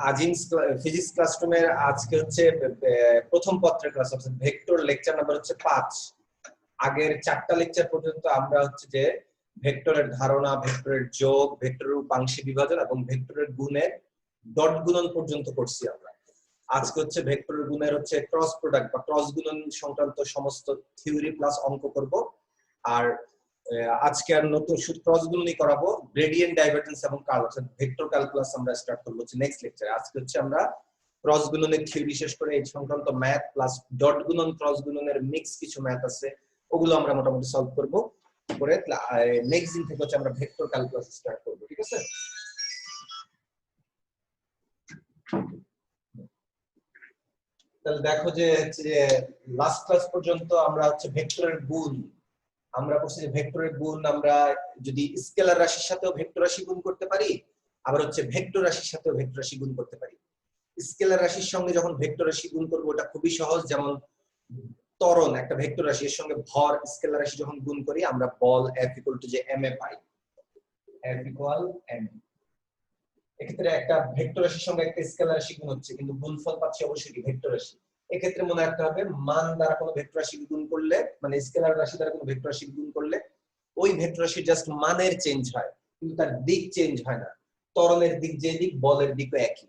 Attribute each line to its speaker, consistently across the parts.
Speaker 1: আজিমস physics ক্লাসরুমের আজকে হচ্ছে প্রথম পত্রের ক্লাস হচ্ছে ভেক্টর, লেকচার নাম্বার হচ্ছে 5। আগের 4টা লেকচার পর্যন্ত আমরা হচ্ছে যে ভেক্টরের ধারণা, ভেক্টরের যোগ, ভেক্টরের উপাংশিক বিভাজন এবং ভেক্টরের গুণের ডট গুণন পর্যন্ত করছি আমরা। আজকে হচ্ছে ভেক্টরের গুণের হচ্ছে ক্রস প্রোডাক্ট বা ক্রস গুণন সংক্রান্ত সমস্ত থিওরি প্লাস অঙ্ক করব। আর আজকে আর নতুন শুধু ক্রস গুণনই করাবো, গ্রেডিয়েন্ট, ডাইভারজেন্স এবং কার্ল অর্থাৎ ভেক্টর ক্যালকুলাস আমরা স্টার্ট করব হচ্ছে নেক্সট লেকচারে। আজকে হচ্ছে আমরা ক্রস গুণনের থিওরি শেষ করে এই সংক্রান্ত ম্যাথ প্লাস ডট গুণন, ক্রস গুণনের মিক্স কিছু ম্যাথ আছে, ওগুলো আমরা মোটামুটি সলভ করব। পরে নেক্সট দিন থেকে হচ্ছে আমরা ভেক্টর ক্যালকুলাস স্টার্ট করব, ঠিক আছে? তাহলে দেখো যে লাস্ট ক্লাস পর্যন্ত আমরা হচ্ছে ভেক্টরের গুণ আমরা বলছি যে ভেক্টরের গুণ আমরা যদি স্কেলার রাশির সাথেও ভেক্টর রাশি গুণ করতে পারি, আবার হচ্ছে ভেক্টর রাশির সাথেও ভেক্টর রাশি গুণ করতে পারি। স্কেলার রাশির সঙ্গে যখন ভেক্টর রাশি গুণ করব ওটা খুবই সহজ, যেমন ত্বরণ একটা ভেক্টর রাশি, এর সঙ্গে ভর স্কেলার রাশি যখন গুণ করি আমরা বল F = যে ma পাই, F = m। এক্ষেত্রে একটা ভেক্টর রাশির সঙ্গে একটা স্কেলার রাশি গুণ হচ্ছে, কিন্তু গুণফল পাচ্ছি অবশ্যই ভেক্টর রাশি। এক্ষেত্রে মনে রাখতে হবে মান দ্বারা কোনো ভেক্টর রাশি গুণ করলে, মানে স্কেলার রাশি দ্বারা কোনো ভেক্টর রাশি গুণ করলে ওই ভেক্টর রাশির জাস্ট মানের চেঞ্জ হয়, কিন্তু তার দিক চেঞ্জ হয় না। ত্বরণের দিক যে দিক, বলের দিকও একই।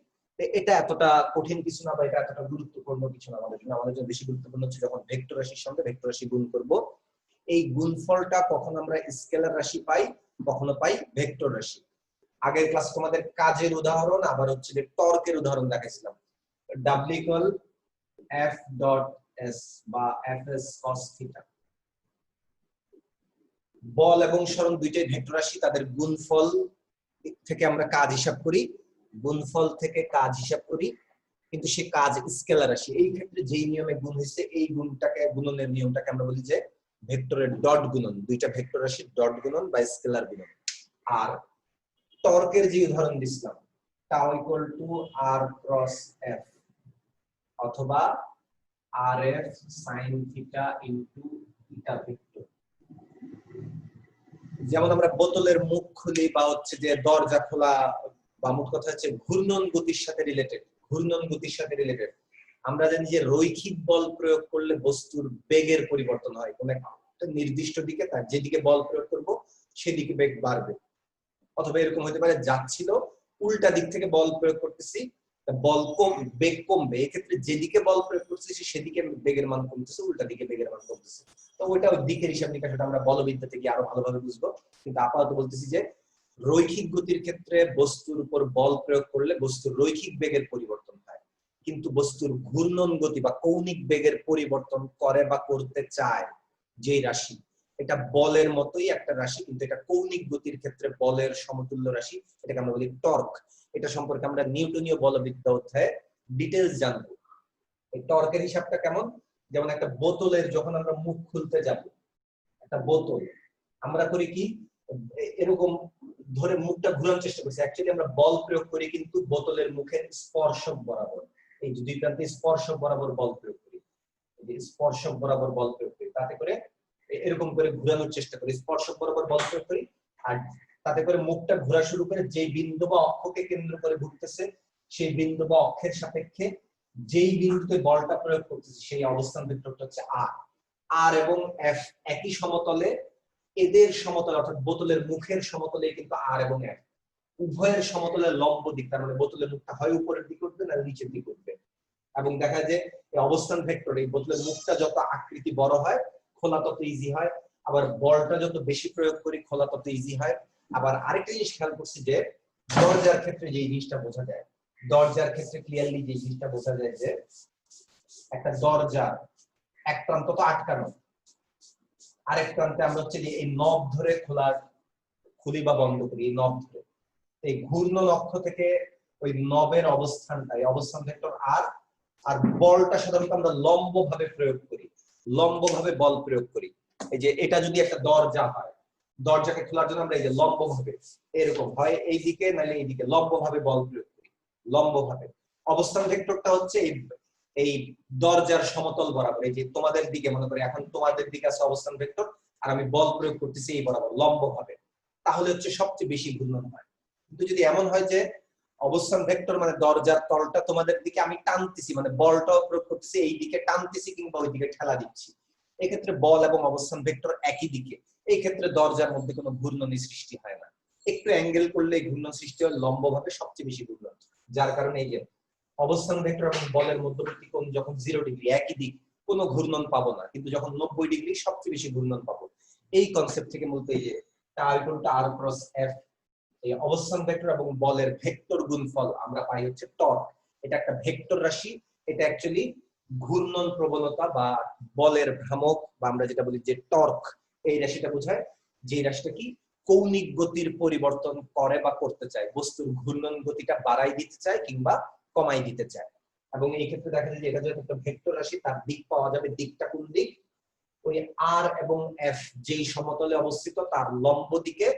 Speaker 1: এটা এতটা কঠিন কিছু না বা এটা এতটা গুরুত্বপূর্ণ কিছু না আমাদের জন্য। আমাদের জন্য বেশি গুরুত্বপূর্ণ হচ্ছে যখন ভেক্টর রাশির সঙ্গে ভেক্টর রাশি গুণ করব, এই গুণফলটা কখন আমরা স্কেলার রাশি পাই, কখনো পাই ভেক্টর রাশি। আগের ক্লাস তোমাদের কাজের উদাহরণ আবার হচ্ছে যে টর্কের উদাহরণ দেখাইছিলাম। W = F.S বা Fs cos θ। বল এবং সরণ দুইটাই ভেক্টর রাশি, তাদের গুণফল থেকে আমরা কাজ হিসাব করি, গুণফল থেকে কাজ হিসাব করি, কিন্তু সে কাজ স্কেলার রাশি। এই ক্ষেত্রে যেই নিয়মে গুণ হয়েছে এই গুণটাকে, গুণনের নিয়মটাকে আমরা বলি যে ভেক্টরের ডট গুণন, দুইটা ভেক্টর রাশির ডট গুণন বা স্কেলার গুণন। আর টর্কের যে উদাহরণ দিছিলাম τ = R × F অথবা RF sin θ × θ ভেক্টর। যেমন আমরা বোতলের মুখ খুলি বা হচ্ছে যে দরজা খোলা, বা মোট কথা হচ্ছে ঘূর্ণন গতির সাথে রিলেটেড, ঘূর্ণন গতির সাথে রিলেটেড। আমরা জানি যে রৈখিক বল প্রয়োগ করলে বস্তুর বেগের পরিবর্তন হয়, কোন একটা নির্দিষ্ট দিকে তার যেদিকে বল প্রয়োগ করব সেদিকে বেগ বাড়বে। অথবা এরকম হতে পারে যাচ্ছিল উল্টা দিক থেকে বল প্রয়োগ করতেছি, বল বেগ কমবে, এক্ষেত্রে যেদিকে বল প্রয়োগ করতেছি সেদিকে বেগের মান কমতেছে, উল্টা দিকে বেগের মান কমতেছে। তো ওইটা দিকের হিসাব নিকাশ আমরা বলবিদ্যা থেকে আরো ভালোভাবে বুঝবো, কিন্তু আপাতত বলতেছি যে রৈখিক গতির ক্ষেত্রে বস্তুর উপর বল প্রয়োগ করলে বস্তুর রৈখিক বেগের পরিবর্তন হয়, কিন্তু বস্তুর ঘূর্ণন গতি বা কৌণিক বেগের পরিবর্তন করে বা করতে চায় যে রাশি, এটা বলের মতোই একটা রাশি, কিন্তু এটা কৌণিক গতির ক্ষেত্রে বলের সমতুল্য রাশি, এটাকে আমরা বলি টর্ক। এটা সম্পর্কে আমরা নিউটনীয় বলবিদ্যা অধ্যায়ে ডিটেইলস জানবো। এই টর্কের হিসাবটা কেমন, যেমন একটা বোতলের যখন আমরা মুখ খুলতে যাব, একটা বোতল আমরা করি কি এরকম ধরে মুখটা ঘোরানোর চেষ্টা করছি, অ্যাকচুয়ালি আমরা বল প্রয়োগ করি কিন্তু বোতলের মুখের স্পর্শক বরাবর, এই দুই প্রান্তে স্পর্শক বরাবর বল প্রয়োগ করি, এই স্পর্শক বরাবর বল প্রয়োগ করি, তাতে করে এরকম করে ঘোরানোর চেষ্টা করি, স্পর্শক বরাবর বল প্রয়োগ করি, আর তাতে করে মুখটা ঘোরা শুরু করে যেই বিন্দু বা অক্ষকে কেন্দ্র করে ঘুরতেছে সেই বিন্দু বা অক্ষের সাপেক্ষে যেই বিন্দুতে বলটা প্রয়োগ করতেছে সেই অবস্থান ভেক্টরটা হচ্ছে আর। আর এবং এফ একই সমতলে, এদের সমতলে অর্থাৎ বোতলের মুখের সমতলে কিন্তু আর এবং এফ উভয়ের সমতলের লম্ব দিক, তার মানে বোতলের মুখটা হয় উপরের দিকে উঠবে না নিচের দিকে উঠবে। এবং দেখা যায় এই অবস্থান ভেক্টর, এই বোতলের মুখটা যত আকৃতি বড় হয় খোলা তত ইজি হয়, আবার বলটা যত বেশি প্রয়োগ করি খোলা তত ইজি হয়। আবার আরেকটা জিনিস খেয়াল করছি যে দরজার ক্ষেত্রে যে জিনিসটা বোঝা যায়, দরজার ক্ষেত্রে ক্লিয়ারলি যে জিনিসটা বোঝা যায় যে একটা দরজা এক প্রান্ত তো আটকানো, আরেক প্রান্তে আমরা হচ্ছে যে এই নব ধরে খুলি বা বন্ধ করি, এই নব ধরে এই ঘূর্ণন অক্ষ থেকে ওই নবের অবস্থানটা, এই অবস্থান ভেক্টর আর, আর বলটা সাধারণত আমরা লম্ব ভাবে প্রয়োগ করি, লম্ব ভাবে বল প্রয়োগ করি। এই যে এটা যদি একটা দরজা হয়, দরজাকে খোলার জন্য আমরা এই যে লম্ব ভাবে এরকম হয় এইদিকে নাহলে এইদিকে লম্ব ভাবে বল প্রয়োগ করি, লম্ব ভাবে। অবস্থান ভেক্টরটা হচ্ছে এই দরজার সমতল বরাবর, এই যে তোমাদের দিকে মনে করি এখন তোমাদের দিকে আছে অবস্থান ভেক্টর আর আমি বল প্রয়োগ করতেছি এই বরাবর লম্ব ভাবে, তাহলে হচ্ছে সবচেয়ে বেশি ঘূর্ণন হয়। কিন্তু যদি এমন হয় যে অবস্থান ভেক্টর মানে দরজার তলটা তোমাদের দিকে আমি টানতেছি, মানে বলটাও প্রয়োগ করতেছি, এই দিকে টানতেছি কিংবা ওই দিকে ঠেলা দিচ্ছি। এক্ষেত্রে বল এবং অবস্থান ভেক্টর একই দিকে, এই ক্ষেত্রে দরজার মধ্যে কোনো ঘূর্ণনি সৃষ্টি হয় না। একটু অ্যাঙ্গেল করলে ঘূর্ণন সৃষ্টি হয়, লম্বভাবে সবচেয়ে বেশি ঘূর্ণন, যার কারণে এই যে অবস্থান ভেক্টর এবং বলের মধ্যবর্তী কোণ যখন 0 ডিগ্রি একই দিক, কোনো ঘূর্ণন পাবো না, কিন্তু যখন 90 ডিগ্রি সবচেয়ে বেশি ঘূর্ণন পাবো। এই কনসেপ্ট থেকে মূলত এই যে r × f, এই অবস্থান ভেক্টর এবং বলের ভেক্টর গুণফল আমরা পাই হচ্ছে টর্ক। এটা একটা ভেক্টর রাশি, এটা অ্যাকচুয়ালি ঘূর্ণন প্রবণতা বা বলের ভ্রামক, বা আমরা যেটা বলি যে টর্ক, এই রাশিটা বোঝায়, যে রাশিটা কি কৌণিক গতির পরিবর্তন করে বা করতে চায়, বস্তুর ঘূর্ণন গতিটা বাড়াই দিতে চায় কিংবা কমাই দিতে চায়। এবং এই ক্ষেত্রে দেখা যায় যে এটা যেহেতু একটা ভেক্টর রাশি, তার দিক পাওয়া যাবে, দিকটা কোন দিক, ওই r এবং f যেই সমতলে অবস্থিত তার লম্ব দিকে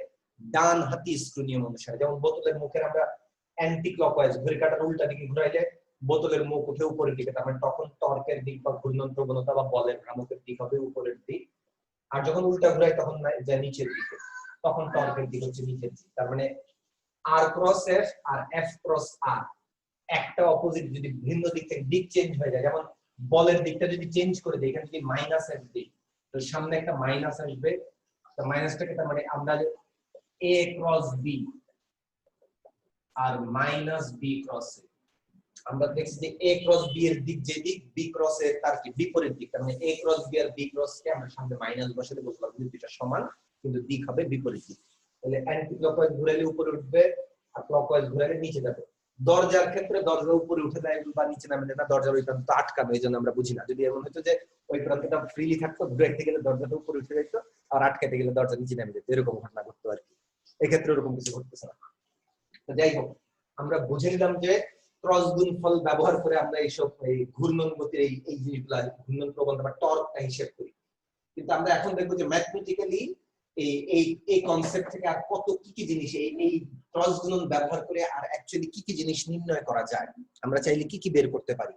Speaker 1: ডান হাতি স্ক্রু নিয়ম অনুসারে। যেমন বোতলের মুখের আমরা অ্যান্টি ক্লকওয়াইজ, ঘড়ি কাঁটার উল্টা দিকে ঘুরাইলে বোতলের মুখ উঠে উপরের দিকে, তার মানে তখন টর্কের দিক বা ঘূর্ণন প্রবণতা বা বলের ভ্রামকের দিক হবে উপরের দিক। আর যখন উল্টা ঘুরাই তখন যায় নিচের দিকে, তখন টর্কের দিক হচ্ছে নিচের দিক। তার মানে r × f আর f × r একটা অপোজিট যদি ভিন্ন দিক থেকে দিক চেঞ্জ হয়ে যায়, যেমন বলের দিকটা যদি চেঞ্জ করে দেই, এখানে যদি মাইনাস f দিই তো সামনে একটা মাইনাস আসবে, তো মাইনাসটাকে তার মানে আমরা a × b আর মাইনাস b × a, আমরা দেখছি যে a × b এর দিক যে দিক, b × a তার কি বিপরীত দিক, তার মানে a × b আর b × a আমরা সামনে মাইনাস বসাতে বললাম, দুইটা সমান কিন্তু দিক হবে বিপরীত দিক। তাহলে অ্যান্টি ক্লকওয়াইজ ঘুরালে উপরে উঠবে আর ক্লকওয়াইজ ঘুরালে নিচে যাবে। দরজার ক্ষেত্রে দরজা উপরে উঠে যায় বা নিচে নামে যায় না, দরজার ওই প্রান্ত আটকানো, এই জন্য আমরা বুঝি না। যদি এমন হতো যে ওই প্রান্তটা ফ্রিলি থাকতো, ব্রেকতে গেলে দরজাটা উপরে উঠে যেত আর আটকাতে গেলে দরজা নিচে নামে যেত, এরকম ঘটনা ঘটতো আর কি। এক্ষেত্রে এরকম কিছু ঘটতেছে না। তো যাই হোক, আমরা বুঝে নিলাম যে ক্রস গুণফল ব্যবহার করে আমরা এইসব এই ঘূর্ণন গতির এই জিনিসগুলা, ঘূর্ণন প্রবণতা বা টর্কটা হিসেব করি। কিন্তু আমরা এখন দেখবো যে ম্যাথমেটিক্যালি এই কনসেপ্ট থেকে আর কত কি কি জিনিস এই ক্রস গুণন ব্যবহার করে আর অ্যাকচুয়ালি কি কি জিনিস নির্ণয় করা যায়, আমরা চাইলে কি কি বের করতে পারি।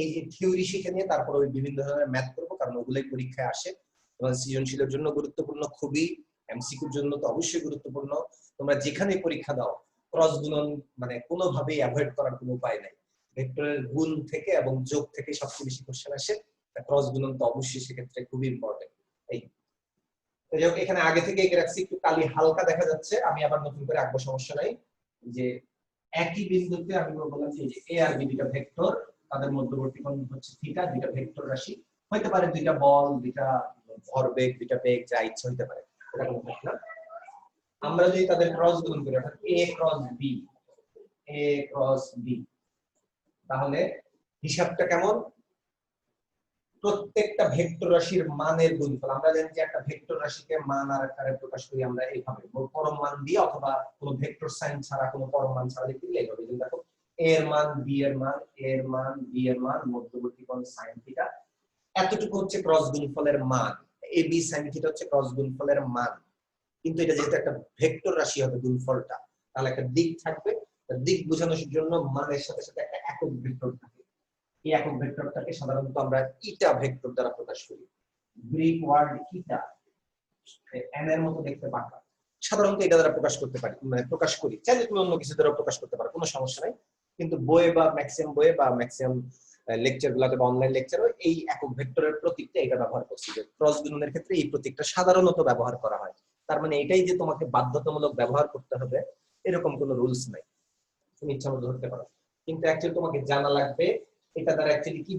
Speaker 1: এই থিওরি শিখে নিয়ে তারপর ওই বিভিন্ন ধরনের ম্যাথ করবো, কারণ ওগুলোই পরীক্ষায় আসে। তোমার সৃজনশীলের জন্য গুরুত্বপূর্ণ, খুবই, এমসিকিউর জন্য তো অবশ্যই গুরুত্বপূর্ণ। তোমরা যেখানে পরীক্ষা দাও ক্রস গুণন মানে কোনোভাবেই অ্যাভয়েড করার কোনো উপায় নাই। ভেক্টরের গুণ থেকে এবং যোগ থেকে সবচেয়ে বেশি কোশ্চেন আসে, ক্রস গুণন তো অবশ্যই সেক্ষেত্রে খুবই ইম্পর্টেন্ট। এই এখানে আগে থেকে এঁকে রাখছি, একটু কালি হালকা দেখা যাচ্ছে, আমি আবার নতুন করে আঁকবো, সমস্যা নাই। যে একই বিন্দুতে আমি বললাম যে এ আর বি দুইটা ভেক্টর, তাদের মধ্যবর্তী কোণ হচ্ছে থিটা, দুইটা ভেক্টর রাশি হইতে পারে, দুইটা বল, দুইটা ভরবেগ, দুইটা বেগ, যা ইচ্ছা হইতে পারে, এটা কোনো কথা না। আমরা যদি তাদের ক্রস গুণ করি অর্থাৎ a × b, a × b, তাহলে হিসাবটা কেমন, প্রত্যেকটা ভেক্টর রাশির মানের গুণফল। আমরা জানি যে একটা ভেক্টর রাশিকে মান আর আকারে প্রকাশ করি আমরা এইভাবে, পরম মান দিয়ে অথবা কোনো ভেক্টর সাইন ছাড়া, কোনো পরম মান ছাড়া লিখলে এইভাবে। যেমন দেখো a এর মান, b এর মান, a এর মান, b এর মান, মধ্যবর্তী কোণ sin θ, এতটুকু হচ্ছে ক্রস গুণফলের মান। ab sin θ হচ্ছে ক্রস গুণফলের মান। কিন্তু এটা যেহেতু একটা ভেক্টর রাশি হবে গুণফলটা, তাহলে একটা দিক থাকবে, দিক বোঝানোর জন্য মানের সাথে সাথে একটা একক ভেক্টর থাকে। এই একক ভেক্টরটাকে সাধারণত আমরা ইটা ভেক্টর দ্বারা প্রকাশ করি। গ্রিক ওয়ার্ড ইটা, এন এর মতো দেখতে বাঁকা, সাধারণত এটা দ্বারা প্রকাশ করতে পারি, মানে প্রকাশ করি। চাইলে তুমি অন্য কিছু দ্বারা প্রকাশ করতে পারো, কোনো সমস্যা নাই। কিন্তু বইয়ে বা ম্যাক্সিমাম লেকচার গুলাতে বা অনলাইন লেকচারে এই একক ভেক্টরের প্রতীকটা এটা ব্যবহার করছি। যে ক্রস গুণনের ক্ষেত্রে এই প্রতীকটা সাধারণত ব্যবহার করা হয়। তার মানে এটাই যে তোমাকে বাধ্যতামূলক ব্যবহার করতে হবে এরকম কোনো রুলস নাই, তুমি ইচ্ছা মতো ধরতে পারো। কিন্তু অ্যাকচুয়ালি তোমাকে জানা লাগবে এটা দ্বারা অ্যাকচুয়ালি কি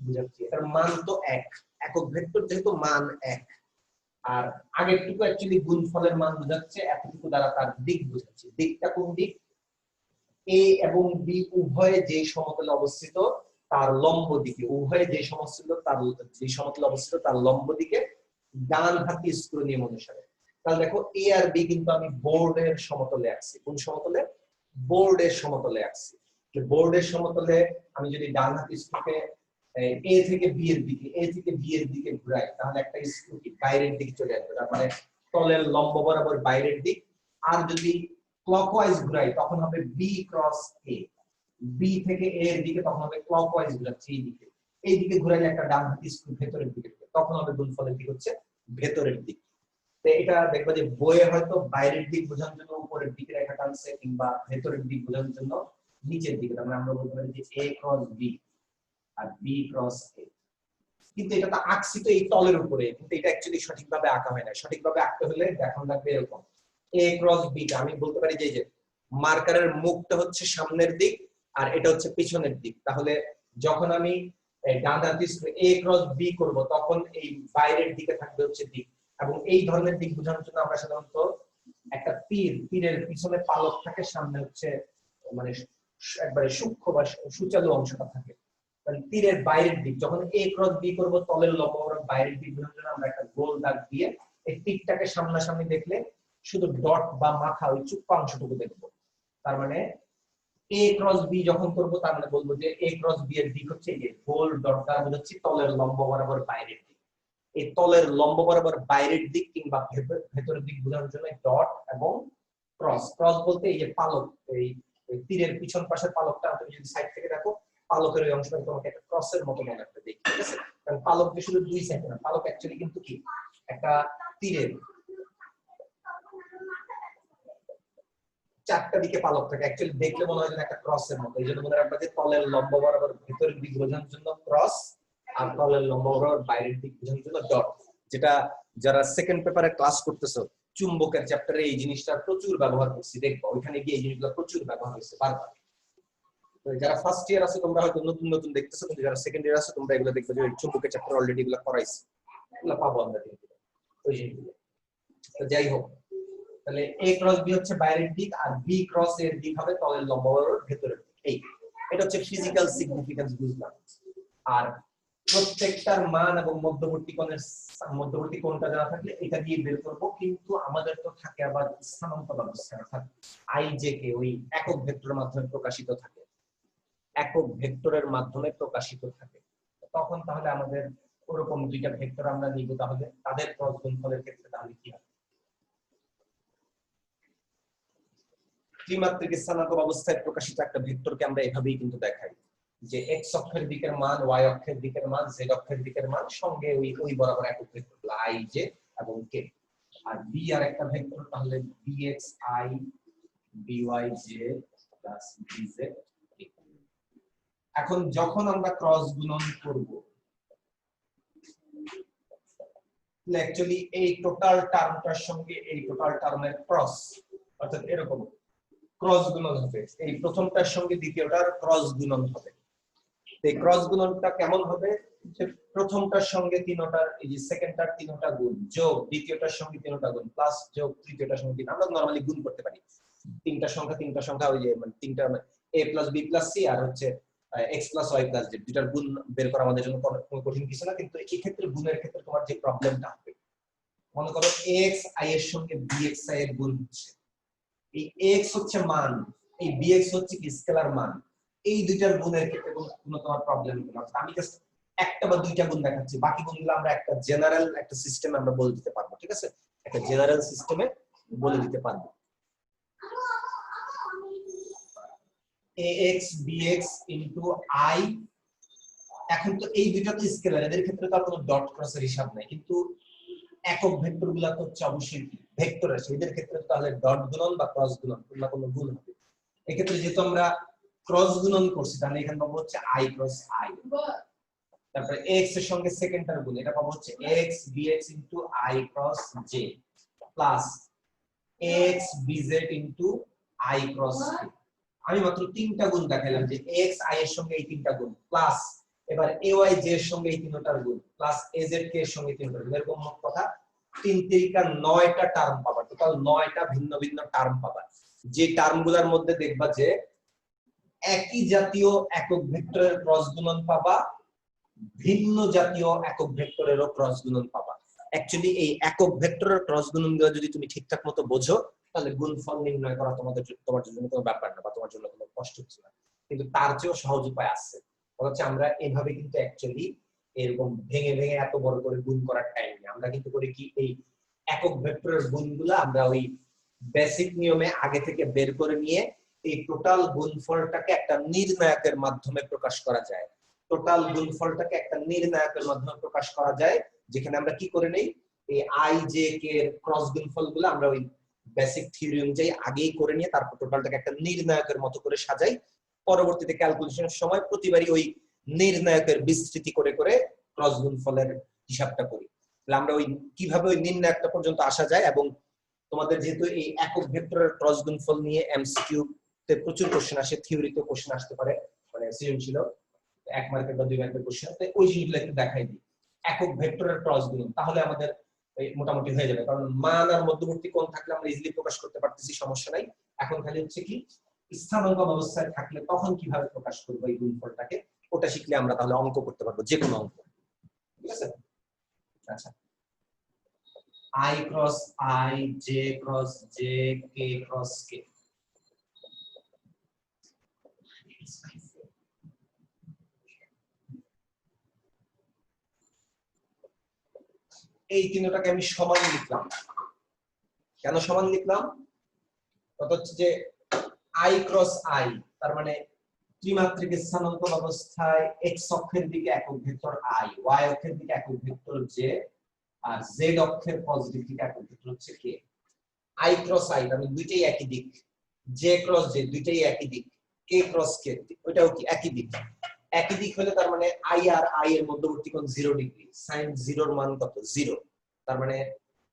Speaker 1: বোঝাচ্ছি। এটার মান তো এক, একক ভেক্টর যেহেতু মান এক, আর আগেরটুকু অ্যাকচুয়ালি গুণফলের মান বোঝাচ্ছে, এতটুকু দ্বারা তার দিক বোঝাচ্ছে। দিকটা কোন দিক, a এবং b উভয়ে যে সমতলে অবস্থিত তার লম্ব দিকে, উভয়ে যে সমতলে অবস্থিত তার লম্ব দিকে ডান হাতি স্ক্রু নিয়ম অনুসারে। তাহলে দেখো a আর b কিন্তু আমি বোর্ডের সমতলে আছি। কোন সমতলে, বোর্ডের সমতলে আছি। যে বোর্ডের সমতলে আমি যদি ডান হাতি স্ক্রুকে a থেকে b এর দিকে ঘুরাই, তাহলে একটা স্ক্রু কি বাইরের দিকে চলে আসবে, তার মানে তলের লম্ব বরাবর বাইরের দিক। আর যদি ক্লকওয়াইজ ঘুরাই তখন হবে b × a, b থেকে a এর দিকে তখন হবে ক্লকওয়াইজ ঘুরাচ্ছি এই দিকে ঘুরাইলে একটা ডান হাতি স্ক্রু ভেতরের দিকে, তখন হবে গুণফলের দিক হচ্ছে ভেতরের দিক। তো এটা দেখবা যে বইয়ে হয়তো বাইরের দিক বোঝানোর জন্য উপরের দিকে রেখা টানছে কিংবা ভেতরের দিক বোঝানোর জন্য নিচের দিকে, তার মানে আমরা বলতে পারি যে a ক্রস b আর b ক্রস a। কিন্তু এটা তো আঁকছি তো এই তলের উপরে, কিন্তু এটা অ্যাকচুয়ালি সঠিকভাবে আঁকা হয় না। সঠিকভাবে আঁকতে হলে দেখানো লাগবে এরকম a ক্রস b টা আমি বলতে পারি যে এই যে মার্কারের মুখটা হচ্ছে সামনের দিক আর এটা হচ্ছে পিছনের দিক। তাহলে যখন আমি ডান হাতে a ক্রস b করব তখন এই বাইরের দিকে থাকবে হচ্ছে দিক, এবং এই ধরনের দিক বোঝানোর জন্য আমরা সাধারণত একটা তীরের পিছনে পালক থাকে, সামনে হচ্ছে মানে একবারে সূক্ষ্ম বা সুচালু অংশটা থাকে। তাহলে তীরের বাইরের দিক যখন a ক্রস b করব তলের লম্ব বরাবর বাইরের দিক বোঝানোর জন্য আমরা একটা গোল দাগ দিয়ে এই তীরটাকে সামনাসামনি দেখলে শুধু ডট বা মাথা ওই চুপ্পা অংশটুকু দেখবো। তার মানে a ক্রস b যখন করব তার মানে বলবো যে a ক্রস b এর দিক হচ্ছে এই গোল ডট দ্বারা বোঝাচ্ছি তলের লম্ব বরাবর বাইরের দিক। এই তলের লম্ব বরাবর বাইরের দিক কিংবা ভেতরের দিক বোঝানোর জন্য ডট এবং ক্রস। ক্রস বলতে এই যে পালক, এই তীরের পিছন পাশের পালকটা তুমি যদি সাইড থেকে দেখো পালকের ওই অংশটা তোমাকে একটা ক্রসের মতো মনে একটা দেখি, ঠিক আছে? কারণ পালক যে শুধু দুই সাইডে না, পালক অ্যাকচুয়ালি কিন্তু কি একটা তীরের চারটা দিকে পালক থাকে, অ্যাকচুয়ালি দেখলে মনে হয় যেন একটা ক্রসের মতো। এই জন্য মনে রাখবা যে তলের লম্ব বরাবর ভেতরের দিক বোঝানোর জন্য ক্রস আর তলের লম্ব বরাবর বাইরের দিক বোঝানোর জন্য ডট। যেটা যারা সেকেন্ড পেপারে ক্লাস করতেছো চুম্বকের চ্যাপ্টারে এই জিনিসটা প্রচুর ব্যবহার করছি, দেখবো ওইখানে গিয়ে এই জিনিসগুলো প্রচুর ব্যবহার হয়েছে বারবার। যারা ফার্স্ট ইয়ার আছে তোমরা হয়তো নতুন নতুন দেখতেছো, কিন্তু যারা সেকেন্ড ইয়ার আছে তোমরা এগুলো দেখবে যে চুম্বকের চ্যাপ্টার অলরেডি এগুলো করাইছে, এগুলো পাবো আমরা ওই জিনিসগুলো। তো যাই হোক, তাহলে a ক্রস b হচ্ছে বাইরের দিক আর b ক্রস এর দিক হবে তলের লম্ব বরাবর ভেতরের দিক। এই এটা হচ্ছে ফিজিক্যাল সিগনিফিকেন্স বুঝলাম। আর প্রত্যেকটার মান এবং মধ্যবর্তী কোণটা জানা থাকলে এটা দিয়ে বের করব। কিন্তু আমাদের তো থাকে আবার স্থানাঙ্ক ব্যবস্থা, অর্থাৎ i j কে ওই একক ভেক্টরের মাধ্যমে প্রকাশিত থাকে, একক ভেক্টরের মাধ্যমে প্রকাশিত থাকে। তখন তাহলে আমাদের ওরকম দুইটা ভেক্টর আমরা নিব, তাহলে তাদের ক্রস গুণফলের ক্ষেত্রে তাহলে কি হবে? ত্রিমাত্রিক স্থানাঙ্ক অবস্থায় প্রকাশিত একটা ভেক্টরকে আমরা এভাবেই কিন্তু দেখাই যে x অক্ষের দিকের মান, y অক্ষের দিকের মান, z অক্ষের দিকের মান, সঙ্গে ওই বরাবর একক ভেক্টর i j এবং k। আর b আর একটা ভেক্টর তাহলে bxi byj bz। এখন যখন আমরা ক্রস গুণন করব অ্যাকচুয়ালি এই টোটাল টার্মটার সঙ্গে এই টোটাল টার্মের ক্রস, অর্থাৎ এরকম ক্রস গুণন হবে। এই প্রথমটার সঙ্গে দ্বিতীয়টার ক্রস গুণন হবে। এই ক্রস গুণনটা কেমন হবে? যে প্রথমটার সঙ্গে তিনটার এই যে সেকেন্ডটার তিনটা গুণ যোগ দ্বিতীয়টার সঙ্গে তিনটা গুণ প্লাস যোগ তৃতীয়টার সঙ্গে তিন। আমরা নরমালি গুণ করতে পারি তিনটা সংখ্যা ওই যে মানে তিনটা a plus b plus c আর হচ্ছে x plus y plus z, দুটার গুণ বের করা আমাদের জন্য কোনো কঠিন কিছু না। কিন্তু এই ক্ষেত্রে গুণের ক্ষেত্রে তোমার যে প্রবলেমটা হবে, মনে করো ax i এর সঙ্গে bx i এর গুণ হচ্ছে, এই x হচ্ছে মান, এই bx হচ্ছে কি স্কেলার মান, এই দুইটার গুণের ক্ষেত্রে কোনো তোমার প্রবলেম নেই। অর্থাৎ আমি জাস্ট একটা বা দুইটা গুণ দেখাচ্ছি, বাকি গুণগুলো আমরা একটা জেনারেল একটা সিস্টেমে আমরা বলে দিতে পারবো, ঠিক আছে? একটা জেনারেল সিস্টেমে বলে দিতে পারবো। ax bx into i, এখন তো এই দুইটা তো স্কেলার, এদের ক্ষেত্রে তো আর কোনো ডট ক্রসের হিসাব নাই, কিন্তু একক ভেক্টরগুলো তো হচ্ছে অবশ্যই ভেক্টর আছে, এদের ক্ষেত্রে তাহলে ডট গুণন বা ক্রস গুণন কোন কোনো গুণ হবে। এই ক্ষেত্রে যেহেতু আমরা ক্রস গুণন করছি তাহলে এখানে পাবো হচ্ছে i ক্রস i, তারপরে x এর সঙ্গে সেকেন্ডটার গুণ, এটা পাবো হচ্ছে x bx into i cross j plus x bz into i cross k। আমি মাত্র তিনটা গুণ দেখাইলাম যে x i এর সঙ্গে এই তিনটা গুণ প্লাস এবার ay j এর সঙ্গে এই তিনটার গুণ প্লাস az k এর সঙ্গে তিনটার গুণ, এরকম মোট কথা 3 3 9টা টার্ম পাবা, টোটাল 9টা ভিন্ন ভিন্ন টার্ম পাবা। যে টার্মগুলোর মধ্যে দেখবা যে একই জাতীয় একক ভেক্টরের ক্রস গুণন পাবা, ভিন্ন জাতীয় একক ভেক্টরেরও ক্রস গুণন পাবা। অ্যাকচুয়ালি এই একক ভেক্টরের ক্রস গুণনগুলো যদি তুমি ঠিকঠাক মতো বোঝো তাহলে গুণফল নির্ণয় করা তোমার জন্য কোনো ব্যাপার না বা তোমার জন্য কোনো কষ্ট হচ্ছে না। কিন্তু তার চেয়েও সহজ উপায় আছে, হচ্ছে আমরা এভাবে কিন্তু অ্যাকচুয়ালি এরকম ভেঙে ভেঙে এত বড় করে গুণ করার টাইম নেই। আমরা কিন্তু করি কি, এই একক ভেক্টরের গুণগুলো আমরা ওই বেসিক নিয়মে আগে থেকে বের করে নিয়ে এই টোটাল গুণফলটাকে একটা নির্ণায়কের মাধ্যমে প্রকাশ করা যায়। টোটাল গুণফলটাকে একটা নির্ণায়কের মাধ্যমে প্রকাশ করা যায়, যেখানে আমরা কি করে নেই, এই আই জে কে এর ক্রস গুণফলগুলো আমরা ওই বেসিক থিওরি অনুযায়ী আগেই করে নিয়ে তারপর টোটালটাকে একটা নির্ণায়কের মতো করে সাজাই, পরবর্তীতে ক্যালকুলেশনের সময় প্রতিবারই ওই নির্ণায়কের বিস্তৃতি করে করে ক্রস গুণফলের হিসাবটা করি। তাহলে আমরা ওই কিভাবে ওই নির্ণায়কটা পর্যন্ত আসা যায়, এবং তোমাদের যেহেতু এই একক ভেক্টরের ক্রস গুণফল নিয়ে এমসিকিউ তে প্রচুর কোশ্চেন আসে, থিওরিতে কোশ্চেন আসতে পারে, মানে সৃজনশীল 1 মার্কের বা 2 মার্কের কোশ্চেন, তো ওই জিনিসগুলো একটু দেখাই দিই। একক ভেক্টরের ক্রস গুণন তাহলে আমাদের মোটামুটি হয়ে যাবে, কারণ মান আর মধ্যবর্তী কোণ থাকলে আমরা ইজিলি প্রকাশ করতে পারতেছি, সমস্যা নাই। এখন খালি হচ্ছে কি স্থানাঙ্ক অবস্থায় থাকলে তখন কিভাবে প্রকাশ করব এই গুণফলটাকে, ওটা শিখলে আমরা তাহলে অঙ্ক করতে পারবো, যে কোনো অঙ্ক। ঠিক আছে? আচ্ছা, i cross i, j cross j, k cross k। এই তিনটাকে আমি সমান লিখলাম। কেন সমান লিখলাম? কথা হচ্ছে যে i ক্রস i, তার মানে ত্রিমাত্রিক স্থানাঙ্ক অবস্থায় x অক্ষের দিকে একক ভেক্টর i, y অক্ষের দিকে একক ভেক্টর j, আর z অক্ষের পজিটিভ দিকে একক ভেক্টর হচ্ছে k। i ক্রস i মানে দুইটাই একই দিক, j ক্রস j দুইটাই একই দিক, k ক্রস k ওইটাও কি একই দিক। একই দিক হলে তার মানে i আর i এর মধ্যবর্তী কোণ 0 ডিগ্রি, sin 0 এর মান কত? 0। তার মানে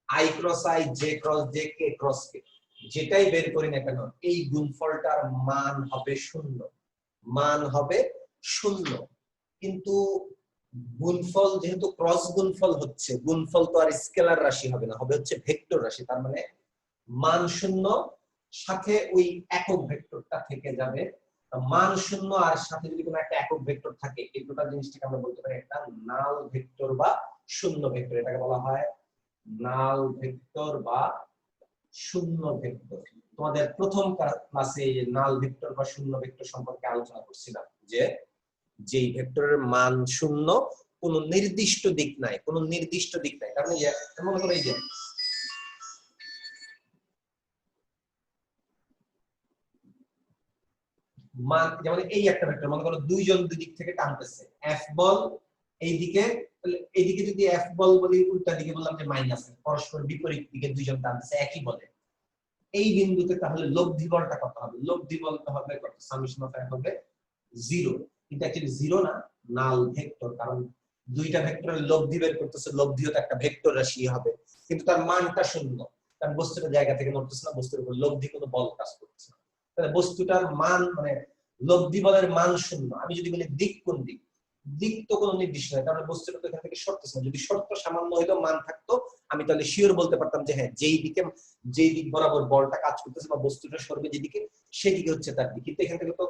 Speaker 1: i cross i, j cross j, k cross k যেটাই বের করি না কেন এই গুণফলটার মান হবে 0, মান হবে 0। কিন্তু গুণফল যেহেতু ক্রস গুণফল হচ্ছে, গুণফল তো আর স্কেলার রাশি হবে না, হবে হচ্ছে ভেক্টর রাশি, তার মানে মান 0 সাথে ওই একক ভেক্টরটা থেকে যাবে। মান 0 আর সাথে যদি কোনো একটা একক ভেক্টর থাকে, এই টোটাল জিনিসটাকে আমরা বলতে পারি একটা নাল ভেক্টর বা শূন্য ভেক্টর। এটাকে বলা হয় নাল ভেক্টর বা শূন্য ভেক্টর। তোমাদের প্রথম ক্লাসে নাল ভেক্টর বা শূন্য ভেক্টর সম্পর্কে আলোচনা করছিলাম, যে যেই ভেক্টরের মান 0, কোন নির্দিষ্ট দিক নাই, কোন নির্দিষ্ট দিক নাই। কারণ মনে করো এই যে মান, যেমন এই একটা ভেক্টর মনে করো দুইজন দুই দিক থেকে টানতেছে, f বল এইদিকে, এইদিকে যদি f বল বলি, উল্টা দিকে বললাম যে মাইনাস, পরস্পর বিপরীত দিকে দুইজন টানতেছে একই বলে। এই বিন্দুতে তাহলে লব্ধি বলটা কত হবে? লব্ধি বলটা হবে কত? সামেশন অফ f হবে 0। কিন্তু অ্যাকচুয়ালি 0 না, নাল ভেক্টর, কারণ দুইটা ভেক্টরের লব্ধি বের করতেছে, লব্ধিও তো একটা ভেক্টর রাশি হবে, কিন্তু তার মানটা 0, কারণ বস্তুটা জায়গা থেকে নড়তেছে না, বস্তুর উপর লব্ধি কোনো বল কাজ করতেছে না। তাহলে বস্তুটার মান মানে লব্ধি বলের মান 0। আমি যদি বলি দিক কোন দিক, দিক তো কোনো নির্দিষ্ট নয়, তাহলে বস্তুটা তো এখান থেকে সরতেছে না। যদি শর্ত সামান্য হইলেও মান থাকতো, আমি তাহলে শিওর বলতে পারতাম যে হ্যাঁ, যেই দিক বরাবর বলটা কাজ করতেছে বা বস্তুটা সরবে যেদিকে, সেদিকে হচ্ছে তার দিক। কিন্তু এখান থেকে তো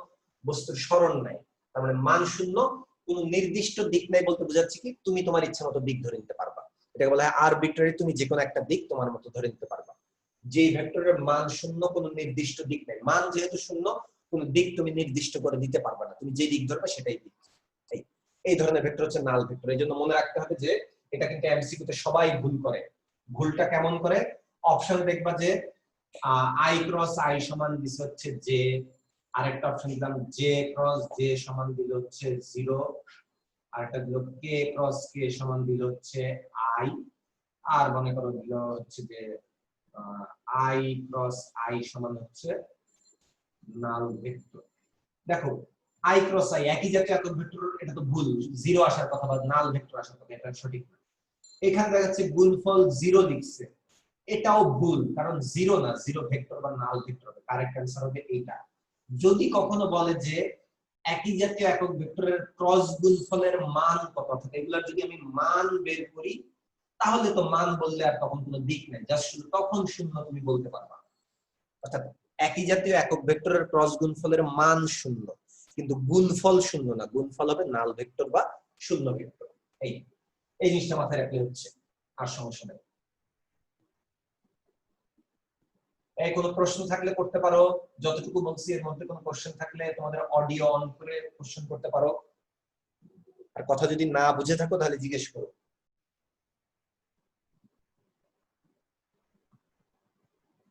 Speaker 1: বস্তুর সরণ নাই, তার মানে মান 0, কোনো নির্দিষ্ট দিক নাই বলতে বোঝাচ্ছে কি তুমি তোমার ইচ্ছা মতো দিক ধরে নিতে পারবা। এটাকে বলা হয় আরবিট্রারি, তুমি যে কোনো একটা দিক তোমার মতো ধরে নিতে পারবা। যেই ভেক্টরের মান 0, কোনো নির্দিষ্ট দিক নাই, মান যেহেতু 0, কোনো দিক তুমি নির্দিষ্ট করে দিতে পারবা না, তুমি যে দিক ধরবে সেটাই দিক। এই ধরনের ভেক্টর হচ্ছে নাল ভেক্টর। এই জন্য মনে রাখতে হবে যে এটা কিন্তু এমসিকিউ তে সবাই ভুল করে। ভুলটা কেমন করে? অপশন দেখবা যে i ক্রস i সমান দিছে হচ্ছে j, আরেকটা অপশন দিলাম j ক্রস j সমান দিল হচ্ছে 0, আরেকটা দিল k ক্রস k সমান দিল হচ্ছে i, আর মনে করো দিল হচ্ছে যে i ক্রস i সমান হচ্ছে নাল ভেক্টর। দেখো i ক্রস i একই জাতীয় একক ভেক্টর, এটা তো ভুল, 0 আসার কথা বা নাল ভেক্টর আসার কথা, এটা সঠিক না। এখানে দেখা যাচ্ছে গুণফল 0 লিখছে, এটাও ভুল, কারণ 0 না, 0 ভেক্টর বা নাল ভেক্টর হবে, কারেক্ট অ্যানসার হবে এইটা। যদি কখনো বলে যে একই জাতীয় একক ভেক্টরের ক্রস গুণফলের মান কত, অর্থাৎ এগুলা যদি আমি মান বের করি, তাহলে তো মান বললে আর তখন কোনো দিক নাই, জাস্ট শুধু তখন 0 তুমি বলতে পারবা। অর্থাৎ একই জাতীয় একক ভেক্টরের ক্রস গুণফলের মান 0, কিন্তু গুণফল 0 না, গুণফল হবে নাল ভেক্টর বা শূন্য ভেক্টর। এই জিনিসটা মাথায় রাখলে হচ্ছে, আর সমস্যা নেই। এই কোনো প্রশ্ন থাকলে করতে পারো, যতটুকু বলছি এর মধ্যে কোনো কোশ্চেন থাকলে তোমাদের অডিও অন করে কোশ্চেন করতে পারো, আর কথা যদি না বুঝে থাকো তাহলে জিজ্ঞেস করো।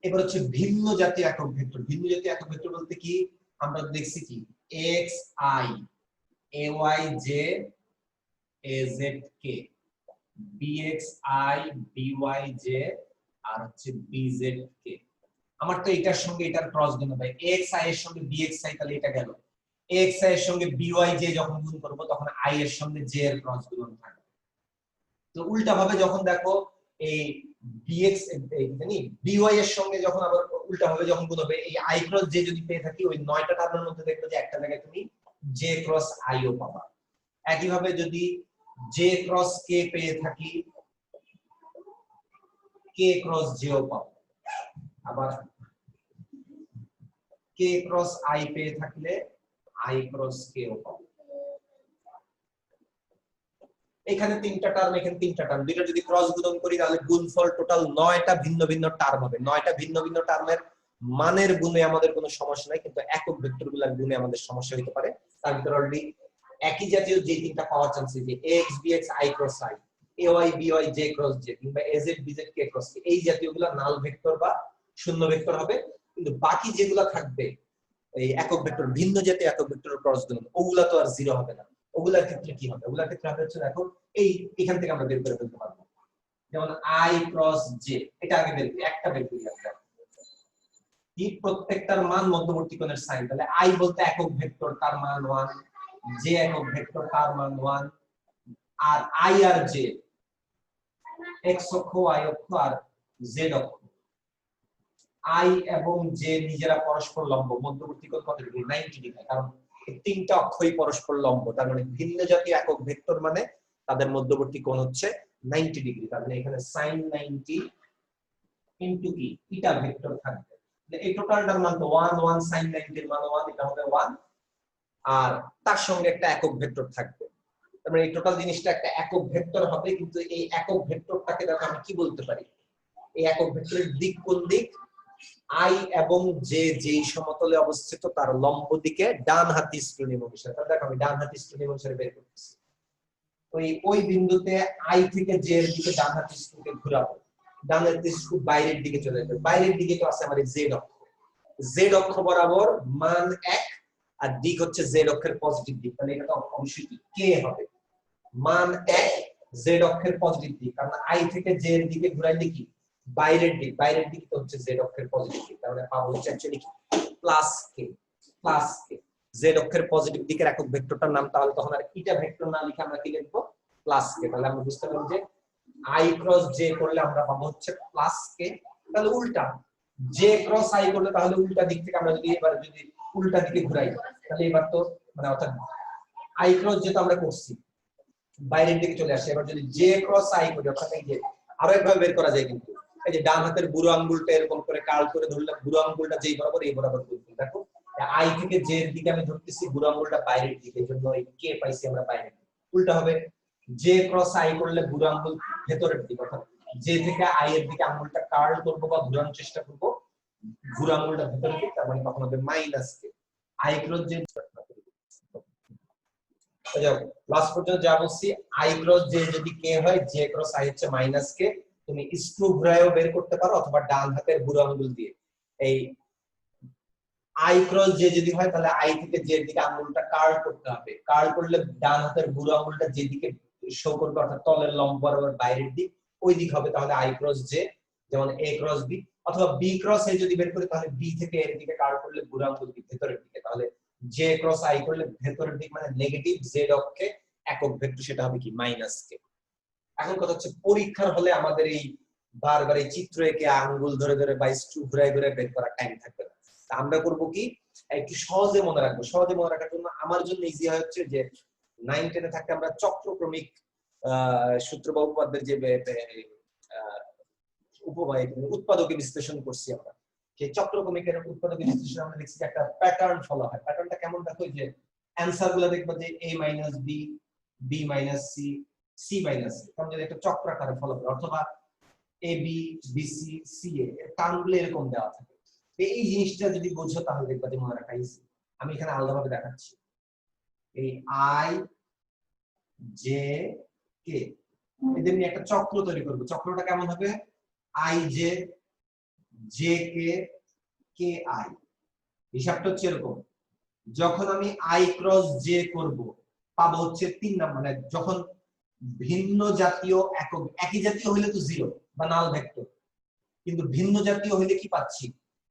Speaker 1: এবার হচ্ছে ভিন্ন জাতীয় একক ভেক্টর। ভিন্ন জাতীয় একক ভেক্টর বলতে কি আমরা দেখছি কি x i, a y j, a z k, bxi byj আর হচ্ছে bzk। আমার তো এটার সঙ্গে এটার ক্রস গুণ হবে, axi এর সঙ্গে bxi, তাহলে এটা গেল। axi এর সঙ্গে byj যখন গুণ করব তখন i এর সঙ্গে j এর ক্রস গুণ থাকবে। তো উল্টা ভাবে যখন দেখো এই bx জানি by এর সঙ্গে যখন আবার উল্টা ভাবে যখন গুণ হবে, এই i ক্রস j যদি পেয়ে থাকি ওই 9টা টার্মের মধ্যে দেখবে যে একটা জায়গায় তুমি j ক্রস i ও পাবা। একই ভাবে যদি j ক্রস k পেয়ে থাকি k ক্রস j ও পাবো। আবার k ক্রস i পেয়ে থাকলে i ক্রস k ও পাবো। এখানে তিনটা টার্ম, এখানে তিনটা টার্ম, দুইটা যদি ক্রস গুণন করি তাহলে গুণফল টোটাল 9টা ভিন্ন ভিন্ন টার্ম হবে। 9টা ভিন্ন ভিন্ন টার্মের মানের গুণে আমাদের কোনো সমস্যা নাই, কিন্তু একক ভেক্টরগুলোর গুণে আমাদের সমস্যা হতে পারে। তার ভিতরে অলরেডি একই জাতীয় যে তিনটা পাওয়ার চান্স আছে, ax bx i cross i, ay by j cross j, কিংবা az bz k cross k, এই জাতীয়গুলো নাল ভেক্টর বা শূন্য ভেক্টর হবে। কিন্তু বাকি যেগুলো থাকবে এই একক ভেক্টর, ভিন্ন জাতীয় একক ভেক্টরের ক্রস গুণন, ওগুলা তো আর জিরো হবে না। ওগুলার ক্ষেত্রে কি হবে? ওগুলার ক্ষেত্রে হবে হচ্ছে দেখো এই এখান থেকে আমরা বের করে ফেলতে পারবো। যেমন i ক্রস j, এটা আগে বের করি, একটা বের করি আমরা। কি প্রত্যেকটার মান মধ্যবর্তী কোণের সাইন, তাহলে i বলতে একক ভেক্টর, তার মান 1, j একক ভেক্টর, তার মান 1, আর i আর j x অক্ষ y অক্ষ আর z অক্ষ। i এবং j নিজেরা পরস্পর লম্ব, মধ্যবর্তী কোণ কত ডিগ্রি? 90 ডিগ্রি, কারণ এই তিনটা অক্ষই পরস্পর লম্ব। তার মানে ভিন্ন জাতীয় একক ভেক্টর মানে তাদের মধ্যবর্তী কোণ হচ্ছে 90 ডিগ্রি। তার মানে এখানে sin 90 ইনটু কি থিটা ভেক্টর থাকবে। এই টোটালটার মান তো 1 1, sin 90 এর মান 1, এটা হবে 1, আর তার সঙ্গে একটা একক ভেক্টর থাকবে। তার মানে এই টোটাল জিনিসটা একটা একক ভেক্টর হবে। কিন্তু এই একক ভেক্টরটাকে দেখো আমি কি বলতে পারি, এই একক ভেক্টরের দিক কোন দিক? i এবং j যেই সমতলে অবস্থিত তার লম্ব দিকে ডান হাতি স্ক্রুনিম অনুসারে। তাহলে দেখো আমি ডান হাতি স্ক্রুনিম অনুসারে বের করতেছি। ওই বিন্দুতে i থেকে j এর দিকে ডান হাতি স্ক্রুকে ঘোরাবো, ডান হাতি স্ক্রু বাইরের দিকে চলে যাবে। বাইরের দিকে তো আছে আমার z অক্ষ, z অক্ষ বরাবর মান 1 আর দিক হচ্ছে z অক্ষের পজিটিভ দিক। তাহলে এটা তো অবশ্যই k হবে, মান 1 z অক্ষের পজিটিভ দিক, কারণ i থেকে j এর দিকে ঘোরাইলে কি বাইরের দিক, বাইরের দিক তো হচ্ছে z অক্ষের পজিটিভ দিক। তাহলে পাবো হচ্ছে অ্যাকচুয়ালি কি plus k, plus k। z অক্ষের পজিটিভ দিকের একক ভেক্টরটার নাম তাহলে তখন আর এটা ভেক্টর না লিখে আমরা কি লিখবো? Plus k। তাহলে আমরা বুঝতে পারলাম যে i ক্রস j করলে আমরা পাবো হচ্ছে প্লাস k। তাহলে উল্টা j ক্রস i করলে তাহলে উল্টা দিক থেকে আমরা যদি এবার যদি উল্টা দিকে ঘুরাই, তাহলে এবার তো মানে অর্থাৎ i ক্রস যেটা আমরা করছি বাইরের দিকে চলে আসে। এবার যদি j ক্রস i করি, অর্থাৎ এই যে আরো একভাবে বের করা যায়, কিন্তু এই যে ডান হাতের বুড়ো আঙ্গুলটা এরকম করে কার্ল করে ধরলে বুড়ো আঙ্গুলটা যেই বরাবর এই বরাবর ঘুরবে। দেখো i থেকে j এর দিকে আমি ধরতেছি, বুড়ো আঙ্গুলটা বাইরের দিকে, এজন্য এই k পাইছি আমরা বাইরে। উল্টা হবে j ক্রস i করলে বুড়ো আঙ্গুল ভেতরের দিকে, অর্থাৎ j থেকে i এর দিকে আঙ্গুলটা কার্ল করব বা ঘোরানোর চেষ্টা করব, বুড়ো আঙ্গুলটা ভেতরের দিকে, তার মানে তখন হবে minus k। i cross j last পর্যন্ত যা বলছি, i ক্রস j যদি k হয়, j ক্রস i হচ্ছে মাইনাস k। তুমি স্ক্রু ঘুরায়ও বের করতে পারো, অথবা ডান হাতের বুড়ো আঙ্গুল দিয়ে। এই i ক্রস j যদি হয় তাহলে i থেকে j এর দিকে আঙ্গুলটা কার্ল করতে হবে, কার্ল করলে ডান হাতের বুড়ো আঙ্গুলটা যেদিকে শো করবে অর্থাৎ তলের লম্ব বরাবর বাইরের দিক, ওই দিক হবে তাহলে i ক্রস j। যেমন a ক্রস b, অথবা b ক্রস a যদি বের করি তাহলে b থেকে এর দিকে কার্ল করলে বুড়ো আঙ্গুল দিক ভেতরের দিকে, তাহলে j ক্রস i করলে ভেতরের দিক মানে নেগেটিভ z অক্ষে একক ভেক্টর, সেটা হবে কি মাইনাস k। এখন কথা হচ্ছে পরীক্ষার হলে আমাদের এই বারবার এই চিত্র এঁকে আঙ্গুল ধরে ধরে বা স্ক্রু ঘুরায় ঘুরায় বের করার টাইম থাকবে না। আমরা করব কি একটু সহজে মনে রাখবো। সহজে মনে রাখার জন্য আমার জন্য ইজি হচ্ছে যে 9 10 এ থাকতে আমরা চক্রক্রমিক সূত্র বা উপপাদ্যের যে উৎপাদকে বিশ্লেষণ করছি আমরা, সেই চক্রক্রমিকের উৎপাদকে বিশ্লেষণ আমরা দেখছি একটা প্যাটার্ন ফলো হয়। প্যাটার্নটা কেমন দেখো, যে অ্যানসার গুলো দেখবা যে a - b, b - c, c - a, কারণ যদি একটা চক্রাকারে ফলো করে, অথবা a b b c c a এর টার্মগুলো এরকম দেওয়া থাকে। এই জিনিসটা যদি বোঝো তাহলে দেখবা যে মনে রাখা ইজি। আমি এখানে আলাদাভাবে দেখাচ্ছি, এই i j k এদের নিয়ে একটা চক্র তৈরি করব। চক্রটা কেমন হবে? i j j k k i। হিসাবটা হচ্ছে এরকম, যখন আমি i ক্রস j করব পাবো হচ্ছে 3 নাম্বার, মানে যখন ভিন্ন জাতীয় একক, একই জাতীয় হলে তো জিরো বা নাল ভেক্টর, কিন্তু ভিন্ন জাতীয় হলে কি পাচ্ছি,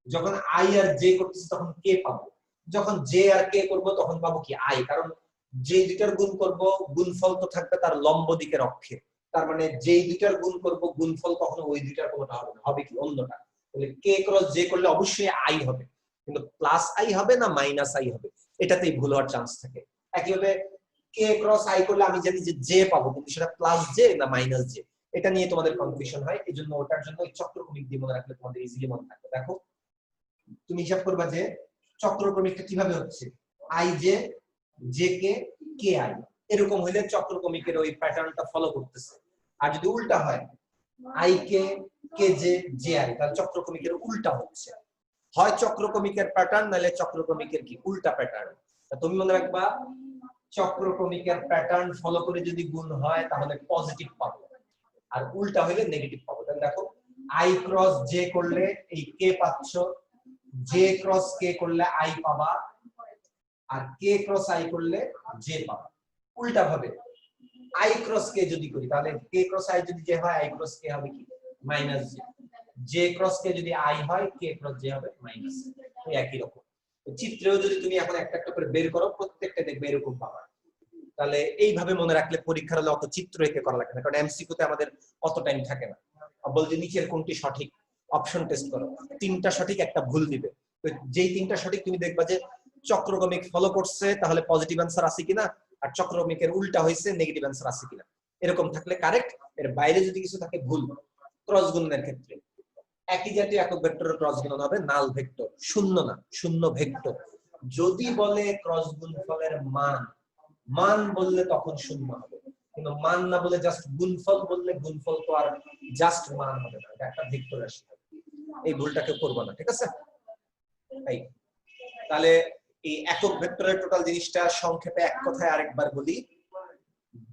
Speaker 1: যখন আই আর জে করতেছি তখন কে পাবো, যখন জে আর কে করব তখন পাবো কি আই, কারণ যে দুইটার গুণ করব গুণফল তো থাকবে তার লম্ব দিকের অক্ষে, তার মানে যেই দুইটার গুণ করব গুণফল কখনো ওই দুইটার কোনোটা হবে না, হবে কি অন্যটা। তাহলে কে ক্রস জে করলে অবশ্যই আই হবে, কিন্তু প্লাস আই হবে না মাইনাস আই হবে, এটাতেই ভুল হওয়ার চান্স থাকে। একইভাবে কে ক্রস আই করলে আমি জানি যে জে পাবো, কিন্তু সেটা প্লাস জে না মাইনাস জে, এটা নিয়ে তোমাদের কনফিউশন হয়। এই জন্য ওটার জন্য চক্রক্রমিক দিয়ে মনে রাখলে তোমাদের ইজিলি মনে থাকবে। দেখো তুমি হিসাব করবা যে চক্রক্রমিকটা কিভাবে হচ্ছে, I J J K K I, এরকম হইলে চক্রক্রমিকের ওই প্যাটার্নটা ফলো করতেছে। আর যদি উল্টা হয় I K J J I, তাহলে চক্রক্রমিকের উল্টা হচ্ছে, হয় চক্রক্রমিকের প্যাটার্ন নাহলে চক্রক্রমিকের কি উল্টা প্যাটার্ন। তুমি মনে রাখবা চক্রক্রমিকের প্যাটার্ন ফলো করে যদি গুণ হয় তাহলে পজিটিভ পাবো, আর উল্টা হইলে নেগেটিভ পাবো। তাহলে দেখো আই ক্রস জে করলে এই কে পাচ্ছ, জে ক্রস কে করলে আই পাবা, আর কে ক্রস আই করলে জে পাবা। উল্টা ভাবে আই ক্রস কে যদি করি তাহলে কে ক্রস আই যদি জে হয় আই ক্রস কে হবে কি মাইনাস জে, জে ক্রস কে যদি আই হয় কে ক্রস জে হবে মাইনাস, এই একই রকম। চিত্রেও যদি তুমি এখন একটা একটা করে বের করো প্রত্যেকটা দেখবে এরকম পাবা। তাহলে এইভাবে মনে রাখলে পরীক্ষার হলে অত চিত্র এঁকে করা লাগে না, কারণ এমসিকিউতে আমাদের অত টাইম থাকে না। বলতে নিচের কোনটি সঠিক, অপশন টেস্ট করো, তিনটা সঠিক একটা ভুল দিবে, তো যেই তিনটা সঠিক তুমি দেখবা যে চক্রক্রমিক ফলো করছে তাহলে পজিটিভ অ্যান্সার আছে কিনা, আর চক্রক্রমিকের উল্টা হয়েছে নেগেটিভ অ্যান্সার আছে কিনা, এরকম থাকলে কারেক্ট, এর বাইরে যদি কিছু থাকে ভুল। ক্রস গুণনের ক্ষেত্রে একই জাতীয় একক ভেক্টরের ক্রস গুণন হবে নাল ভেক্টর, শূন্য না, শূন্য ভেক্টর। যদি বলে ক্রস গুণফলের মান, মান বললে তখন শূন্য হবে, কিন্তু মান না বলে জাস্ট গুণফল বললে গুণফল তো আর জাস্ট মান হবে না, এটা একটা ভেক্টর রাশি। এই ভুলটাকে করব না, ঠিক আছে? তাই তাহলে এই একক ভেক্টরের টোটাল জিনিসটা সংক্ষেপে এক কথায় আরেকবার বলি।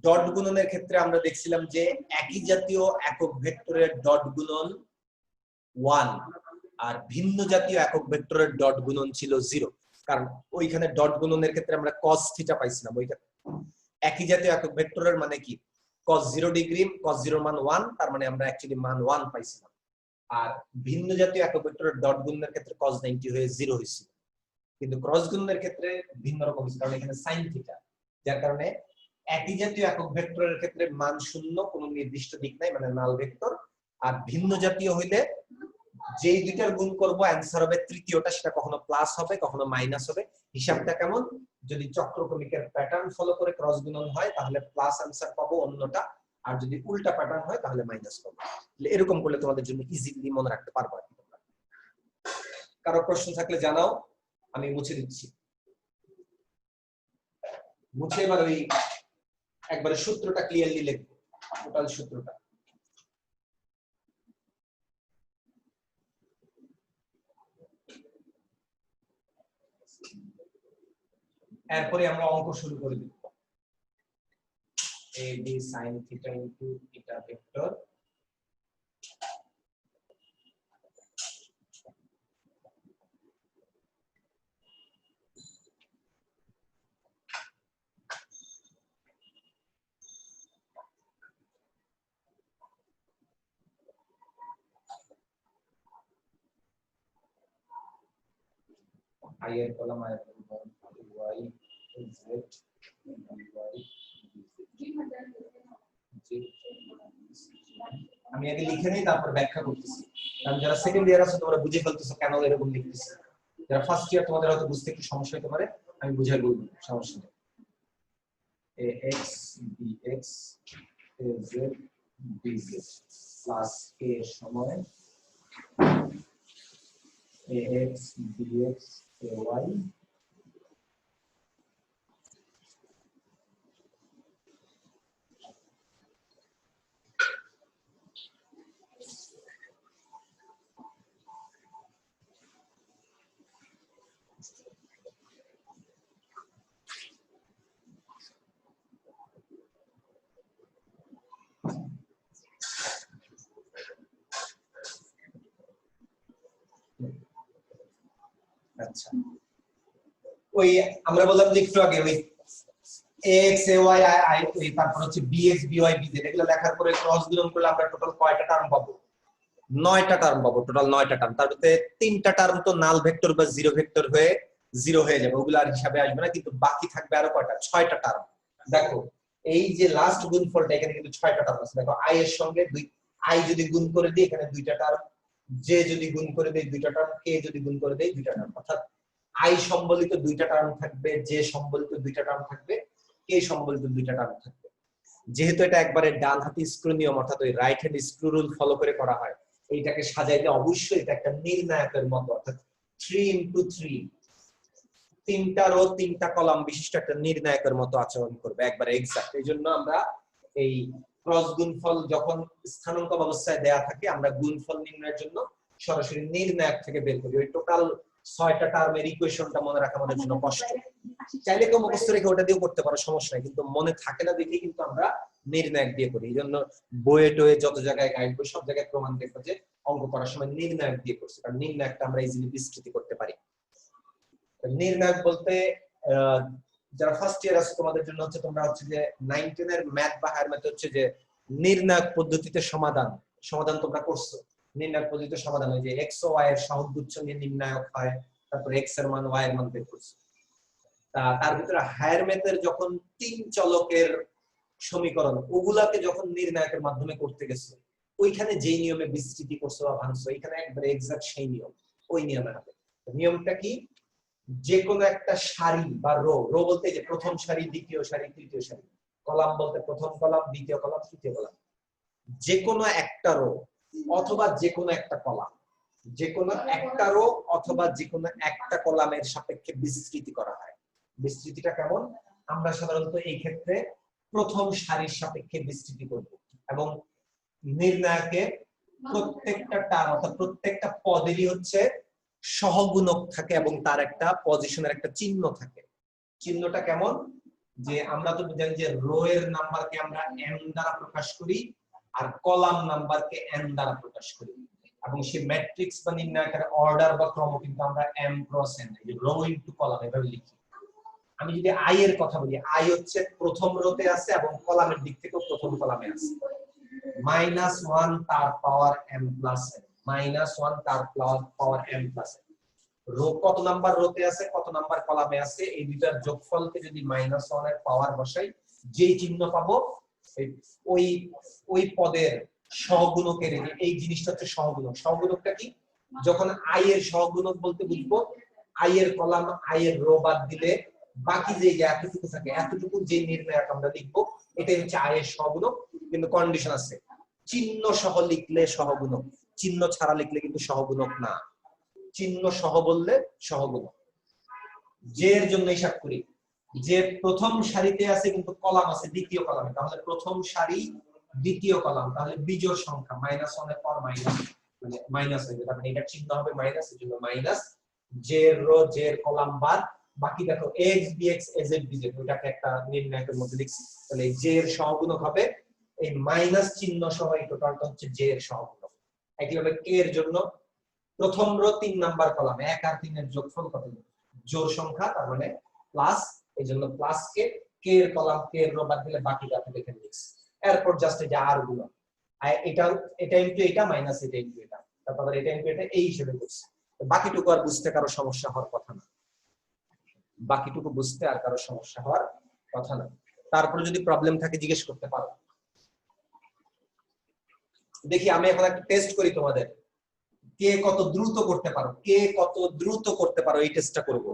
Speaker 1: ডট গুণনের ক্ষেত্রে আমরা দেখছিলাম যে একই জাতীয় একক ভেক্টরের ডট গুণন 1, আর ভিন্ন জাতীয় একক ভেক্টরের ডট গুণন ছিল 0, কারণ ওইখানে ডট গুণনের ক্ষেত্রে আমরা cos থিটা পাইছিলাম। ওইখানে একই জাতীয় একক ভেক্টরের মানে কি cos 0 ডিগ্রি, cos 0 মান 1, তার মানে আমরা অ্যাকচুয়ালি মান 1 পাইছিলাম। আর ভিন্ন জাতীয় একক ভেক্টরের ডট গুণনের ক্ষেত্রে cos 90 হয়ে 0 হয়েছিল, কিন্তু ক্রস গুণনের ক্ষেত্রে ভিন্ন রকম হয়েছে, কারণ এখানে sin থিটা, যার কারণে একই জাতীয় একক ভেক্টরের ক্ষেত্রে মান শূন্য, কোনো নির্দিষ্ট দিক নাই, মানে নাল ভেক্টর। আর ভিন্ন জাতীয় হইলে যেই দুইটার গুণ করব অ্যানসার হবে তৃতীয়টা, সেটা কখনো প্লাস হবে কখনো মাইনাস হবে। হিসাবটা কেমন, যদি চক্রক্রমিকের প্যাটার্ন ফলো করে ক্রস গুণন হয় তাহলে প্লাস অ্যানসার পাবো অন্যটা, আর যদি উল্টা প্যাটার্ন হয় তাহলে মাইনাস পাবো। এরকম করলে তোমাদের জন্য ইজিলি মনে রাখতে পারবো। কারো প্রশ্ন থাকলে জানাও, আমি মুছে দিচ্ছি। মুছে এবার ওই একবারে সূত্রটা ক্লিয়ারলি লিখবো, টোটাল সূত্রটা। এরপরে আমরা অঙ্ক শুরু করে দিব। a b sin theta into theta vector I এর কলাম I এর কলাম y z y আমি আগে লিখে নেই তারপর ব্যাখ্যা করতেছি, কারণ যারা সেকেন্ড ইয়ার আছে তোমরা বুঝে ফেলতেছো কেন এরকম লিখতেছি। যারা ফার্স্ট ইয়ার তোমাদের হয়তো বুঝতে একটু সমস্যা হতে পারে, আমি বুঝাই বলবো, সমস্যা নেই। ax bx az bz plus a সমান ax bx ay আচ্ছা, ওই আমরা বললাম যে একটু আগে ওই x a y i i তারপর হচ্ছে bx by bz এগুলো লেখার পরে ক্রস গুণন করলে আমরা টোটাল কয়টা টার্ম পাবো? 9টা টার্ম পাবো, টোটাল 9টা টার্ম। তার মধ্যে 3টা টার্ম তো নাল ভেক্টর বা জিরো ভেক্টর হয়ে জিরো হয়ে যাবে, ওগুলো আর হিসাবে আসবে না, কিন্তু বাকি থাকবে আরো কয়টা? 6টা টার্ম। দেখো এই যে লাস্ট গুণফলটা এখানে কিন্তু 6টা টার্ম আছে। দেখো i এর সঙ্গে i যদি গুণ করে দিই এখানে 2টা টার্ম, j যদি গুণ করে দেই 2টা টার্ম, k যদি গুণ করে দেই 2টা টার্ম। অর্থাৎ i সম্বলিত 2টা টার্ম থাকবে, j সম্বলিত 2টা টার্ম থাকবে, k সম্বলিত 2টা টার্ম থাকবে। যেহেতু এটা একবারে ডান হাতি স্ক্রু নিয়ম, অর্থাৎ ওই right hand screw rule follow করে করা হয়, এইটাকে সাজাইলে অবশ্যই এটা একটা নির্ণায়কের মতো, অর্থাৎ 3 × 3 3টা রো 3টা কলাম বিশিষ্ট একটা নির্ণায়কের মতো আচরণ করবে, একবারে এক্সাক্ট। এইজন্য আমরা এই ক্রস গুণফল যখন স্থানাঙ্ক অবস্থায় দেয়া থাকে, আমরা গুণফল নির্ণয়ের জন্য সরাসরি নির্ণায়ক থেকে বের করি। ওই টোটাল 6টা টার্মের ইকুয়েশনটা মনে রাখা আমাদের জন্য কষ্ট। চাইলে কেউ মুখস্থ রেখে ওটা দিয়েও করতে পারো, সমস্যা নাই, কিন্তু মনে থাকে না দেখেই কিন্তু আমরা নির্ণায়ক দিয়ে করি। এই জন্য বইয়ে টয়ে যত জায়গায় গাইড বই সব জায়গায় প্রমাণ দেখো যে অঙ্ক করার সময় নির্ণায়ক দিয়ে করছে, কারণ নির্ণায়কটা আমরা ইজিলি বিস্তৃতি করতে পারি। নির্ণায়ক বলতে যারা ফার্স্ট ইয়ার আছে তোমাদের জন্য হচ্ছে, তোমরা হচ্ছে যে 9 10 এর ম্যাথ বা হায়ার ম্যাথ হচ্ছে যে নির্ণায়ক পদ্ধতিতে সমাধান তোমরা করছো। নির্ণায়ক পদ্ধতিতে সমাধান হয় যে x ও y এর সহগগুচ্ছ নিয়ে নির্ণায়ক হয়, তারপর x এর মান y এর মান বের করছো। তার ভিতরে হায়ার ম্যাথের যখন 3 চলকের সমীকরণ ওগুলাকে যখন নির্ণায়কের মাধ্যমে করতে গেছো, ওইখানে যে নিয়মে বিস্তৃতি করছো বা ভাঙছো, এখানে একবারে এক্সাক্ট সেই নিয়ম, ওই নিয়মে হবে। নিয়মটা কি? যে কোনো একটা সারি বা রো বলতে যে প্রথম সারি, দ্বিতীয় সারি, তৃতীয় সারি, কলাম বলতে প্রথম কলাম, দ্বিতীয় কলাম, তৃতীয় কলাম, যে কোনো একটা রো অথবা যে কোনো একটা কলাম, যে কোনো একটা রো অথবা যে কোনো একটা কলামের সাপেক্ষে বিস্তৃতি করা হয়। বিস্তৃতিটা কেমন? আমরা সাধারণত এই ক্ষেত্রে প্রথম সারির সাপেক্ষে বিস্তৃতি করব, এবং নির্ণায়কে প্রত্যেকটা টার্ম অর্থাৎ প্রত্যেকটা পদেরই হচ্ছে সহগুণক থাকে এবং তার একটা পজিশনের একটা চিহ্ন থাকে। চিহ্নটা কেমন? যে আমরা তো জানি যে রো এর নাম্বারকে আমরা m দ্বারা প্রকাশ করি আর কলাম নাম্বারকে n দ্বারা প্রকাশ করি, এবং সেই ম্যাট্রিক্স বা নির্ণায়কের অর্ডার বা ক্রম কিন্তু আমরা m × n, এই যে রো ইনটু কলাম এভাবে লিখি। আমি যদি i এর কথা বলি, i হচ্ছে প্রথম রোতে আছে এবং কলামের দিক থেকেও প্রথম কলামে আছে, -1 তার পাওয়ার m + n, -1 তার পাওয়ার m + n। রো কত নাম্বার রোতে আছে, কত নাম্বার কলামে আছে, এই দুইটার যোগফলকে যদি -1 এর পাওয়ার বসাই, যেই চিহ্ন পাবো ওই পদের সহগুণকের, এই জিনিসটা হচ্ছে সহগুণক। সহগুণকটা কি? যখন i এর সহগুণক বলতে বুঝবো i এর কলাম, i এর রো বাদ দিলে বাকি যে এতটুকু থাকে, এতটুকু যে নির্ণায়ক আমরা লিখবো, এটাই হচ্ছে i এর সহগুণক। কিন্তু কন্ডিশন আছে, চিহ্ন সহ লিখলে সহগুণক, চিহ্ন ছাড়া লিখলে কিন্তু সহগুণক না। চিহ্ন সহ বললে সহগুণক। যে এর জন্য হিসাব করি, যে প্রথম সারিতে আছে কিন্তু কলাম আছে দ্বিতীয় কলামে, তাহলে প্রথম সারি দ্বিতীয় কলাম, তাহলে বিজোড় সংখ্যা -1 এর পর মাইনাস হয়ে যাবে, মানে এটা চিহ্ন হবে মাইনাস, এর জন্য মাইনাস। যে রো যে কলাম বাদ বাকি দেখো x bx az bz, ওটাকে একটা নির্ণায়কের মধ্যে লিখছি, তাহলে যে এর সহগুণক হবে এই মাইনাস চিহ্ন সহ, এই টোটালটা হচ্ছে যে এর সহগুণক। একইভাবে k এর জন্য প্রথম রো 3 নাম্বার কলাম, 1 আর 3 এর যোগফল কত? জোড় সংখ্যা, তার মানে প্লাস, এইজন্য প্লাস k এর কলাম, k এর রো বাদ দিলে বাকিটা থেকে লিখে নিচ্ছি। এরপর জাস্ট এই যে আর গুলো, এটা ইনটু এটা মাইনাস এটা ইনটু এটা, তারপর এটা ইনটু এটা, এই হিসেবে করছি। বাকিটুকু আর বুঝতে কারো সমস্যা হওয়ার কথা না, বাকিটুকু বুঝতে আর কারো সমস্যা হওয়ার কথা না। তারপরে যদি প্রবলেম থাকে জিজ্ঞেস করতে পারো। দেখি আমি এখন একটা টেস্ট করি তোমাদের, কে কত দ্রুত করতে পারো, কে কত দ্রুত করতে পারো, এই টেস্টটা করব।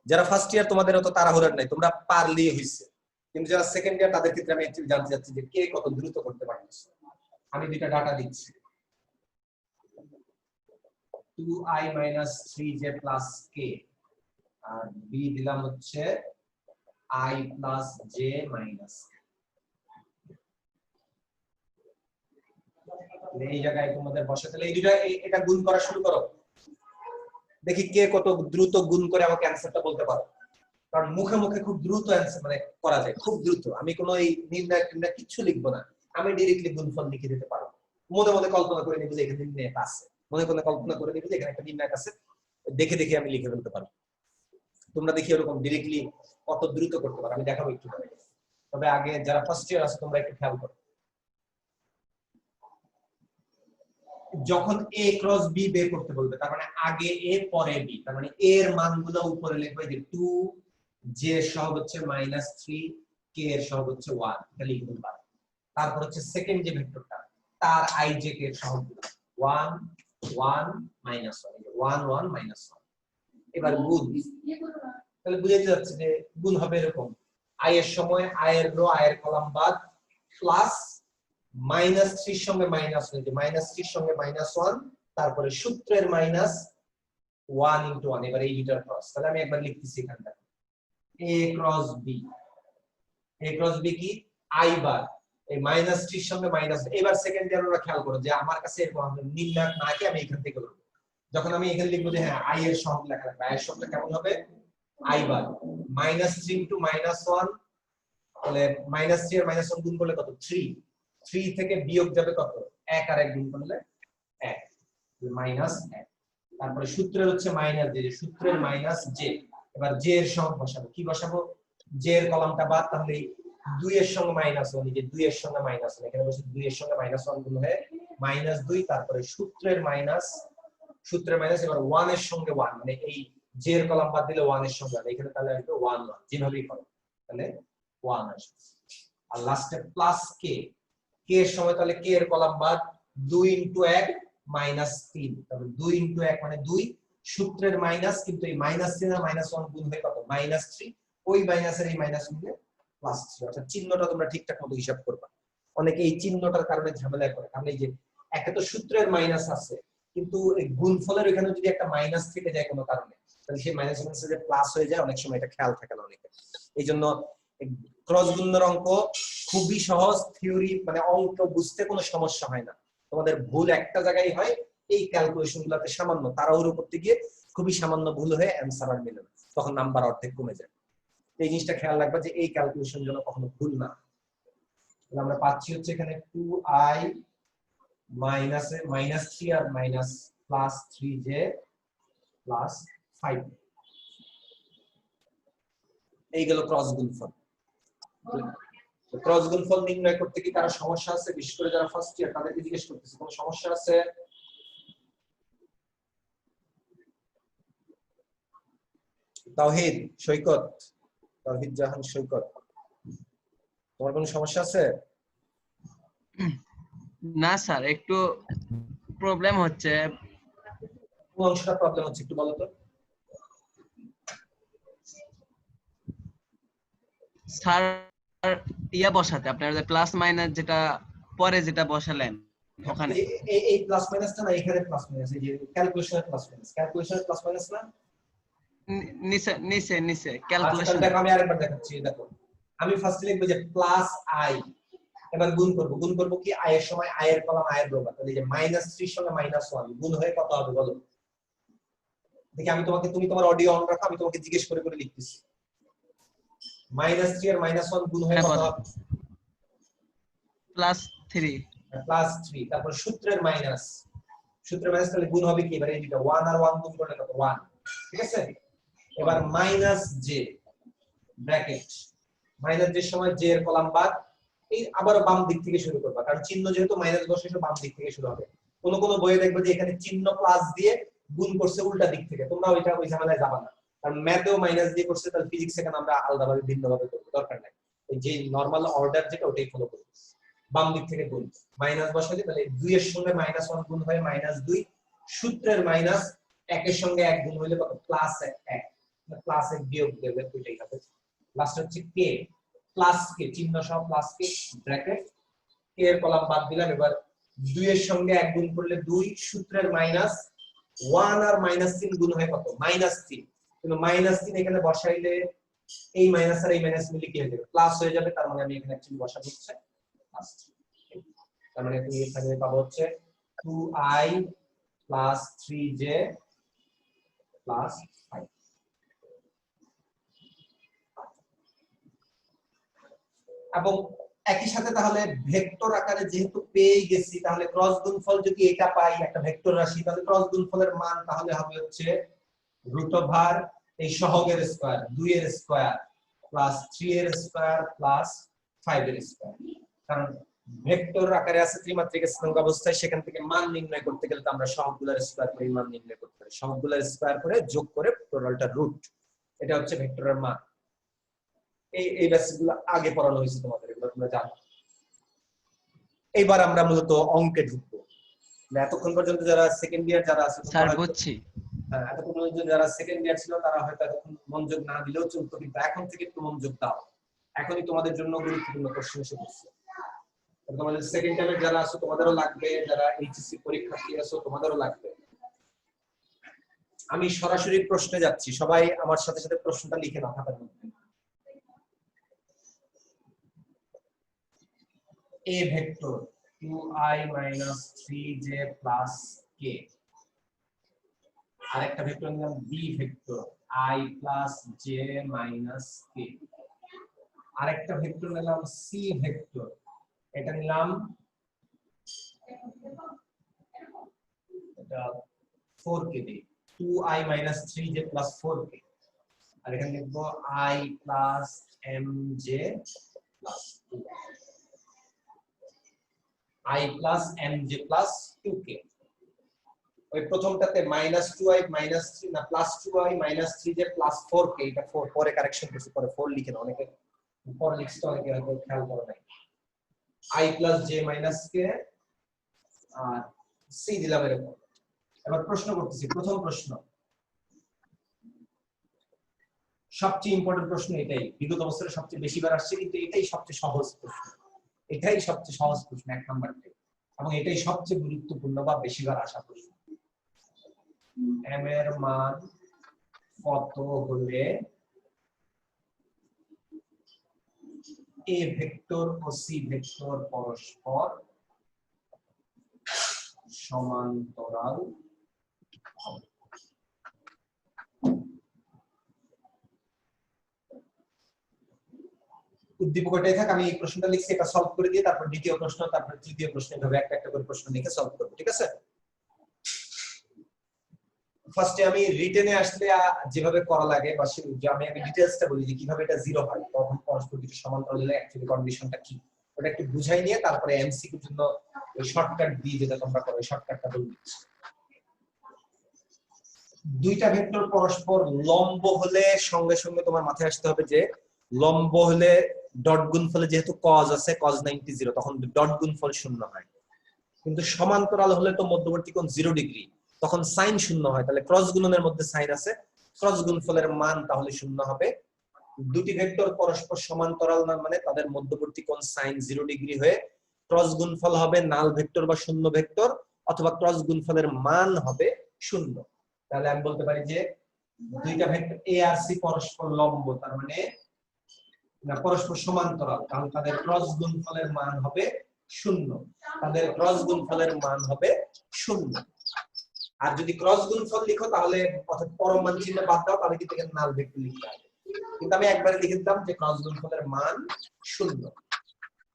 Speaker 1: যারা ফার্স্ট ইয়ার তোমাদের অত তাড়াহুড়ার নাই, তোমরা পারলেই হইছে, কিন্তু যারা সেকেন্ড ইয়ার তাদের ক্ষেত্রে আমি অ্যাকচুয়ালি জানতে চাচ্ছি যে কে কত দ্রুত করতে পারছো। আমি দুইটা ডাটা দিচ্ছি, 2i - 3j + k, আর b দিলাম হচ্ছে i + j - এই জায়গায় তোমাদের বসে, তাহলে এই দুইটা এটা গুণ করা শুরু করো। দেখি কে কত দ্রুত গুণ করে আমাকে অ্যানসারটা বলতে পারো, কারণ মুখে মুখে খুব দ্রুত অ্যানসার মানে করা যায়, খুব দ্রুত। আমি কোনো এই নির্ণায়ক কিছু লিখবো না, আমি ডাইরেক্টলি গুণফল লিখে দিতে পারবো। মনে মনে কল্পনা করে নিবি যে এখানে নির্ণায়ক আছে, মনে মনে কল্পনা করে নিবি যে এখানে একটা নির্ণায়ক আছে, দেখে দেখে আমি লিখে ফেলতে পারবো। তোমরা দেখি এরকম ডিরেক্টলি কত দ্রুত করতে পারো, আমি দেখাবো একটু পরে। তবে আগে যারা ফার্স্ট ইয়ার আছে তোমরা একটু খেয়াল করো, যখন a ক্রস b বের করতে বলবে তার মানে আগে a পরে b, তার মানে a এর মানগুলো উপরে লিখবে যে 2, j এর সহগ হচ্ছে -3, k এর সহগ হচ্ছে 1, এটা লিখে দিতে পারো। তারপর হচ্ছে সেকেন্ড যে ভেক্টরটা তার i j k এর সহগগুলো 1 1 -1, এই যে 1 1 -1। এবার গুণ, তাহলে বুঝাতে যাচ্ছে যে গুণ হবে এরকম, i এর সময় i এর রো i এর কলাম বাদ প্লাস -3 এর সঙ্গে -1, যে -3 এর সঙ্গে -1, তারপরে সূত্রের -1 * 1, এবার এই দুটার ক্রস। তাহলে আমি একবার লিখতেছি এখানটা a cross b, a cross b কি i বার, এই -3 এর সঙ্গে -, এবার সেকেন্ড ইয়ার ওরা খেয়াল করো যে আমার কাছে এরকম নির্ণায়ক না কি আমি এখান থেকে করব, যখন আমি এখানে লিখবো যে হ্যাঁ i এর সহগ লেখা লাগবে, i এর সহগটা কেমন হবে i বার -3 * -1, তাহলে -3 আর -1 গুণ করলে কত 3, 3 থেকে বিয়োগ যাবে কত 1 আর 1 গুণ করলে 1 -1, তারপরে সূত্রের হচ্ছে মাইনাস যে সূত্রের -j, এবার j এর সহগ বসাবো, কি বসাবো j এর কলামটা বাদ, তাহলে 2 এর সঙ্গে -1, এই যে 2 এর সঙ্গে -1 এখানে বসে 2 এর সঙ্গে -1 গুণ হয়ে -2, তারপরে সূত্রের মাইনাস এবার 1 এর সঙ্গে 1, মানে এই j এর কলাম বাদ দিলে 1 এর সঙ্গে এখানে তাহলে আসবে 1 1, যেভাবেই করো তাহলে 1 আসবে। আর লাস্টে প্লাস k, k এর সময় তাহলে k এর কলাম বাদ 2 * 1 -3, তবে 2 * 1 মানে 2, সূত্রের মাইনাস কিন্তু এই -3 আর -1 গুণ হয়ে কত -3, ওই মাইনাসের এই মাইনাস মিলে +3, অর্থাৎ চিহ্নটা তোমরা ঠিকঠাক মতো হিসাব করবা। অনেকে এই চিহ্নটার কারণে ঝামেলা করে, কারণ এই যে একে তো সূত্রের মাইনাস আছে কিন্তু এই গুণফলের এখানে যদি একটা মাইনাস থেকে যায় কোনো কারণে, তাহলে সেই মাইনাস যে প্লাস হয়ে যায়, অনেক সময় এটা খেয়াল থাকে না অনেকে। এইজন্য ক্রস গুণের অঙ্ক খুবই সহজ, থিওরি মানে অঙ্ক বুঝতে কোনো সমস্যা হয় না, তোমাদের ভুল একটা জায়গায় হয়, এই ক্যালকুলেশন গুলোতে সামান্য তাড়াহুড়ো করতে গিয়ে খুবই সামান্য ভুল হয়ে অ্যানসার আর মেলে না, তখন নাম্বার অর্ধেক কমে যায়। এই জিনিসটা খেয়াল রাখবা যে এই ক্যালকুলেশন যেন কখনো ভুল না। তাহলে আমরা পাচ্ছি হচ্ছে এখানে 2i -3 আর +3j +5, এই গেল ক্রস গুণফল। ক্রস গুণফল নির্ণয় করতে কি কারো সমস্যা আছে? বিশেষ করে যারা ফার্স্ট ইয়ার তাদেরকে জিজ্ঞেস করতেছি, কোনো সমস্যা আছে? তাওহীদ সৈকত, তাওহীদ জাহান সৈকত, তোমার কোনো সমস্যা আছে?
Speaker 2: না স্যার, একটু প্রবলেম হচ্ছে।
Speaker 1: কোন অংশটা প্রবলেম হচ্ছে একটু বলো তো।
Speaker 2: স্যার ইয়া বসাতে আপনার প্লাস মাইনাস যেটা পরে যেটা বসালেন ওখানে,
Speaker 1: এই প্লাস মাইনাসটা না, এখানে প্লাস মাইনাস, এই যে ক্যালকুলেশনের প্লাস মাইনাস না,
Speaker 2: নিচে নিচে নিচে
Speaker 1: আচ্ছা
Speaker 2: ক্যালকুলেশন।
Speaker 1: দেখো আমি আরেকবার দেখাচ্ছি, দেখো আমি ফার্স্টে লিখবো যে প্লাস i, এবার গুণ করব কি i এর সময় i এর কলাম i এর রো, তাহলে যে -3 এর সঙ্গে -1 গুণ হয়ে কত হবে বলো দেখি। আমি তোমাকে, তুমি তোমার অডিও অন রাখো, আমি তোমাকে জিজ্ঞেস করে করে লিখতেছি। -3 আর -1 গুণ হয়ে কত হবে?
Speaker 2: +3,
Speaker 1: তারপর সূত্রের মাইনাস তাহলে গুণ হবে কি, এবারে এই দুটো 1 আর 1 গুণ করলে কত 1, ঠিক আছে। এবার -j ব্র্যাকেট, j এর সময় j এর কলাম বাদ, এই আবারো বাম দিক থেকে শুরু করবা, কারণ চিহ্ন যেহেতু মাইনাস বসে বাম দিক থেকে শুরু হবে। কোন কোন বইয়ে দেখবে যে এখানে চিহ্ন প্লাস দিয়ে গুণ করছে উল্টা দিক থেকে, তোমরা ওই ঝামেলায় যাবা না, কারণ ম্যাথেও মাইনাস দিয়ে করছে, তাহলে ফিজিক্সে কেন আমরা আলাদাভাবে ভিন্নভাবে করব, দরকার নাই। এই যে নরমাল অর্ডার যেটা ওটাই ফলো করব, বাম দিক থেকে গুণ, মাইনাস বসালে তাহলে 2 এর সঙ্গে -1 গুণ হয় -2, সূত্রের মাইনাস 1 এর সঙ্গে 1 গুণ হইলে কত +1, +1 বিয়োগ দেবে, ওইটাই হবে। লাস্ট হচ্ছে k, প্লাস কে চিহ্ন সহ প্লাস কে ব্র্যাকেট, কে এর কলাম বাদ দিলাম, এবার 2 এর সঙ্গে 1 গুণ করলে 2, সূত্রের মাইনাস 1 আর -3 গুণ হয় কত -3, কিন্তু -3 এখানে বসাইলে এই মাইনাস আর এই মাইনাস মিলে কি হয়ে যাবে প্লাস হয়ে যাবে, তার মানে আমি এখানে অ্যাকচুয়ালি বসাবো হচ্ছে +3, তার মানে তুমি এখানে পাবো হচ্ছে 2i + 3j + 5। এবং একই সাথে তাহলে ভেক্টর আকারে যেহেতু পেয়ে গেছি, তাহলে ক্রস গুণফল যদি এটা পাই একটা ভেক্টর রাশি, তাহলে ক্রস গুণফলের মান তাহলে হবে হচ্ছে √r এই সহগের স্কয়ার 2 এর স্কয়ার প্লাস 3 এর স্কয়ার প্লাস 5 এর স্কয়ার। কারণ ভেক্টর আকারে আছে ত্রিমাত্রিক স্থানাঙ্ক অবস্থায়, সেখান থেকে মান নির্ণয় করতে গেলে তো আমরা সহগগুলোর স্কয়ার করে মান নির্ণয় করতে পারি। সহগগুলোর স্কয়ার করে যোগ করে টোটালটা রুট, এটা হচ্ছে ভেক্টরের মান। এই বেসিকগুলো আগে পড়ানো হয়েছে তোমাদের, এগুলো তোমরা জানো। এইবার আমরা মূলত অঙ্কে ঢুকবো। এতক্ষণ পর্যন্ত যারা সেকেন্ড ইয়ার যারা আছে,
Speaker 2: স্যার বুঝছি।
Speaker 1: হ্যাঁ, এতক্ষণ পর্যন্ত যারা সেকেন্ড ইয়ার ছিল তারা হয়তো এতক্ষণ মনোযোগ না দিলেও চলতো, কিন্তু এখন থেকে একটু মনোযোগ দাও। এখনই তোমাদের জন্য গুরুত্বপূর্ণ প্রশ্ন এসে পড়ছে। তোমাদের সেকেন্ড টাইমের যারা আছো তোমাদেরও লাগবে, যারা এইচএসসি পরীক্ষার্থী আছো তোমাদেরও লাগবে। আমি সরাসরি প্রশ্নে যাচ্ছি, সবাই আমার সাথে সাথে প্রশ্নটা লিখে নাও খাতার মধ্যে। a vector 2i - 3j + k, আরেকটা ভেক্টর নিলাম b vector i + j - k, আরেকটা ভেক্টর নিলাম c ভেক্টর, এটা নিলাম এটা 4k দিয়ে 2i - 3j + 4k, আর এখানে লিখবো i + mj + 2, i + mj + 2k। ওই প্রথমটাতে -2i - 3 না +2i - 3j + 4k, এটা 4 পরে কারেকশন করছি, পরে 4 লিখে নাও, অনেকে পরে লিখতে অনেকে হয়তো খেয়াল করে নাই। i + j - k R c দিলাম এরকম। এবার প্রশ্ন করতেছি, প্রথম প্রশ্ন সবচেয়ে ইম্পর্টেন্ট প্রশ্ন, এটাই বিগত বছরে সবচেয়ে বেশিবার আসছে, কিন্তু এটাই সবচেয়ে সহজ প্রশ্ন, এটাই সবচেয়ে সহজ প্রশ্ন 1 নাম্বারটা, এবং এটাই সবচেয়ে গুরুত্বপূর্ণ বা বেশিবার আসা প্রশ্ন। m এর মান কত হলে a ভেক্টর ও c ভেক্টর পরস্পর সমান্তরাল হবে? উদ্দীপক এটাই থাক, আমি এই প্রশ্নটা লিখছি, এটা সলভ করে দিয়ে তারপর দ্বিতীয় প্রশ্ন, তারপর তৃতীয় প্রশ্ন, এভাবে একটা একটা করে প্রশ্ন লিখে সলভ করব, ঠিক আছে? ফার্স্টে আমি রিটেনে আসলে যেভাবে করা লাগে বা যে আমি আগে ডিটেইলসটা বলি যে কিভাবে এটা জিরো হয়, তখন পরস্পর দুটো সমান্তরাল হলে অ্যাকচুয়ালি কন্ডিশনটা কি, ওটা একটু বুঝাই নিয়ে তারপরে এমসিকিউর জন্য ওই শর্টকাট দিয়ে যেটা তোমরা করো, ওই শর্টকাটটা বলে দিচ্ছি। দুইটা ভেক্টর পরস্পর লম্ব হলে সঙ্গে সঙ্গে তোমার মাথায় আসতে হবে যে লম্ব হলে ডট গুণফলে যেহেতু cos আছে cos 90 0, তখন ডট গুণফল শূন্য হয়। কিন্তু সমান্তরাল হলে তো মধ্যবর্তী কোণ 0 ডিগ্রি, তখন সাইন শূন্য হয়। তাহলে ক্রস গুণনের মধ্যে সাইন আছে, ক্রস গুণফলের মান তাহলে শূন্য হবে। দুটি ভেক্টর পরস্পর সমান্তরাল না মানে তাদের মধ্যবর্তী কোণ সাইন 0 ডিগ্রি হয়ে ক্রস গুণফল হবে নাল ভেক্টর বা শূন্য ভেক্টর, অথবা ক্রস গুণফলের মান হবে শূন্য। তাহলে আমি বলতে পারি যে দুইটা ভেক্টর a আর c পরস্পর লম্ব, তার মানে না পরস্পর সমান্তরাল, তাহলে তাদের ক্রস গুণফলের মান হবে শূন্য, তাদের ক্রস গুণফলের মান হবে শূন্য। আর যদি ক্রস গুণফল লিখো তাহলে অর্থাৎ পরম মান চিহ্ন বাদ দাও, তাহলে কিন্তু এখানে নাল ভেক্টর লিখতে হবে। কিন্তু আমি একবারে লিখে দিলাম যে ক্রস গুণফলের মান শূন্য।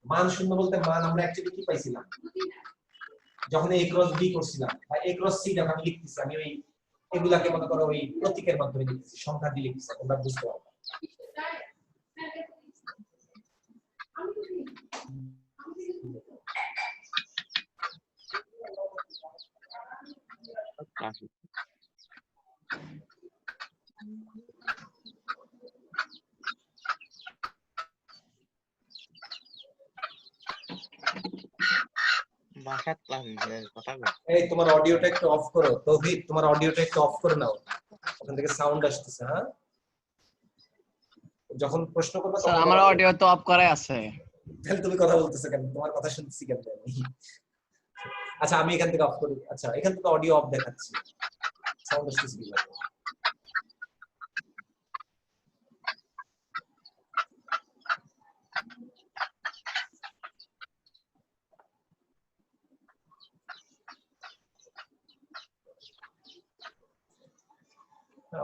Speaker 1: মান শূন্য বলতে মান আমরা অ্যাকচুয়ালি কি পাইছিলাম যখন a ক্রস b করছিলাম, বা a ক্রস c যখন আমি লিখতেছি, আমি ওই এগুলাকে মনে করো ওই প্রতীকের মাধ্যমে লিখতেছি, সংখ্যা দিয়ে লিখতেছি, তোমরা বুঝতে পারবে। এই তোমার অডিওটা একটু অফ করো তৌহিদ, তোমার অডিওটা একটু অফ করে নাও, ওখান থেকে সাউন্ড আসতেছে। হ্যাঁ, যখন প্রশ্ন করবে
Speaker 2: স্যার আমার অডিও তো অফ করা আছে।
Speaker 1: তাহলে তুমি কথা বলতেছো কেন? তোমার কথা শুনতেছি কেন আমি? আচ্ছা আমি এখান থেকে অফ করি। আচ্ছা এখান থেকে অডিও অফ দেখাচ্ছি, সাউন্ড আসতেছে কি লাগে?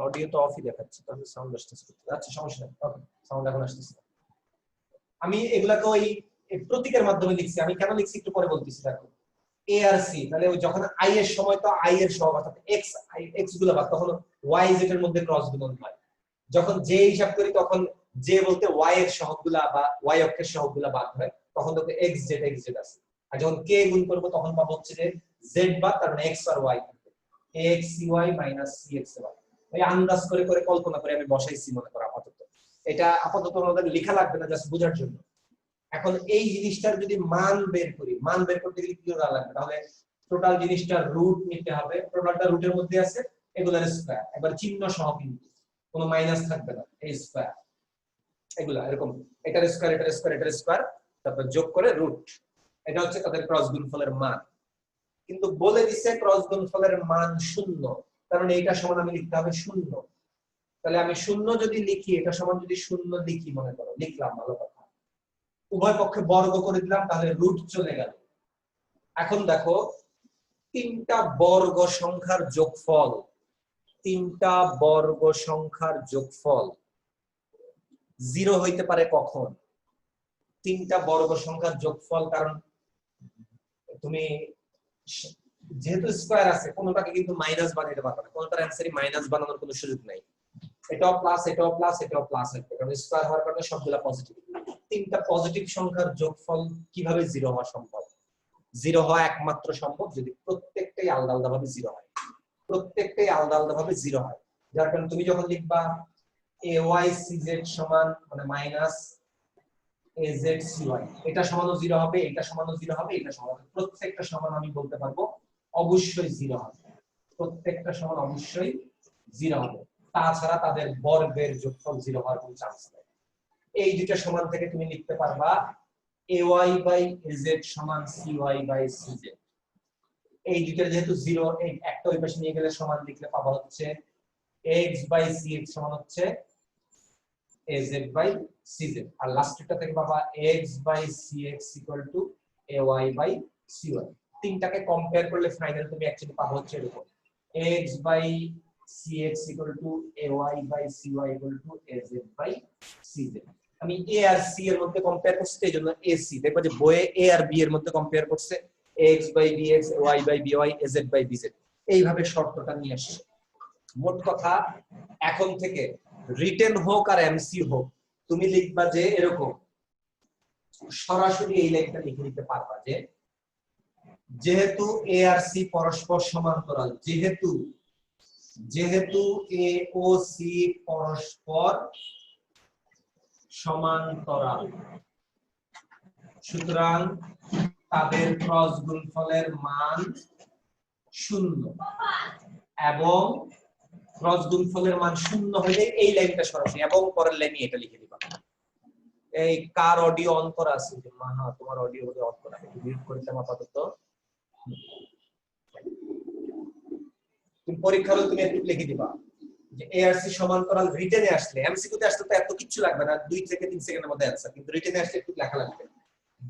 Speaker 1: অডিও তো অফই দেখাচ্ছে, তাহলে সাউন্ড আসতেছে। আচ্ছা সমস্যা নেই, ওকে সাউন্ড এখন আসতেছে। আমি এগুলাকে ওই প্রতীকের মাধ্যমে লিখছি। আমি কেন লিখছি একটু পরে বলতেছি। দেখো a আর c, তাহলে ওই যখন i এর সময় তো i এর সহগ অর্থাৎ x গুলো বাদ, তখন y z এর মধ্যে ক্রস গুণন হয়। যখন জে হিসাব করি তখন জে বলতে ওয়াই এর সহগগুলা বা ওয়াই অক্ষের সহগগুলা বাদ হয়, তখন দেখো এক্স জেড আছে। আর যখন কে গুণ করবো তখন পাবো হচ্ছে যে জেড বাদ, তার মানে এক্স আর ওয়াই থাকবে, X C Y minus C X Y. এই আন্দাজ করে করে কল্পনা করে আমি বসাইছি মনে করো আপাতত। এটা আপাতত আমাদের লেখা লাগবে না, জাস্ট বোঝার জন্য। এখন এই জিনিসটার যদি মান বের করি, মান বের করতে গেলে কি করা লাগবে, তাহলে টোটাল জিনিসটার রুট নিতে হবে। টোটালটা রুটের মধ্যে আছে, এগুলার স্কয়ার, একবার চিহ্ন সহ, কিন্তু কোনো মাইনাস থাকবে না, এই স্কয়ার এগুলা এরকম, এটার স্কয়ার এটার স্কয়ার এটার স্কয়ার, তারপর যোগ করে রুট। এটা হচ্ছে তাদের ক্রস গুণফলের মান। কিন্তু বলে দিছে ক্রস গুণফলের মান শূন্য, কারণ এইটা সমান আমি লিখতে হবে শূন্য। তাহলে আমি শূন্য যদি লিখি, এটা সমান যদি শূন্য লিখি, মনে করো লিখলাম, ভালো কথা, উভয় পক্ষে বর্গ করে দিলাম, তাহলে রুট চলে গেল। এখন দেখো তিনটা বর্গ সংখ্যার যোগফল, তিনটা বর্গ সংখ্যার যোগফল জিরো হইতে পারে কখন? তিনটা বর্গ সংখ্যার যোগফল, কারণ তুমি যেহেতু স্কয়ার আছে, কোনোটাকে কিন্তু মাইনাস বানাইতে পারবে না, কোনোটার অ্যানসারই মাইনাস বানানোর কোনো সুযোগ নাই। এটাও প্লাস এটাও প্লাস এটাও প্লাস হবে, কারণ স্কয়ার হওয়ার কারণে সবগুলা পজিটিভ। তিনটা পজিটিভ সংখ্যার যোগফল কিভাবে জিরো হওয়া সম্ভব? জিরো হওয়া একমাত্র সম্ভব যদি প্রত্যেকটাই আলাদা আলাদা ভাবে জিরো হয়, প্রত্যেকটাই আলাদা আলাদা ভাবে জিরো হয়। যার কারণে তুমি যখন লিখবা AYCZ সমান মানে মাইনাস AZCY, এটা সমানও জিরো হবে, এটা সমানও জিরো হবে, এটা সমান, প্রত্যেকটা সমান আমি বলতে পারবো অবশ্যই জিরো হবে, প্রত্যেকটা সমান অবশ্যই জিরো হবে, তাছাড়া তাদের বর্গের যোগফল জিরো হওয়ার কোনো চান্স নেই। এই দুইটা সমান থেকে তুমি লিখতে পারবা AY/AZ সমান CY/CZ। এই দুইটার যেহেতু জিরো, এই একটা ওই পাশে নিয়ে গেলে সমান লিখলে পাবো হচ্ছে X/CX সমান হচ্ছে AZ/CZ, আর লাস্টেরটা থেকে পাবা X/CX = AY/CY। তিনটাকে কম্পেয়ার করলে ফাইনাল তুমি অ্যাকচুয়ালি পাবো হচ্ছে এরকম, X/CX = AY/CY = AZ/CZ। আমি A আর C এর মধ্যে কম্পেয়ার করছি, এইজন্য AC, দেখবা যে বইয়ে A আর B এর মধ্যে কম্পেয়ার করছে, X/BX Y/BY Z/BZ, এইভাবে শর্তটা নিয়ে আসছে। মোট কথা এখন থেকে রিটেন হোক আর এমসি হোক, তুমি লিখবা যে এরকম, সরাসরি এই লাইনটা লিখে নিতে পারবা যে যেহেতু এ আর সি পরস্পর সমান্তরাল, যেহেতু এ ও সি পরস্পর সমান্তরাল, সুতরাং তাদের ক্রস গুণফলের মান শূন্য, এবং ক্রস গুণফলের মান শূন্য হলে এই লাইনটা সরাসরি, এবং পরের লাইনে এটা লিখে দিবা। এই কার অডিও অন করা আছে? যে মানা, তোমার অডিও বোধহয় অন করা, একটু মিউট করে দিলাম আপাতত। তুমি পরীক্ষার হলে তুমি একটু লিখে দিবা যে এআরসি সমান্তরাল, রিটেনে আসলে, এমসিকিউ তে আসলে তো এত কিছু লাগবে না, 2 থেকে 3 সেকেন্ডের মধ্যে অ্যানসার, কিন্তু রিটেনে আসলে একটু লেখা লাগবে।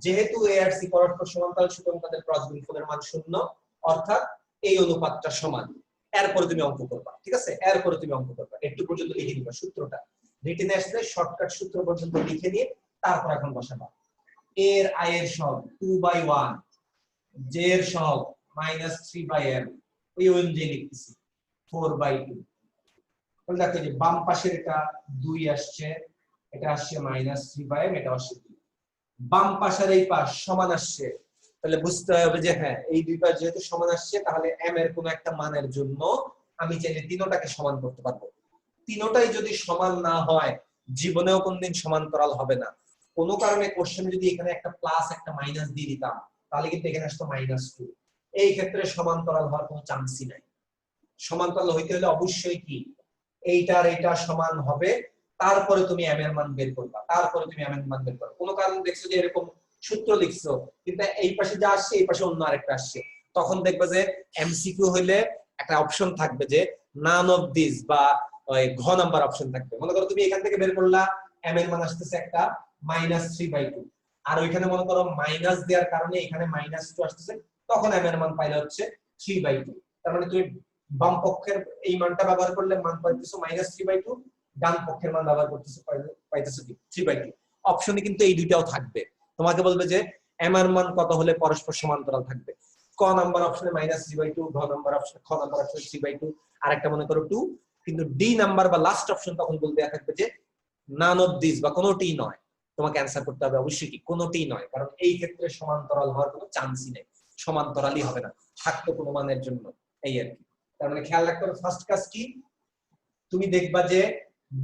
Speaker 1: যেহেতু এআরসি পরস্পর সমান্তরাল, সুতরাং তাদের ক্রস গুণফলের মান শূন্য, অর্থাৎ এই অনুপাতটা সমান। এরপরে তুমি অঙ্ক করবা, ঠিক আছে? এরপরে তুমি অঙ্ক করবা, একটু পর্যন্ত লিখে দিবা সূত্রটা, রিটেনে আসলে শর্টকাট সূত্র পর্যন্ত লিখে নিয়ে তারপর এখন বসাবা। এর আই এর সহগ 2/1, জে এর সহগ -3/m, ওই অনুযায়ী লিখতেছি 4/2। তাহলে দেখো যে বাম পাশের এটা 2 আসছে, এটা আসছে -3/m, এটা আসছে 2, বাম পাশের এই পাশ সমান আসছে, তাহলে বুঝতে হবে যে হ্যাঁ, এই দুই পাশ যেহেতু সমান আসছে, তাহলে m এর কোনো একটা মানের জন্য আমি চাইলে তিনটাকে সমান করতে পারবো। তিনটাই যদি সমান না হয়, জীবনেও কোনদিন সমান্তরাল হবে না। কোনো কারণে কোশ্চেনে যদি এখানে একটা প্লাস একটা মাইনাস দিয়ে দিতাম, তাহলে কিন্তু এখানে আসতো -2, এই ক্ষেত্রে সমান্তরাল হওয়ার কোনো চান্সই নাই। সমান্তরাল হইতে হলে অবশ্যই কি এইটার এটা সমান হবে, তারপরে তুমি m এর মান বের করবা, তারপরে তুমি m এর মান বের করবা। কোনো কারণে দেখছো যে এরকম সূত্র লিখছো, কিন্তু এই পাশে যা আসছে এই পাশে অন্য আরেকটা আসছে, তখন দেখবে যে এমসিকিউ হইলে একটা অপশন থাকবে যে নান অফ দিস, বা ওই ঘ নাম্বার অপশন থাকবে। মনে করো তুমি এখান থেকে বের করলা, m এর মান আসতেছে একটা -3/2, আর ওইখানে মনে করো মাইনাস দেওয়ার কারণে এখানে -2 আসতেছে, তখন m এর মান পাইলে হচ্ছে 3/2। তার মানে তুমি বাম পক্ষের এই মানটা ব্যবহার করলে মান পাইতেছো -3/2, ডান পক্ষের মান ব্যবহার করতেছো পাইতেছো কি 3/2। অপশনে কিন্তু এই দুইটাও থাকবে, তোমাকে বলবে যে m এর মান কত হলে পরস্পর সমান্তরাল থাকবে। ক নাম্বার অপশনে -3/2, ঘ নাম্বার অপশনে 3/2, আর একটা মনে করো 2, কিন্তু ডি নাম্বার বা লাস্ট অপশন তখন বলতে দেয়া থাকবে যে নান অফ দিস বা কোনোটি নয়। তোমাকে অ্যান্সার করতে হবে অবশ্যই কি কোনোটি নয়, কারণ এই ক্ষেত্রে সমান্তরাল হওয়ার কোনো চান্সই নেই, সমান্তরালই হবে না থাকতো কোনো মানের জন্য। এই আর কি, তার মানে খেয়াল রাখতে হবে ফার্স্ট কাজ কি, তুমি দেখবা যে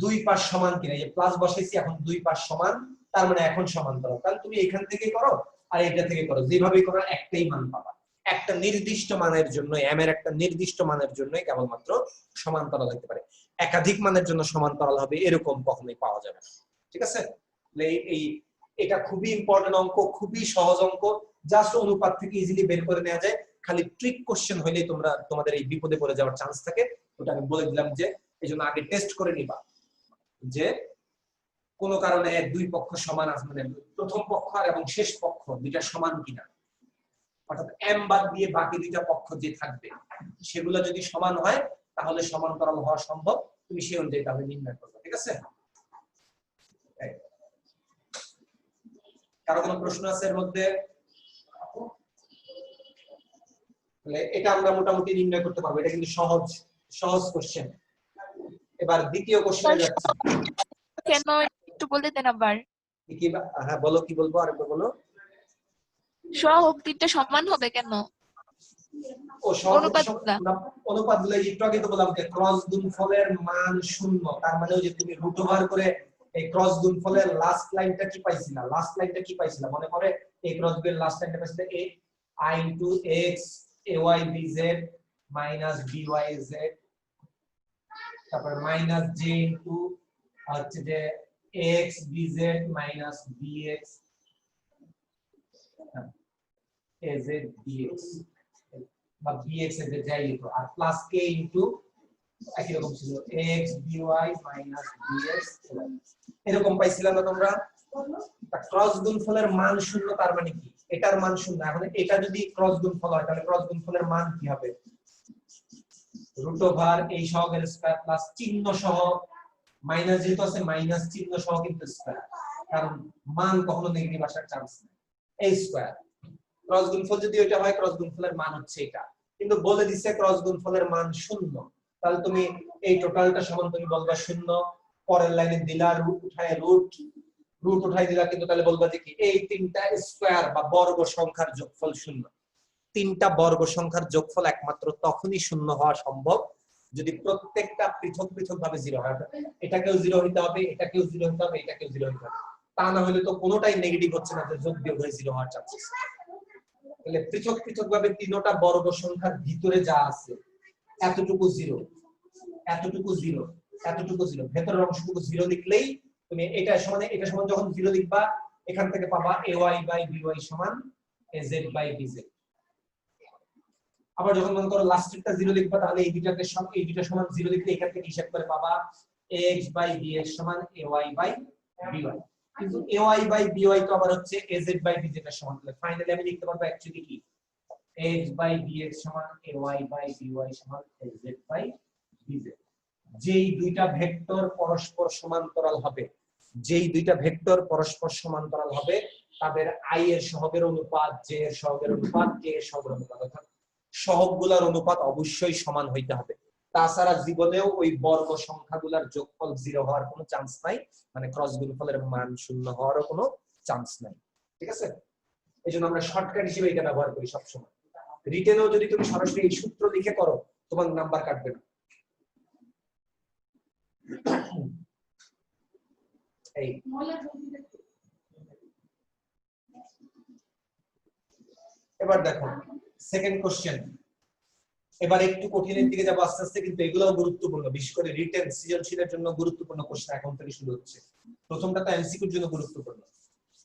Speaker 1: দুই পাশ সমান কিনা, এই যে প্লাস বসাইছি এখন দুই পাশ সমান, তার মানে এখন সমান্তরাল। তাহলে তুমি এখান থেকে করো আর এটা থেকে করো, যেভাবেই করো একটাই মান পাবা। একটা নির্দিষ্ট মানের জন্য এম এর একটা নির্দিষ্ট মানের জন্যই কেবলমাত্র সমান্তরাল হতে পারে, একাধিক মানের জন্য সমান্তরাল হবে এরকম কখনোই পাওয়া যাবে না। ঠিক আছে, এই এটা খুবই ইম্পর্টেন্ট অঙ্ক, খুবই সহজ অঙ্ক, জাস্ট অনুপাত থেকে ইজিলি বের করে নেওয়া যায়। খালি ট্রিক কোশ্চেন হইলেই তোমরা তোমাদের এই বিপদে পড়ে যাওয়ার চান্স থাকে, ওটা আমি বলে দিলাম যে এই জন্য আগে টেস্ট করে নিবা যে কোন কারণে দুই পক্ষ সমান আছে, মানে প্রথম পক্ষ আর এবং শেষ পক্ষ দুইটা সমান কিনা, অর্থাৎ এম বাদ দিয়ে বাকি দুইটা পক্ষ যে থাকবে সেগুলো যদি সমান হয় তাহলে সমান্তরাল হওয়া সম্ভব, তুমি সেই অনুযায়ী তাহলে নির্ণয় করবে। ঠিক আছে, কারো কোনো প্রশ্ন আছে এর মধ্যে? এটা আমরা মোটামুটি নির্ণয় করতে পারবো, এটা কিন্তু সহজ সহজ কোশ্চেন। এবার দ্বিতীয় কোশ্চেনে যাচ্ছি।
Speaker 3: কেন একটু বলে দেন আবার।
Speaker 1: কি? হ্যাঁ বলো, কি বলবো আরেকবার বলো।
Speaker 3: সহগ তিনটা সমান হবে কেন?
Speaker 1: ও অনুপাতগুলো একটু আগে তো বললাম যে ক্রস গুণফলের মান শূন্য, তার মানে ওই যে তুমি রুট ওভার করে এই ক্রস গুণফলের লাস্ট লাইনটা কি পাইছিলা, লাস্ট লাইনটা কি পাইছিলা মনে করে, এই ক্রস গুণের লাস্ট লাইনটা পাইছিলা a i into x ay bz minus byz, তারপর মাইনাস j into হচ্ছে যে x bz minus bx az dx বা bx এর যে যাই হতো, আর প্লাস k ইনটু একই রকম ছিল x dy মাইনাস dx, এরকম পাইছিলাম না তোমরা? ক্রস গুণফলের মান শূন্য, তার মানে কি এটার মান শূন্য। এখন এটা যদি ক্রস গুণফল হয় তাহলে ক্রস গুণফলের মান কি হবে? রুট ওভার এই সহগের স্কয়ার প্লাস চিহ্ন সহ মাইনাস, যেহেতু আছে মাইনাস চিহ্ন সহ কিন্তু স্কয়ার, কারণ মান কখনো নেগেটিভ আসার চান্স নেই, এই স্কয়ার। ক্রস গুণফল যদি এটা হয় ক্রস গুণফলের মান হচ্ছে এটা, কিন্তু বলে দিছে ক্রস গুণফলের মান শূন্য, তাহলে তুমি এই টোটালটা সমান তুমি বলবা শূন্য, পরের লাইনে দিলা রুট উঠায় রুট উঠাই দিলা, কিন্তু তাহলে বলবা যে কি এই তিনটা স্কয়ার বা বর্গ সংখ্যার যোগফল শূন্য। তিনটা বর্গ সংখ্যার যোগফল একমাত্র তখনই শূন্য হওয়া সম্ভব যদি প্রত্যেকটা পৃথক পৃথক ভাবে জিরো হয়, এটাকেও জিরো হইতে হবে, এটাকেও জিরো হইতে হবে, এটাকেও জিরো হইতে হবে, তা না হলে তো কোনোটাই নেগেটিভ হচ্ছে না, যে যোগ বিয়োগ হয়ে জিরো হওয়ার চান্সেস। তাহলে পৃথক পৃথক ভাবে তিনটা বর্গ সংখ্যার ভিতরে যা আছে এতটুকু জিরো, এতটুকু জিরো, এতটুকু জিরো, ভেতরের অংশটুকু জিরো লিখলেই তুমি এটা সমান যখন জিরো লিখবা এখান থেকে পাবা ay বাই by সমান az বাই bz। আবার যখন মনে করো লাস্টেরটা জিরো লিখবা তাহলে এই দুইটা সমান জিরো লিখলে এখান থেকে হিসাব করে পাবা ax বাই bx সমান ay বাই by। কিন্তু ay বাই by তো আবার হচ্ছে az বাই bz এর সমান, তাহলে ফাইনালি আমি লিখতে পারবো অ্যাকচুয়ালি কি ax বাই bx সমান ay বাই by সমান az বাই bz। যেই দুইটা ভেক্টর পরস্পর সমান্তরাল হবে, যেই দুইটা ভেক্টর পরস্পর সমান্তরাল হবে তাদের i এর সহগের অনুপাত, j এর সহগের অনুপাত, k এর সহগের অনুপাত, অর্থাৎ সহগগুলোর অনুপাত অবশ্যই সমান হইতে হবে, তাছাড়া জীবনেও ওই বর্গ সংখ্যাগুলোর যোগফল জিরো হওয়ার কোনো চান্স নাই, মানে ক্রস গুণফলের মান শূন্য হওয়ারও কোনো চান্স নাই। ঠিক আছে, এইজন্য আমরা শর্টকাট হিসেবে এটা ব্যবহার করি সবসময়। রিটেনেও যদি তুমি সরাসরি এই সূত্র লিখে করো তোমার নাম্বার কাটবে না। এই এবার দেখো সেকেন্ড কোশ্চেন, এবার একটু কঠিনের দিকে যাবো আস্তে আস্তে, কিন্তু এগুলোও গুরুত্বপূর্ণ, বিশেষ করে রিটেন সৃজনশীলের জন্য গুরুত্বপূর্ণ কোশ্চেন এখন থেকে শুরু হচ্ছে। প্রথমটা তো এমসিকিউর জন্য গুরুত্বপূর্ণ,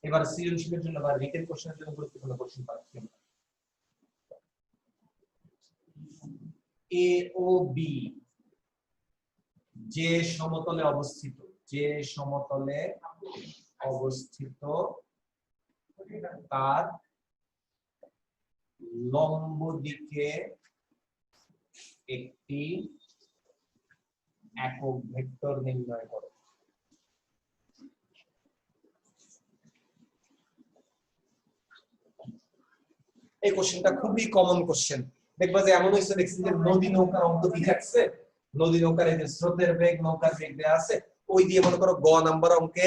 Speaker 1: এবার সৃজনশীলের জন্য বা রিটেন কোশ্চেনের জন্য গুরুত্বপূর্ণ কোশ্চেন পাচ্ছি। এ ও বি যে সমতলে অবস্থিত, যে সমতলে অবস্থিত তার লম্ব দিকে একটি একক ভেক্টর নির্ণয় করো। এই কোশ্চেনটা খুবই কমন কোশ্চেন, দেখবা যে এমন হয়েছে দেখছি যে নদী নৌকার অঙ্ক দিয়ে রাখছে, নদী নৌকার এই যে স্রোতের বেগ, নৌকার বেগ দেয়া আছে, ওই দিয়ে মনে করো গ নাম্বার অঙ্কে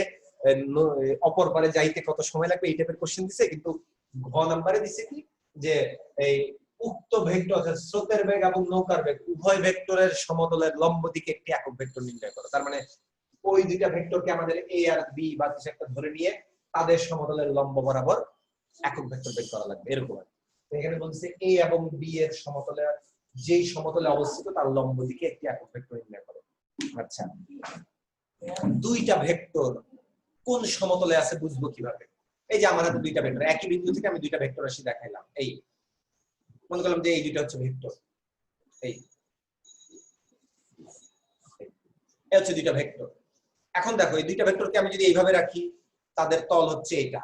Speaker 1: অপর পারে যাইতে কত সময় লাগবে এই টাইপের কোশ্চেন দিছে, কিন্তু ঘ নাম্বারে দিছে কি যে এই উক্ত ভেক্টর অর্থাৎ স্রোতের বেগ এবং নৌকার বেগ উভয় ভেক্টরের সমতলের লম্ব দিকে একটি একক ভেক্টর নির্ণয় করো। তার মানে ওই দুইটা ভেক্টরকে আমাদের এ আর বি বা কিছু একটা ধরে নিয়ে তাদের সমতলের লম্ব বরাবর একক ভেক্টর বের করা লাগবে, এরকম। তো এখানে বলছে এ এবং বি এর সমতলে যেই সমতলে অবস্থিত তার লম্ব দিকে একটি একক ভেক্টর নির্ণয় করো। আচ্ছা, দুইটা ভেক্টর কোন সমতলে আছে বুঝবো কিভাবে? এই যে আমার হাতে দুইটা ভেক্টর, একই বিন্দু থেকে আমি দুইটা ভেক্টর রাশি দেখাইলাম। এই মনে করলাম যে এই দুইটা হচ্ছে ভেক্টর, এই হচ্ছে দুইটা ভেক্টর। এখন দেখো এই দুইটা ভেক্টরকে আমি যদি এইভাবে রাখি, তাদের তল হচ্ছে এটা,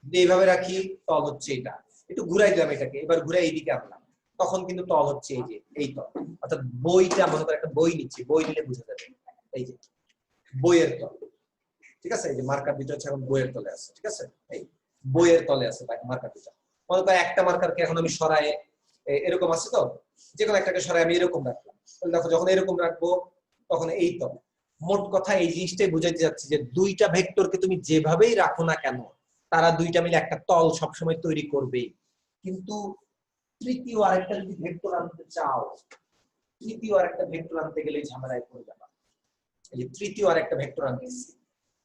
Speaker 1: যদি এইভাবে রাখি তল হচ্ছে এটা, একটু ঘুরাই দিলাম এটাকে, এবার ঘুরাই এইদিকে আনলাম, তখন কিন্তু তল হচ্ছে এই যে এই তল। অর্থাৎ বইটা মনে করো একটা বই নিচ্ছি, বই নিলে বুঝা যাবে এই যে বইয়ের তল, ঠিক আছে? এই যে মার্কার দুটো হচ্ছে এখন বইয়ের তলে আছে, ঠিক আছে? এই বইয়ের তলে আছে মার্কার দুটো। মনে করো একটা মার্কারকে এখন আমি সরাই এরকম আছে তো, যে কোনো একটাকে সরাই আমি এরকম রাখলাম, দেখো যখন এরকম রাখবো তখন এই তল। মোট কথা এই জিনিসটাই বুঝাইতে যাচ্ছে যে দুইটা ভেক্টরকে তুমি যেভাবেই রাখো না কেন তারা দুইটা মিলে একটা তল সবসময় তৈরি করবেই। কিন্তু তৃতীয় আরেকটা যদি ভেক্টর আনতে চাও, তৃতীয় আরেকটা ভেক্টর আনতে গেলে ঝামেলায় পড়ে যাবে। এই যে তৃতীয় আরেকটা ভেক্টর আনতেছি,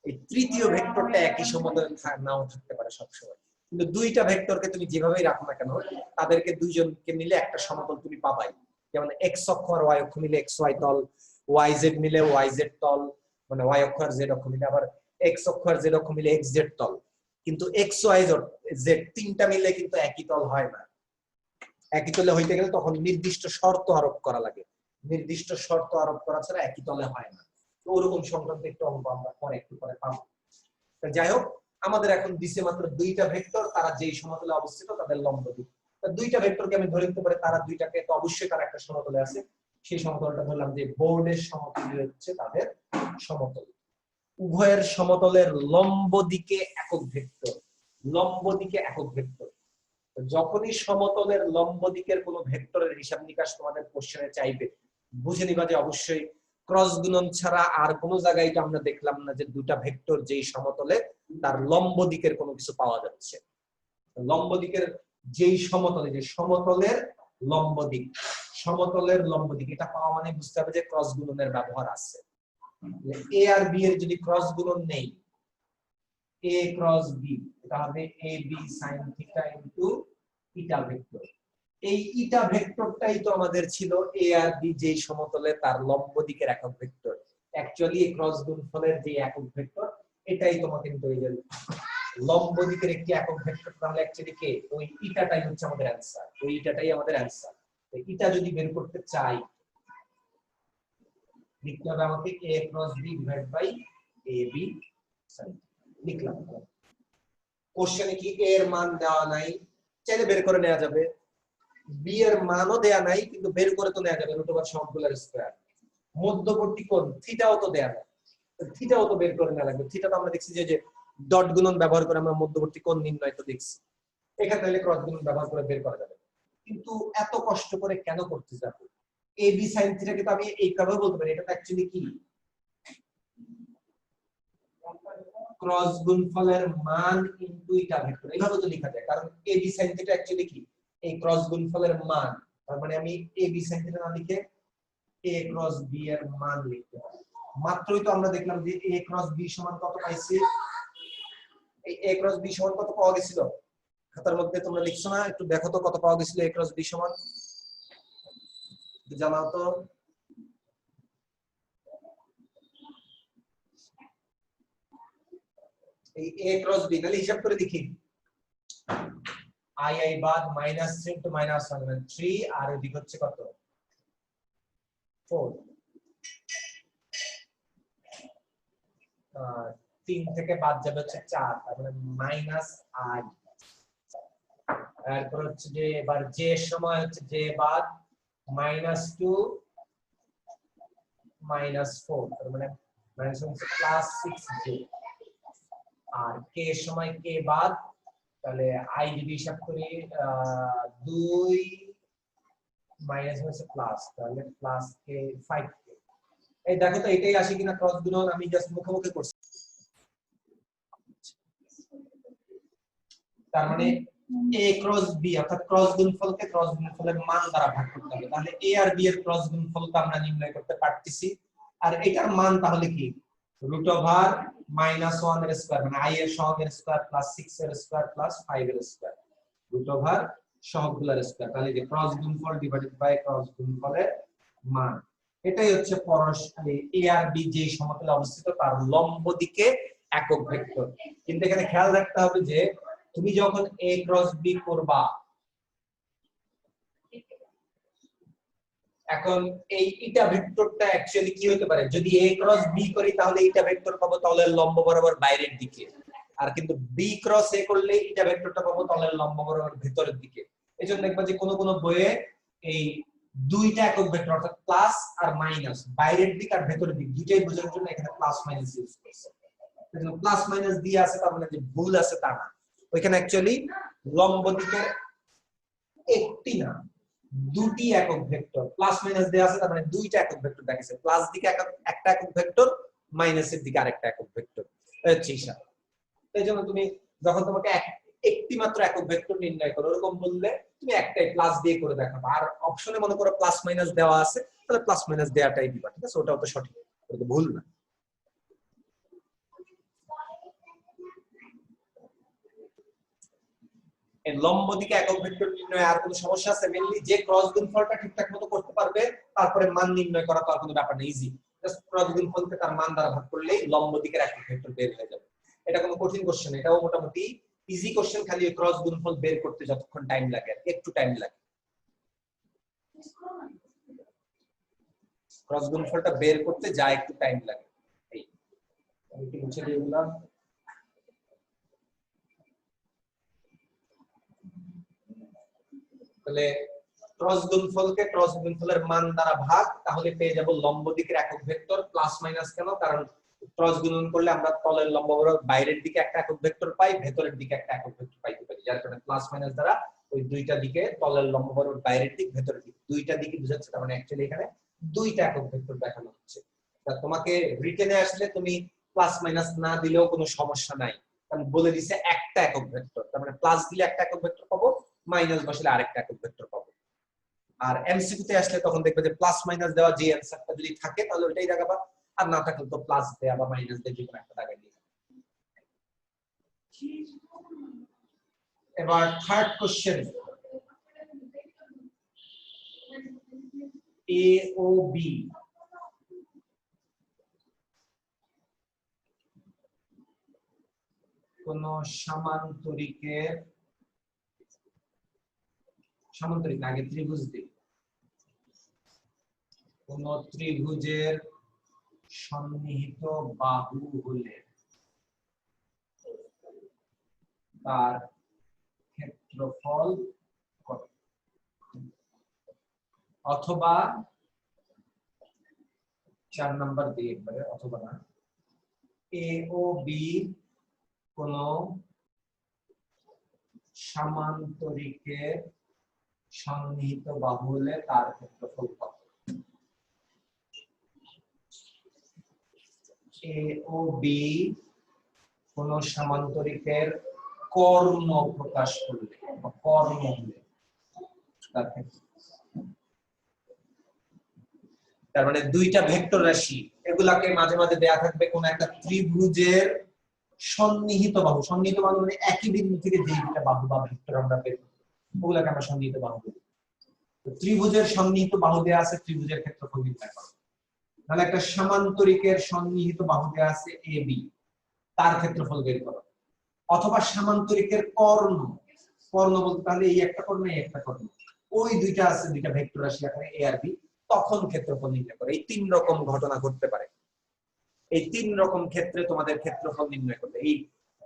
Speaker 1: এই তৃতীয় ভেক্টরটা একই সমতলে নাও থাকতে পারে সবসময়, কিন্তু দুইটা ভেক্টরকে তুমি যেভাবেই রাখো না কেন তাদেরকে দুইজনকে মিলে একটা সমতল তুমি পাবাই। যেমন এক্স অক্ষ আর ওয়াই অক্ষ মিলে এক্স ওয়াই তল, ওয়াই জেড মিলে ওয়াই জেড তল, মানে ওয়াই অক্ষ আর জেড অক্ষ মিলে, আবার এক্স অক্ষ আর জেড অক্ষ মিলে এক্স জেড তল। কিন্তু এক্স ওয়াই জেড তিনটা মিলে কিন্তু একই তল হয় না। একই তলে হইতে গেলে তখন নির্দিষ্ট শর্ত আরোপ করা লাগে, নির্দিষ্ট শর্ত আরোপ করা ছাড়া একই তলে হয় না। তো ওরকম সংক্রান্ত একটু অঙ্ক আমরা পরে একটু পরে পাবো। যাই হোক, আমাদের এখন দিছে মাত্র দুইটা ভেক্টর, তারা যেই সমতলে অবস্থিত তাদের লম্ব দিক। দুইটা ভেক্টরকে আমি ধরে নিতে পারি তারা দুইটাকে তো অবশ্যই তারা একটা সমতলে আছে, সেই সমতলটা ধরলাম যে বোর্ডের সমতল হচ্ছে তাদের সমতল। উভয়ের সমতলের লম্ব দিকে একক ভেক্টর, লম্ব দিকে একক ভেক্টর। যখনই সমতলের লম্ব দিকের কোনো ভেক্টরের হিসাব নিকাশ তোমাদের কোশ্চেনে চাইবে, বুঝে নিবা যে অবশ্যই ক্রস গুণন ছাড়া আর কোনো জায়গায় তো আমরা দেখলাম না যে দুটা ভেক্টর যেই সমতলে তার লম্ব দিকের কোনো কিছু পাওয়া যাচ্ছে। লম্ব দিকের যেই সমতলে, যে সমতলের লম্ব দিক, সমতলের লম্ব দিক এটা পাওয়া মানে বুঝতে হবে যে ক্রস গুণনের ব্যবহার আছে। এ আর বি এর যদি ক্রস গুণন নেই, এ ক্রস বি, এটা হবে A B sin theta into eta vector. এই ইটা ভেক্টরটাই তো আমাদের ছিল এ আর বি যেই সমতলে তার লম্ব দিকের একক ভেক্টর। অ্যাকচুয়ালি এই ক্রস গুণফলের যে একক ভেক্টর এটাই তোমাকে কিন্তু এই যে লম্ব দিকের একটি একক ভেক্টর, তাহলে অ্যাকচুয়ালি কে ওই ইটাটাই হচ্ছে আমাদের অ্যানসার, ওই ইটাটাই আমাদের অ্যানসার। তো ইটা যদি বের করতে চাই লিখতে হবে আমাকে a cross b divide by ab sin লিখলাম। কোশ্চেনে কি a এর মান দেওয়া নাই, চাইলে বের করে নেওয়া যাবে। b এর মানও দেয়া নাই, কিন্তু বের করে তো নেওয়া যাবে √1 সমতুল্যের স্কয়ার। মধ্যবর্তী কোণ থিটাও তো দেয়া নাই, থিটাও তো বের করে নেওয়া লাগবে। থিটা তো আমরা দেখছি যে ডট গুণন ব্যবহার করে আমরা মধ্যবর্তী কোণ নির্ণয় তো দেখছি, এখানে তাহলে ক্রস গুণন ব্যবহার করে বের করা যাবে। কিন্তু এত কষ্ট করে কেন করতে যাব? ab sin থিটাকে তো আমি এইভাবে বলতে পারি, এটা তো অ্যাকচুয়ালি কি ক্রস গুণফলের মান ইনটু ইটা ভেক্টর, এইভাবে তো লেখা যায়। কারণ ab sin থিটা অ্যাকচুয়ালি কি এই ক্রস গুণফলের মান, তার মানে আমি ab sin থিটা না লিখে a ক্রস b এর মান লিখতে হবে। মাত্রই তো আমরা দেখলাম যে a ক্রস b সমান কত পাইছি, এই a ক্রস b সমান কত পাওয়া গেছিল খাতার মধ্যে তোমরা লিখছো না? একটু দেখো তো কত পাওয়া গেছিল a ক্রস b সমান, জানাও তো। এই a ক্রস b তাহলে হিসাব করে দেখি, i বাদ -3 ইনটু -1 মানে 3 আর এদিক হচ্ছে কত 4, 3 থেকে বাদ যাবে হচ্ছে 4, তার মানে -i। এরপর হচ্ছে যে এবার j এর সময় হচ্ছে j বাদ -2 -4, তার মানে +6j। আর k এর সময় k বাদ, তাহলে i যদি হিসাব করি 2 মাইনাস হচ্ছে প্লাস, তাহলে প্লাস কে 5 কে। এই দেখো তো এটাই আসে কিনা ক্রস গুণন, আমি জাস্ট মুখোমুখি করছি। তার মানে a ক্রস b অর্থাৎ ক্রস গুণফলকে ক্রস গুণফলের মান দ্বারা ভাগ করতে হবে, তাহলে a আর b এর ক্রস গুণফলটা আমরা নির্ণয় করতে পারতেছি। আর এটার মান তাহলে কি √-1 এর স্কয়ার, মানে i এর সহগের স্কয়ার প্লাস 6 এর স্কয়ার প্লাস 5 এর স্কয়ার, √সহগগুলোর স্কয়ার, তাহলে যে ক্রস গুণফল ডিভাইডেড বাই ক্রস গুণফলের মান। এটাই হচ্ছে a আর b যে সমতলে অবস্থিত তার লম্ব দিকে একক ভেক্টর। কিন্তু এখানে খেয়াল রাখতে হবে যে তুমি যখন a ক্রস b করবা, এখন এই ইটা ভেক্টরটা অ্যাকচুয়ালি কি হতে পারে, যদি a ক্রস b করি তাহলে ইটা ভেক্টর পাবো তলের লম্ব বরাবর বাইরের দিকে, আর কিন্তু b ক্রস a করলে ইটা ভেক্টরটা পাবো তলের লম্ব বরাবর ভেতরের দিকে। এজন্য দেখবা যে কোন কোন বইয়ে এই দুইটা একক ভেক্টর অর্থাৎ প্লাস আর মাইনাস বাইরের দিক আর ভেতরের দিক দুইটাই বোঝানোর জন্য এখানে প্লাস মাইনাস ইউজ করছে। এজন্য প্লাস মাইনাস দিয়ে আছে তার মানে যে ভুল আছে তা না, ওইখানে অ্যাকচুয়ালি লম্ব দিকের একটি না দুটি একক ভেক্টর, প্লাস মাইনাস দেয়া আছে তার মানে দুইটা একক ভেক্টর দেখাচ্ছে, প্লাস দিকে একটা একক ভেক্টর, মাইনাসের দিকে আরেকটা একক ভেক্টর, হচ্ছে হিসাব। এইজন্য তুমি যখন তোমাকে একটি মাত্র একক ভেক্টর নির্ণয় করো এরকম বললে তুমি একটাই প্লাস দিয়ে করে দেখাবা, আর অপশনে মনে করো প্লাস মাইনাস দেওয়া আছে তাহলে প্লাস মাইনাস দেওয়াটাই দিবা, ঠিক আছে, ওটাও তো সঠিক, ওটা তো ভুল না। লম্ব দিকে একক ভেক্টর নির্ণয় আর কোনো সমস্যা আছে? মেইনলি যে ক্রস গুণফলটা ঠিকঠাক মতো করতে পারবে তারপরে মান নির্ণয় করা তো আর কোনো ব্যাপার না, ইজি, জাস্ট ক্রস গুণফলকে তার মান দ্বারা ভাগ করলেই লম্ব দিকের একক ভেক্টর বের হয়ে যাবে। এটা কোনো কঠিন কোশ্চেন, এটাও মোটামুটি ইজি কোশ্চেন, খালি ক্রস গুণফল বের করতে যতক্ষণ টাইম লাগে একটু টাইম লাগে, ক্রস গুণফলটা বের করতে যা একটু টাইম লাগে। এই আমি কি মুছে দিয়ে দিলাম। তাহলে ক্রস গুণফলকে ক্রস গুণফলের মান দ্বারা ভাগ, তাহলে পেয়ে যাব লম্ব দিকের একক ভেক্টর। প্লাস মাইনাস কেন? কারণ ক্রস গুণন করলে আমরা তলের লম্ব বরাবর বাইরের দিকে একটা একক ভেক্টর পাই, ভেতরের দিকে একটা একক ভেক্টর পাইতে পারি, যার কারণে প্লাস মাইনাস দ্বারা ওই দুইটা দিকে তলের লম্ব বরাবর বাইরের দিক ভেতরের দিক দুইটা দিকে বোঝাচ্ছে, তার মানে অ্যাকচুয়ালি এখানে দুইটা একক ভেক্টর দেখানো হচ্ছে। তা তোমাকে রিটেনে আসলে তুমি প্লাস মাইনাস না দিলেও কোনো সমস্যা নাই, কারণ বলে দিছে একটা একক ভেক্টর, তার মানে প্লাস দিলে একটা একক ভেক্টর পাবো, মাইনাস বসলে আরেকটা একক ভেক্টর পাবো। আর এমসিকিউ তে আসলে তখন দেখবে যে প্লাস মাইনাস দেওয়া যে অ্যানসারটা যদি থাকে তাহলে ওইটাই দেখাবা, আর না থাকলে তো প্লাস দেয়া বা মাইনাস দিয়ে যে কোনো একটা দাগাই দিবা। এবার থার্ড কোশ্চেন, এ ও বি কোন সামান্তরিক আগে ত্রিভুজ দিই, কোন ত্রিভুজের সন্নিহিত বাহু হলে তার ক্ষেত্রফল কত, অথবা 4 নাম্বার দিয়ে একবারে, অথবা না, এ ও বি কোন সামান্তরিকের সন্নিহিত বাহু হলে তার ক্ষেত্রফল কত। এ ও বি কোন সামান্তরিকের কর্ণ প্রকাশ করলে বা কর্ণ হলে তার ক্ষেত্রফল, তার মানে দুইটা ভেক্টর রাশি এগুলাকে মাঝে মাঝে দেয়া থাকবে কোন একটা ত্রিভুজের সন্নিহিত বাহু, সন্নিহিত বাহু মানে একই বিন্দু থেকে যে দুইটা বাহু বা ভেক্টর আমরা বের করি ওগুলাকে আমরা সন্নিহিত বাহু বলি। তো ত্রিভুজের সন্নিহিত বাহু দেয়া আছে, ত্রিভুজের ক্ষেত্রফল নির্ণয় করো। তাহলে একটা সামান্তরিকের সন্নিহিত বাহু দেয়া আছে এ বি, তার ক্ষেত্রফল বের করো। অথবা সামান্তরিকের কর্ণ, কর্ণ বলতে তাহলে এই একটা কর্ণ এই একটা কর্ণ, ওই দুইটা আছে দুইটা ভেক্টর রাশি এখানে এ আর বি, তখন ক্ষেত্রফল নির্ণয় করো। এই তিন রকম ঘটনা ঘটতে পারে, এই তিন রকম ক্ষেত্রে তোমাদের ক্ষেত্রফল নির্ণয় করতে। এই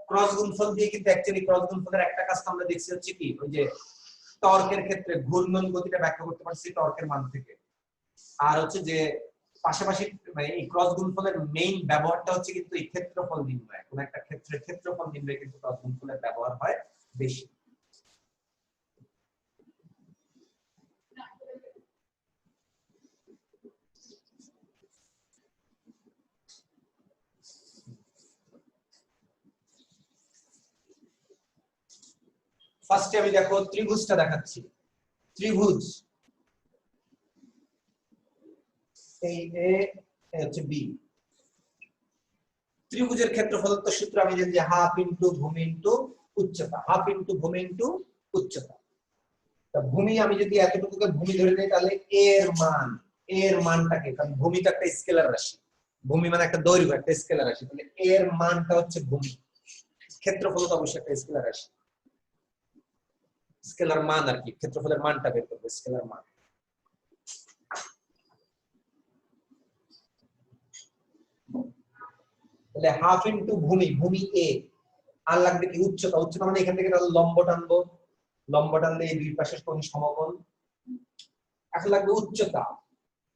Speaker 1: ক্রস গুণফল দিয়ে কিন্তু অ্যাকচুয়ালি ক্রস গুণফলের একটা কাজ আমরা দেখছি হচ্ছে কি, ওই যে টর্কের ক্ষেত্রে ঘূর্ণন গতিটা ব্যাখ্যা করতে পারছি টর্কের মান থেকে, আর হচ্ছে যে পাশাপাশি মানে এই ক্রস গুণফলের মেইন ব্যবহারটা হচ্ছে কিন্তু এই ক্ষেত্রফল নির্ণয়, কোন একটা ক্ষেত্রের ক্ষেত্রফল নির্ণয় কিন্তু ক্রস গুণফলের ব্যবহার হয় বেশি। ফার্স্টে আমি দেখো ত্রিভুজটা দেখাচ্ছি। ত্রিভুজ এই এ হচ্ছে বি। ত্রিভুজের ক্ষেত্রফল তো সূত্র আমি জানি যে হাফ ইনটু ভূমি ইনটু উচ্চতা, হাফ ইনটু ভূমি ইনটু উচ্চতা। তা ভূমি আমি যদি এতটুকুকে ভূমি ধরে নিই তাহলে এর মানটাকে, কারণ ভূমি তো একটা স্কেলার রাশি, ভূমি মানে একটা দৈর্ঘ্য, একটা স্কেলার রাশি, তাহলে এর মানটা হচ্ছে ভূমি। ক্ষেত্রফল তো অবশ্যই একটা স্কেলার রাশি, স্কেলার মান আর কি, ক্ষেত্রফলের মানটা বের করবে, স্কেলার মান। তাহলে হাফ ইনটু ভূমি, ভূমি এ, আর লাগবে কি উচ্চতা, উচ্চতা মানে এখান থেকে তাহলে লম্ব টানবো, লম্ব টানলে এই দুই পাশের কোণ সমকোণ। এখন লাগবে উচ্চতা,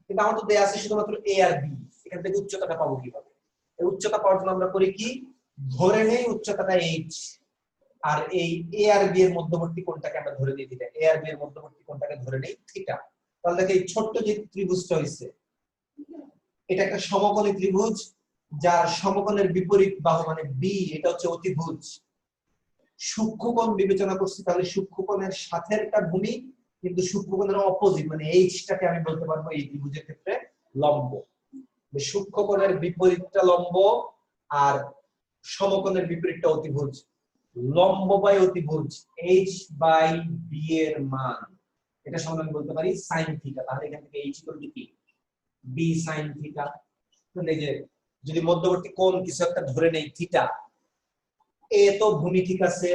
Speaker 1: কিন্তু আমার তো দেয়া আছে শুধুমাত্র এ আর বি, এখান থেকে উচ্চতাটা পাবো কিভাবে? এই উচ্চতা পাওয়ার জন্য আমরা করি কি, ধরে নেই উচ্চতাটা এইচ, আর এই এ আর বি এর মধ্যবর্তী কোণটাকে আমরা ধরে নিই থিটা, এ আর বি এর মধ্যবর্তী কোণটাকে ধরে নেই থিটা। তাহলে দেখো এই ছোট্ট যে ত্রিভুজটা হইছে, এটা একটা সমকোণী ত্রিভুজ যার সমকোণের বিপরীত বাহু মানে বি, এটা হচ্ছে অতিভুজ। সূক্ষ্মকোণ বিবেচনা করছি, তাহলে সূক্ষ্মকোণের সাথেরটা ভূমি, কিন্তু সূক্ষ্মকোণের অপোজিট মানে এইচটাকে আমি বলতে পারবো এই ত্রিভুজের ক্ষেত্রে লম্ব। সূক্ষ্মকোণের বিপরীতটা লম্ব আর সমকোণের বিপরীতটা অতিভুজ। লম্ব বাই অতিভুজ এইচ বাই বি এর মান, এটা সমান আমি বলতে পারি sin থিটা। তাহলে এখান থেকে এইচ ইকুয়াল টু কি, বি sin থিটা। তাহলে এই যে যদি মধ্যবর্তী কোণ কিছু একটা ধরে নেই থিটা, এ তো ভূমি ঠিক আছে,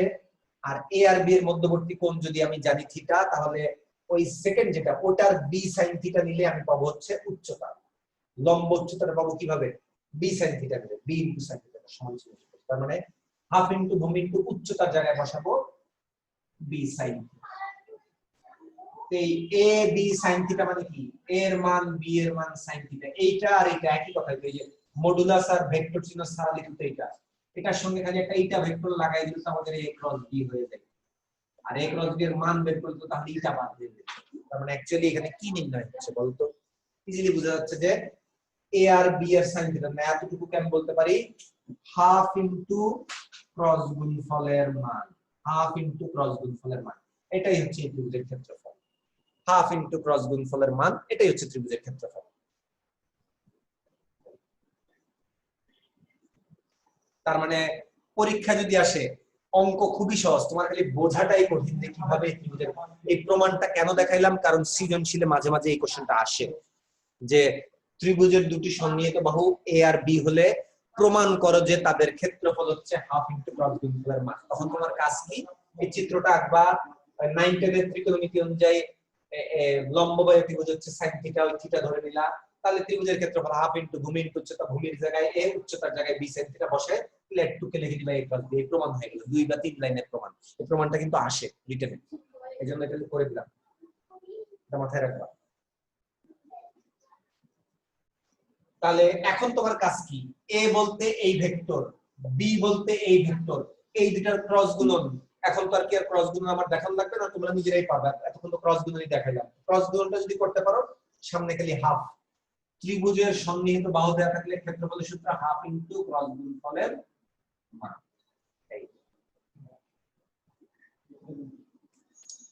Speaker 1: আর এ আর বি এর মধ্যবর্তী কোণ যদি আমি জানি থিটা, তাহলে ওই সেকেন্ড যেটা ওটার বি sin থিটা নিলে আমি পাবো হচ্ছে উচ্চতা। লম্ব উচ্চতাটা পাবো কিভাবে, বি sin থিটা নিলে, বি ইনটু sin থিটা সমান ছিল। তার মানে হাফ ইনটু ভূমি ইনটু উচ্চতার জায়গায় বসাবো বি sin। এই এ বি sin থিটা মানে কি, এর মান বি এর মান sin থিটা, এইটা আর এইটা একই কথা। এই যে মডুলাস আর ভেক্টর চিহ্ন ছাড়া লিখতে এটা, এটার সঙ্গে খালি একটা এইটা ভেক্টর লাগাই দিলে তো আমাদের a ক্রস b হয়ে যায়, আর a ক্রস b এর মান বের করতে তাহলে এইটা বাদ দিয়ে দেব। তার মানে অ্যাকচুয়ালি এখানে কি নির্ণয় হচ্ছে বলতো, ইজিলি বোঝা যাচ্ছে যে a আর b এর sin থিটা না, এতটুকু আমি বলতে পারি হাফ ইনটু ক্রস গুণফলের মান, হাফ ইনটু ক্রস গুণফলের মান, এটাই হচ্ছে এই ত্রিভুজের ক্ষেত্রফল। হাফ ইনটু ক্রস গুণফলের মান, এটাই হচ্ছে ত্রিভুজের ক্ষেত্রফল। তার মানে পরীক্ষা যদি আসে, অঙ্ক খুবই সহজ, তোমার খালি বোঝাটাই কঠিন যে কিভাবে ত্রিভুজের। এই প্রমাণটা কেন দেখাইলাম, কারণ সৃজনশীলে মাঝে মাঝে এই কোশ্চেনটা আসে যে ত্রিভুজের দুটি সন্নিহিত বাহু এ আর বি হলে প্রমাণ করো যে তাদের ক্ষেত্রফল হচ্ছে হাফ ইনটু ক্রস গুণফলের মান। তখন তোমার কাজ কি, এই চিত্রটা আঁকবা। 9 10 এর ত্রিকোণমিতি অনুযায়ী লম্ব বাই ত্রিভুজ হচ্ছে sin থিটা, ওই থিটা ধরে নিলা, তাহলে ত্রিভুজের ক্ষেত্রফল হাফ ইনটু ভূমি ইনটু উচ্চতা, ভূমির জায়গায় এ, উচ্চতার জায়গায় বি sin থিটা বসে প্লেট টুকে লিখে দিবা, এই ক্রস দিয়ে প্রমাণ হয়ে গেল। 2 বা 3 লাইনের প্রমাণ। এই প্রমাণটা কিন্তু আসে রিটেনে, এজন্য এটা করে দিলাম, এটা মাথায় রাখবা। তাহলে এখন তোমার কাজ কি, এ বলতে এই ভেক্টর, বি বলতে এই ভেক্টর, এই দুটার ক্রস গুণন। এখন তো আর কি আর ক্রস গুণন আমার দেখানো লাগবে না, তোমরা নিজেরাই পারবে। এতক্ষণ তো ক্রস গুণনই দেখাইলাম। ক্রস গুণনটা যদি করতে পারো, সামনে খালি হাফ। ত্রিভুজের সন্নিহিত বাহু দেওয়া থাকলে ক্ষেত্রফলের সূত্র হাফ ইনটু ক্রস গুণফলের মান।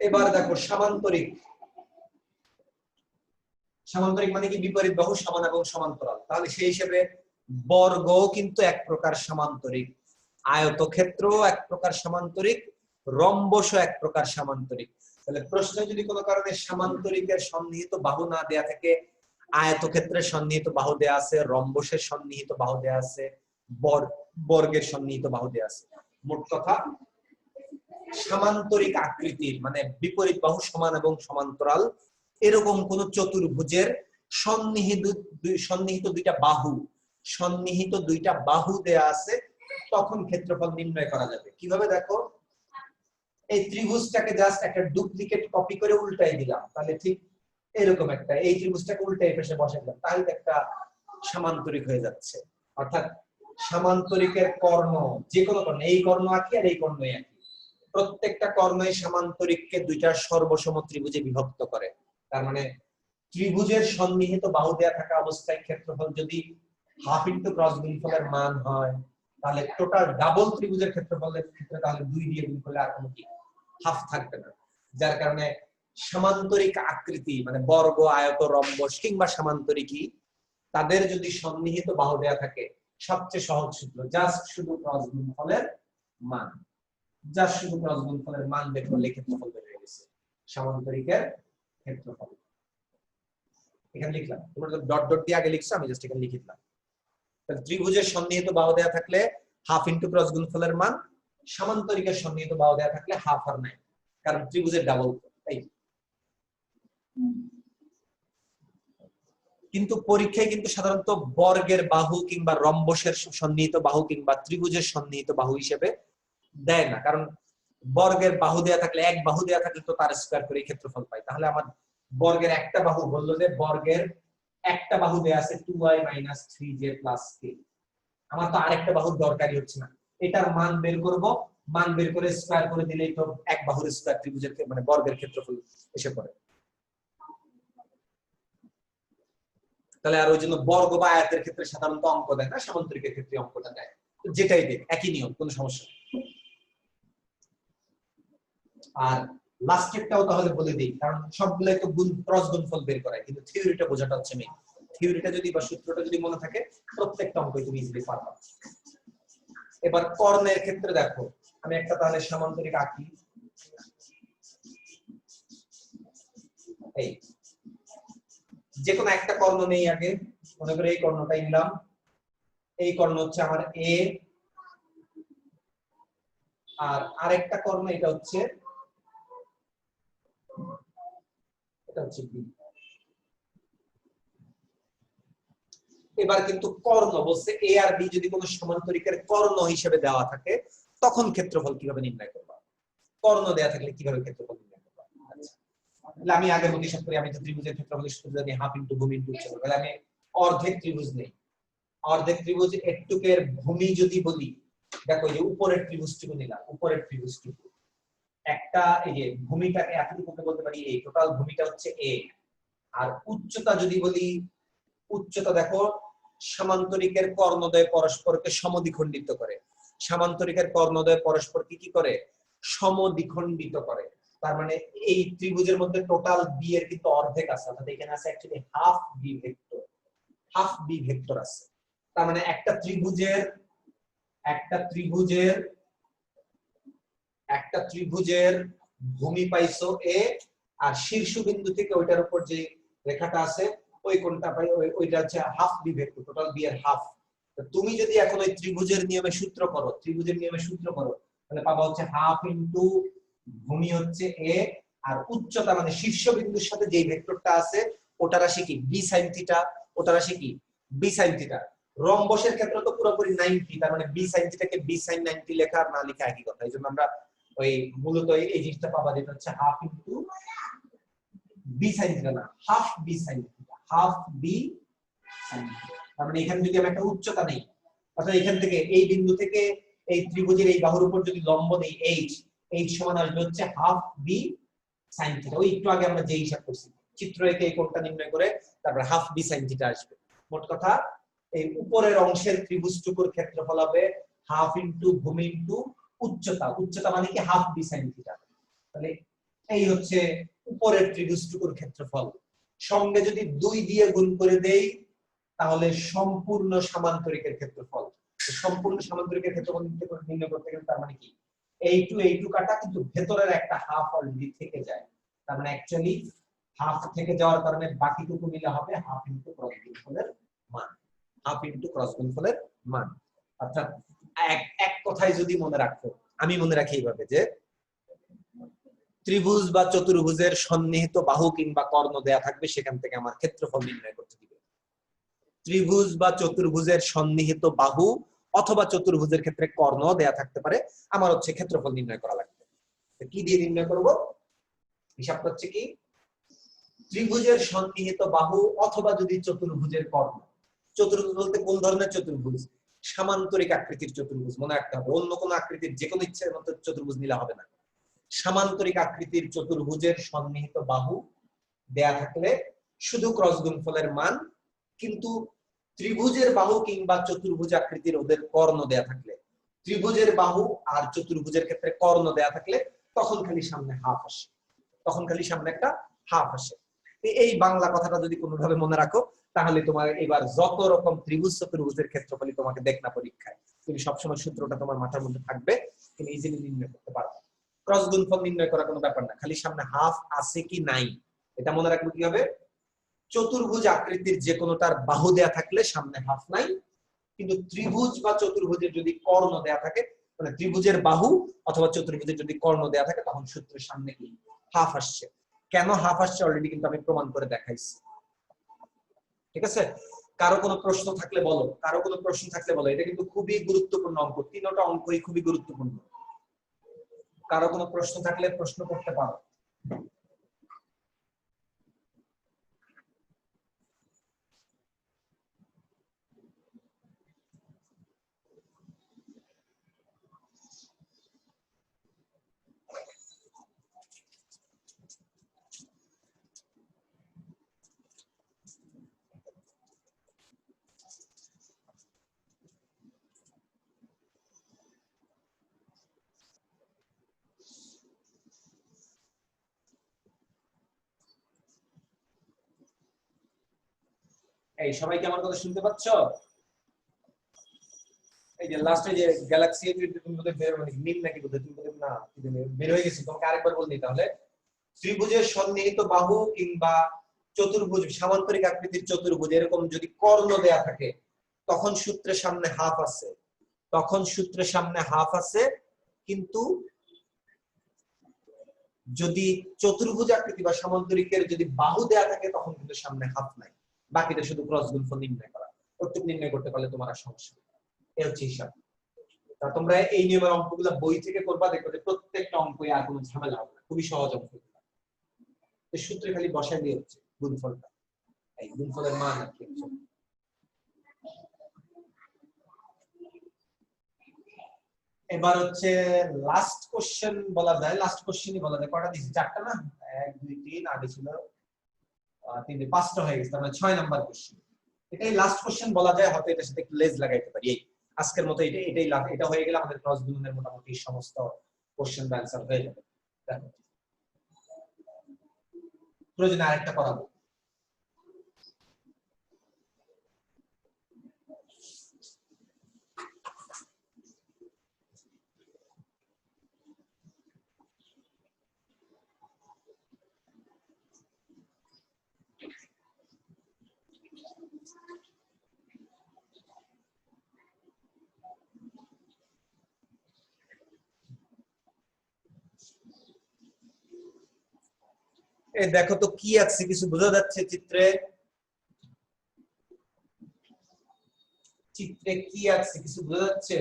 Speaker 1: এবার দেখো সামান্তরিক। সামান্তরিক মানে কি, বিপরীত বাহু সমান এবং সমান্তরাল। তাহলে সেই হিসেবে বর্গ কিন্তু এক প্রকার সামান্তরিক, আয়তক্ষেত্র এক প্রকার সামান্তরিক, রম্বস এক প্রকার সামান্তরিক। তাহলে প্রশ্নে যদি কোনো কারণে সামান্তরিকের সন্নিহিত বাহু না দেয়া থাকে, আয়তক্ষেত্রের সন্নিহিত বাহু দেয়া আছে, রম্বসের সন্নিহিত বাহু দেয়া আছে, বর্গের সন্নিহিত বাহু দেয়া আছে, মোট কথা সামান্তরিক আকৃতির মানে বিপরীত বাহু সমান এবং সমান্তরাল, এরকম কোন চতুর্ভুজের সন্নিহিত দুইটা বাহু দেয়া আছে, তখন ক্ষেত্রফল নির্ণয় করা যাবে। কিভাবে দেখো, এই ত্রিভুজটাকে জাস্ট একটা ডুপ্লিকেট কপি করে উল্টাই দিলাম, তাহলে ঠিক এরকম একটা, এই ত্রিভুজটাকে উল্টাই পাশে বসাই দিলাম, তাহলে একটা সামান্তরিক হয়ে যাচ্ছে। অর্থাৎ সামান্তরিকের কর্ণ, যে কোনো কর্ণ, এই কর্ণ আঁকি আর এই কর্ণই আঁকি, প্রত্যেকটা কর্ণই সামান্তরিককে দুইটা সর্বসম ত্রিভুজে বিভক্ত করে। তার মানে ত্রিভুজের সন্নিহিত বাহু দেয়া থাকা অবস্থায় ক্ষেত্রফল যদি হাফ ইনটু ক্রস গুণফলের মান হয়, তাহলে টোটাল ডাবল ত্রিভুজের ক্ষেত্রফলের ক্ষেত্রে তাহলে 2 দিয়ে গুণ করলে আর কোনো কি হাফ থাকবে না, যার কারণে সামান্তরিক আকৃতি মানে বর্গ, আয়ত, রম্বস কিংবা সামান্তরিকী তাদের যদি সন্নিহিত বাহু দেয়া থাকে, সবচেয়ে সহজ সূত্র জাস্ট শুধু ক্রস গুণফলের মান, জাস্ট শুধু ক্রস গুণফলের মান বের করলে ক্ষেত্রফল বের হয়ে গেছে, সামান্তরিকের ক্ষেত্রফল। এখানে লিখলাম, তোমরা ডট ডট দিয়ে আগে লিখছো, আমি জাস্ট এখানে লিখে দিলাম। তাহলে ত্রিভুজের সন্নিহিত বাহু দেয়া থাকলে হাফ ইনটু ক্রস গুণফলের মান, সামান্তরিকের সন্নিহিত বাহু দেয়া থাকলে হাফ আর নাই, কারণ ত্রিভুজের ডাবল। তাই কিন্তু পরীক্ষায় কিন্তু সাধারণত বর্গের বাহু কিংবা রম্বসের সন্নিহিত বাহু কিংবা ত্রিভুজের সন্নিহিত বাহু হিসেবে দেয় না, কারণ বর্গের বাহু দেয়া থাকলে, এক বাহু দেয়া থাকলে তো তার স্কয়ার করে ক্ষেত্রফল পাই। তাহলে আমার বর্গের একটা বাহু বললো যে বর্গের একটা বাহু দেয়া আছে 2y - 3j + k, আমার তো আরেকটা বাহুর দরকারই হচ্ছে না, এটার মান বের করব, মান বের করে স্কয়ার করে দিলেই তো এক বাহুর স্কয়ার ত্রিভুজের মানে বর্গের ক্ষেত্রফল এসে পড়ে। তাহলে আর ওই জন্য বর্গ বা আয়তের ক্ষেত্রে সাধারণত অঙ্ক দেয় না, সামান্তরিকের ক্ষেত্রে অঙ্কটা দেয়, যেটাই দেখ একই নিয়ম, কোনো সমস্যা নেই। আর লাস্টেরটাও তাহলে বলে দিই, কারণ সবগুলাই তো ক্রস গুণফল বের করায়, কিন্তু থিওরিটা বোঝাটা হচ্ছে মেইন। থিওরিটা যদি বা সূত্রটা যদি মনে থাকে, প্রত্যেকটা অঙ্কই তুমি ইজিলি পারবা। এবার কর্ণের ক্ষেত্রে দেখো, আমি একটা তাহলে সামান্তরিক আঁকি। এই যে কোনো একটা কর্ণ নেই আগে, মনে করে এই কর্ণটা নিলাম, এই কর্ণ হচ্ছে আমার এ, আর আরেকটা কর্ণ এটা হচ্ছে বি। এবার কিন্তু কর্ণ বলছে এ আর বি যদি কোনো সমান্তরিকের কর্ণ হিসেবে দেওয়া থাকে, তখন ক্ষেত্রফল কিভাবে নির্ণয় করবা? কর্ণ দেওয়া থাকলে কিভাবে ক্ষেত্রফল নির্ণয় করবা? আচ্ছা, তাহলে আমি আগের মতো হিসাব করি, আমি তো ত্রিভুজের ক্ষেত্রফলের সূত্র জানি হাফ ইনটু ভূমি ইনটু উচ্চতা। তাহলে আমি অর্ধেক ত্রিভুজ নেই, অর্ধেক ত্রিভুজ একটুকের ভূমি যদি বলি, দেখো এই যে উপরের ত্রিভুজটুকু নিলাম, উপরের ত্রিভুজটুকু একটা, এই যে ভূমিটাকে এতটুকুকে বলতে পারি এই টোটাল ভূমিটা হচ্ছে এ, আর উচ্চতা যদি বলি, উচ্চতা দেখো সামান্তরিকের কর্ণদ্বয় পরস্পরকে সমদ্বিখণ্ডিত করে, সামান্তরিকের কর্ণদ্বয় পরস্পরকে কি করে? সমদ্বিখণ্ডিত করে। তার মানে এই ত্রিভুজের মধ্যে টোটাল বি এর কিন্তু অর্ধেক আছে, অর্থাৎ এখানে আছে actually half B vector, half B vector আছে। তার মানে একটা ত্রিভুজের ভূমি পাইছো এ, আর শীর্ষবিন্দু থেকে ওইটার উপর যে রেখাটা আছে ওই কোণটা পাই, ওইটা হচ্ছে half B vector, total B এর হাফ। তুমি যদি এখন ওই ত্রিভুজের নিয়মে সূত্র করো, তাহলে পাবা হচ্ছে হাফ ইনটু ভূমি হচ্ছে এ, আর উচ্চতা মানে শীর্ষবিন্দুর সাথে যে ভেক্টরটা আছে ওটার রাশি কি বি সাইন থিটা, ওটার রাশি কি বি সাইন থিটা। রম্বসের ক্ষেত্রে তো পুরোপুরি 90, তার মানে বি সাইন থিটাকে বি সাইন 90 লেখা আর না লেখা একই কথা। এইজন্য আমরা ওই মূলত এই জিনিসটা পাবা, যেটা হচ্ছে half into B sine theta, না half B sine theta, half B sine theta. তার মানে এখানে যদি আমি একটা উচ্চতা নেই, অর্থাৎ এখান থেকে এই বিন্দু থেকে এই ত্রিভুজের এই বাহুর উপর যদি লম্ব নেই এইচ সমান আসবে হচ্ছে হাফ বি সাইন থিটা। ওই একটু আগে আমরা যে হিসাব করছি, চিত্র এঁকে এই কোণটা নির্ণয় করে তারপর হাফ বি সাইন থিটা আসবে। মোট কথা এই উপরের অংশের ত্রিভুজটুকুর ক্ষেত্রফল হবে হাফ ইনটু ভূমি ইনটু উচ্চতা, উচ্চতা মানে কি হাফ বি সাইন থিটা। তাহলে এই হচ্ছে উপরের ত্রিভুজটুকুর ক্ষেত্রফল। সঙ্গে যদি 2 দিয়ে গুণ করে দেই তাহলে সম্পূর্ণ সামান্তরিকের ক্ষেত্রফল। সম্পূর্ণ সামান্তরিকের ক্ষেত্রফল নির্ণয় করতে গেলে তার মানে কি এই টু কাটা, কিন্তু ভেতরের একটা হাফ অলরেডি থেকে যায়, তার মানে অ্যাকচুয়ালি হাফ থেকে যাওয়ার কারণে বাকিটুকু মিলে হবে হাফ ইনটু ক্রস গুণফলের মান, হাফ ইনটু ক্রস গুণফলের মান। অর্থাৎ এক কথায় যদি মনে রাখো, আমি মনে রাখি এইভাবে যে ত্রিভুজ বা চতুর্ভুজের সন্নিহিত বাহু কিংবা কর্ণ দেয়া থাকবে, সেখান থেকে আমার ক্ষেত্রফল নির্ণয় করতে দিবে। ত্রিভুজ বা চতুর্ভুজের সন্নিহিত বাহু অথবা চতুর্ভুজের ক্ষেত্রে কর্ণ দেয়া থাকতে পারে, আমার হচ্ছে ক্ষেত্রফল নির্ণয় করা লাগবে। কি দিয়ে নির্ণয় করব? হিসাবটা হচ্ছে কি ত্রিভুজের সন্নিহিত বাহু অথবা যদি চতুর্ভুজের কর্ণ। চতুর্ভুজ বলতে কোন ধরনের চতুর্ভুজ? সামান্তরিক আকৃতির চতুর্ভুজ, মনে রাখতে হবে। অন্য কোন আকৃতির যে কোনো ইচ্ছার মতো চতুর্ভুজ নিলে হবে না। সামান্তরিক আকৃতির চতুর্ভুজের সন্নিহিত বাহু দেয়া থাকলে শুধু ক্রস গুণফলের মান, কিন্তু ত্রিভুজের বাহু কিংবা চতুর্ভুজ আকৃতির ওদের কর্ণ দেয়া থাকলে, ত্রিভুজের বাহু আর চতুর্ভুজের ক্ষেত্রে কর্ণ দেয়া থাকলে তখন খালি সামনে হাফ আসে, তখন খালি সামনে একটা হাফ আসে। এই বাংলা কথাটা যদি কোনোভাবে মনে রাখো, তাহলে তোমার এবার যত রকম ত্রিভুজ চতুর্ভুজের ক্ষেত্রফলই তোমাকে দেখ না পরীক্ষায়, তুমি সবসময় সূত্রটা তোমার মাথার মধ্যে থাকবে, তুমি ইজিলি নির্ণয় করতে পারবে। ক্রস গুণফল নির্ণয় করা কোনো ব্যাপার না, খালি সামনে হাফ আছে কি নাই এটা মনে রাখলে কি হবে। চতুর্ভুজ আকৃতির যে কোনোটার বাহু দেয়া থাকলে সামনে হাফ নাই, কিন্তু ত্রিভুজ বা চতুর্ভুজের যদি কর্ণ দেয়া থাকে, মানে ত্রিভুজের বাহু অথবা চতুর্ভুজের যদি কর্ণ দেয়া থাকে, তখন সূত্রের সামনে কি হাফ আসছে। কেন হাফ আসছে অলরেডি কিন্তু আমি প্রমাণ করে দেখাইছি। ঠিক আছে, কারো কোনো প্রশ্ন থাকলে বলো, কারো কোনো প্রশ্ন থাকলে বলো। এটা কিন্তু খুবই গুরুত্বপূর্ণ অঙ্ক, তিনটা অঙ্কই খুবই গুরুত্বপূর্ণ। কারো কোনো প্রশ্ন থাকলে প্রশ্ন করতে পারো। এই সবাই কি আমার কথা শুনতে পাচ্ছ? এই যে লাস্টে যে গ্যালাক্সি তুমি বলে বের মানে মিম নাকি বলতে, তুমি বলে না বের হয়ে গেছে, তোমাকে আরেকবার বলনি। তাহলে ত্রিভুজের সন্নিহিত বাহু কিংবা চতুর্ভুজ সামান্তরিক আকৃতির চতুর্ভুজ এরকম যদি কর্ণ দেয়া থাকে, তখন সূত্রের সামনে হাফ আছে, তখন সূত্রের সামনে হাফ আছে। কিন্তু যদি চতুর্ভুজ আকৃতি বা সামান্তরিকের যদি বাহু দেয়া থাকে, তখন কিন্তু সামনে হাফ নাই। বাকিটা শুধু ক্রস গুণফল নির্ণয় করা, প্রত্যেক নির্ণয় করতে পারলে তোমার আর সমস্যা নেই। এই হচ্ছে হিসাব। তা তোমরা এই নিয়মের অঙ্কগুলো বই থেকে করবা, দেখবে যে প্রত্যেকটা অঙ্কই আর কোনো ঝামেলা হবে না, খুবই সহজ অঙ্ক। সূত্রে খালি বসাই দিয়ে হচ্ছে গুণফলটা, এই গুণফলের মান আর কি। এবার হচ্ছে লাস্ট কোশ্চেন বলা যায়, লাস্ট কোশ্চেনই বলা যায়। কয়টা দিয়েছি? চারটা না? 1 2 3 আগে ছিল 3 5টা হয়ে গেছে, মানে 6 নাম্বার কোশ্চেন। এটাই লাস্ট কোশ্চেন বলা যায়, হয়তো এটার সাথে একটু লেজ লাগাইতে পারি। এই আজকের মতো এটাই লাস্ট, এটা হয়ে গেলে আমাদের ক্রস গুণনের মোটামুটি সমস্ত কোশ্চেন অ্যানসার হয়ে যাবে। দেখো প্রয়োজনে আরেকটা করাবো। এই দেখো তো কি আছে, কিছু বোঝা যাচ্ছে চিত্রে? চিত্রে কি আছে কিছু বোঝা যাচ্ছে?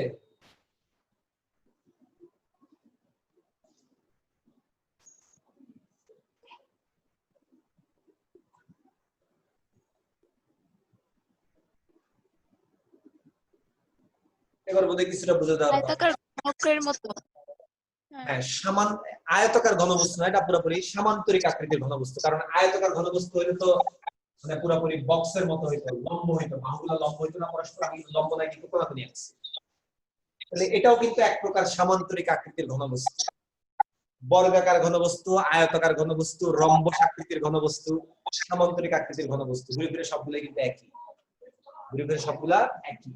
Speaker 1: এবার বোধহয় কিছুটা বোঝা যাওয়ার কথা।
Speaker 3: আয়তাকার বক্রের মতো।
Speaker 1: হ্যাঁ, আয়তাকার ঘনবস্তু না, এটা পুরোপুরি সামান্তরিক আকৃতির ঘনবস্তু। কারণ আয়তাকার ঘনবস্তু হইলে তো মানে পুরোপুরি বক্সের মতো হইতো, লম্ব হইতো, বাহুগুলো লম্ব হইতো না পরস্পর। আমি লম্ব না কিন্তু কোনাকুনি আছে, তাহলে এটাও কিন্তু এক প্রকার সামান্তরিক আকৃতির ঘনবস্তু। বর্গাকার ঘনবস্তু, আয়তাকার ঘনবস্তু, রম্বস আকৃতির ঘনবস্তু, সামান্তরিক আকৃতির ঘনবস্তু, ঘুরে ফিরে সবগুলো কিন্তু একই, ঘুরে ফিরে সবগুলা একই।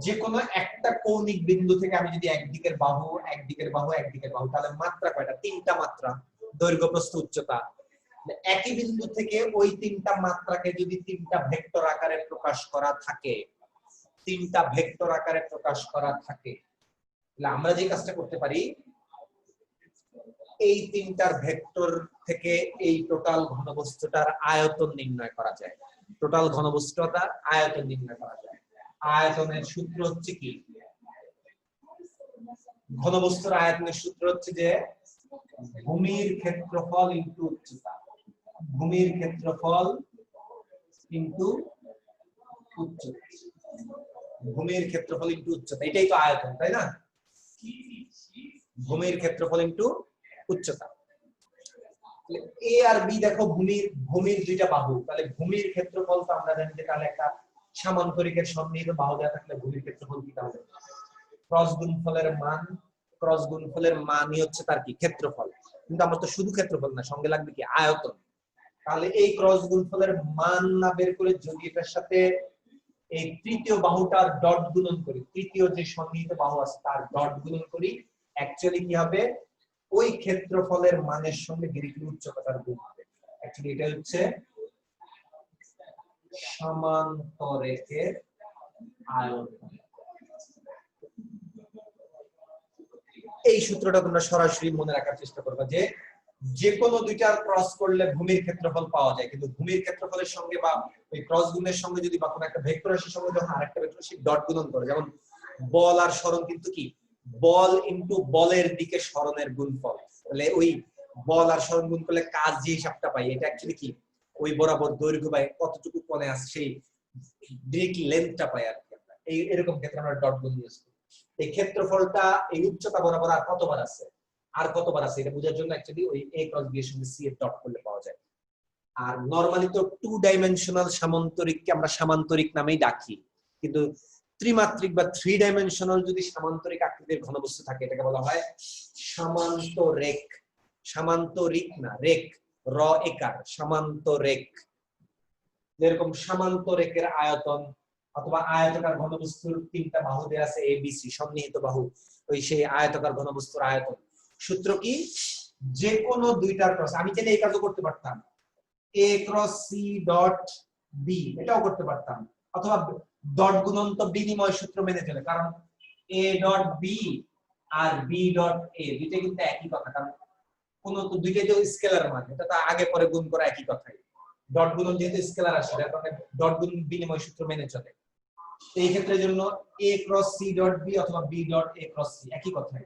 Speaker 1: যে কোনো একটা কৌণিক বিন্দু থেকে আমি যদি একদিকের বাহু একদিকের বাহু একদিকের বাহু, তাহলে মাত্রা কয়টা? তিনটা মাত্রা, দৈর্ঘ্য প্রস্থ উচ্চতা। একই বিন্দু থেকে ওই তিনটা মাত্রাকে যদি তিনটা ভেক্টর আকারে প্রকাশ করা থাকে, তিনটা ভেক্টর আকারে প্রকাশ করা থাকে, তাহলে আমরা যে কাজটা করতে পারি, এই তিনটার ভেক্টর থেকে এই টোটাল ঘনবস্তুটার আয়তন নির্ণয় করা যায়। টোটাল ঘনবস্তুটার আয়তন নির্ণয় করা যায়। আয়তনের সূত্র হচ্ছে কি? ঘনবস্তুর আয়তনের সূত্র হচ্ছে যে ভূমির ক্ষেত্রফল ইনটু উচ্চতা। ভূমির ক্ষেত্রফল ইনটু উচ্চতা। ভূমির ক্ষেত্রফল ইনটু উচ্চতা, এটাই তো আয়তন, তাই না? ভূমির ক্ষেত্রফল ইনটু উচ্চতা। এ আর বি দেখো ভূমির দুইটা বাহু, তাহলে ভূমির ক্ষেত্রফল তো আমরা জানি যে তাহলে একটা সামান্তরিকের সন্নিহিত বাহু দেওয়া থাকলে ভূমির ক্ষেত্রফল কি? তাহলে ক্রস গুণফলের মান ক্রস গুণফলের মানই হচ্ছে তার কি ক্ষেত্রফল, কিন্তু আমার তো শুধু ক্ষেত্রফল না, সঙ্গে লাগবে কি আয়তন। তাহলে এই ক্রস গুণফলের মান না বের করে যদি এটার সাথে এই তৃতীয় বাহুটার ডট গুণন করি, তৃতীয় যে সন্নিহিত বাহু আছে তার ডট গুণন করি, অ্যাকচুয়ালি কি হবে ওই ক্ষেত্রফলের মানের সঙ্গে ডিরেক্টলি উচ্চতার গুণ হবে। অ্যাকচুয়ালি এটা হচ্ছে সমান্তরেখের আয়তন। এই সূত্রটা তোমরা সরাসরি মনে রাখার চেষ্টা করবে যে যে কোনো দুইটার ক্রস করলে ভূমির ক্ষেত্রফল পাওয়া যায়, কিন্তু ভূমির ক্ষেত্রফলের সঙ্গে বা ওই ক্রস গুণের সঙ্গে যদি বা কোনো একটা ভেক্টর রাশির সঙ্গে যখন আরেকটা ভেক্টর রাশি ডট গুণন করে, যেমন বল আর সরণ কিন্তু কি বল ইনটু বলের দিকে সরণের গুণফল, তাহলে ওই বল আর সরণ গুণ করলে কাজ যে হিসাবটা পাই এটা অ্যাকচুয়ালি কি ওই বরাবর দৈর্ঘ্য বা কতটুকু কোণে আছে সেই ডিরেক্ট লেন্থটা পাই আর কি। এই এরকম ক্ষেত্রে আমরা ডট গুণ ইউজ করি। এই ক্ষেত্রফলটা এই উচ্চতা বরাবর আর কতবার আছে এটা বোঝার জন্য অ্যাকচুয়ালি ওই a ক্রস b এর সঙ্গে c এর ডট করলে পাওয়া যায়। আর নরমালি তো 2 ডাইমেনশনাল সামান্তরিককে আমরা সামান্তরিক নামেই ডাকি, কিন্তু ত্রিমাত্রিক বা 3 ডাইমেনশনাল যদি সামান্তরিক আকৃতির ঘনবস্তু থাকে এটাকে বলা হয় সামান্তরেখ। সামান্তরিক না, রেখ র একার, সামান্তরেখ। যেরকম সামান্তরেখের আয়তন অথবা আয়তাকার ঘনবস্তুর তিনটা বাহু দেয়া আছে a b c সন্নিহিত বাহু, ওই সেই আয়তাকার ঘনবস্তুর আয়তন। সূত্র কি যে কোনো দুইটার ক্রস, আমি চাইলে এই কাজও করতে পারতাম a cross c dot b, এটাও করতে পারতাম, অথবা ডট গুণন তো বিনিময় সূত্র মেনে চলে, কারণ a ডট b আর b ডট a দুইটা কিন্তু একই কথা, কারণ কোন তো দুইটাই তো স্কেলার মান, এটা তো আগে পরে গুণ করা একই কথাই। ডট গুণন যেহেতু স্কেলার আসে তার কারণে ডট গুণ বিনিময় সূত্র মেনে চলে। এই ক্ষেত্রের জন্য a cross c dot b অথবা b dot a cross c একই কথাই।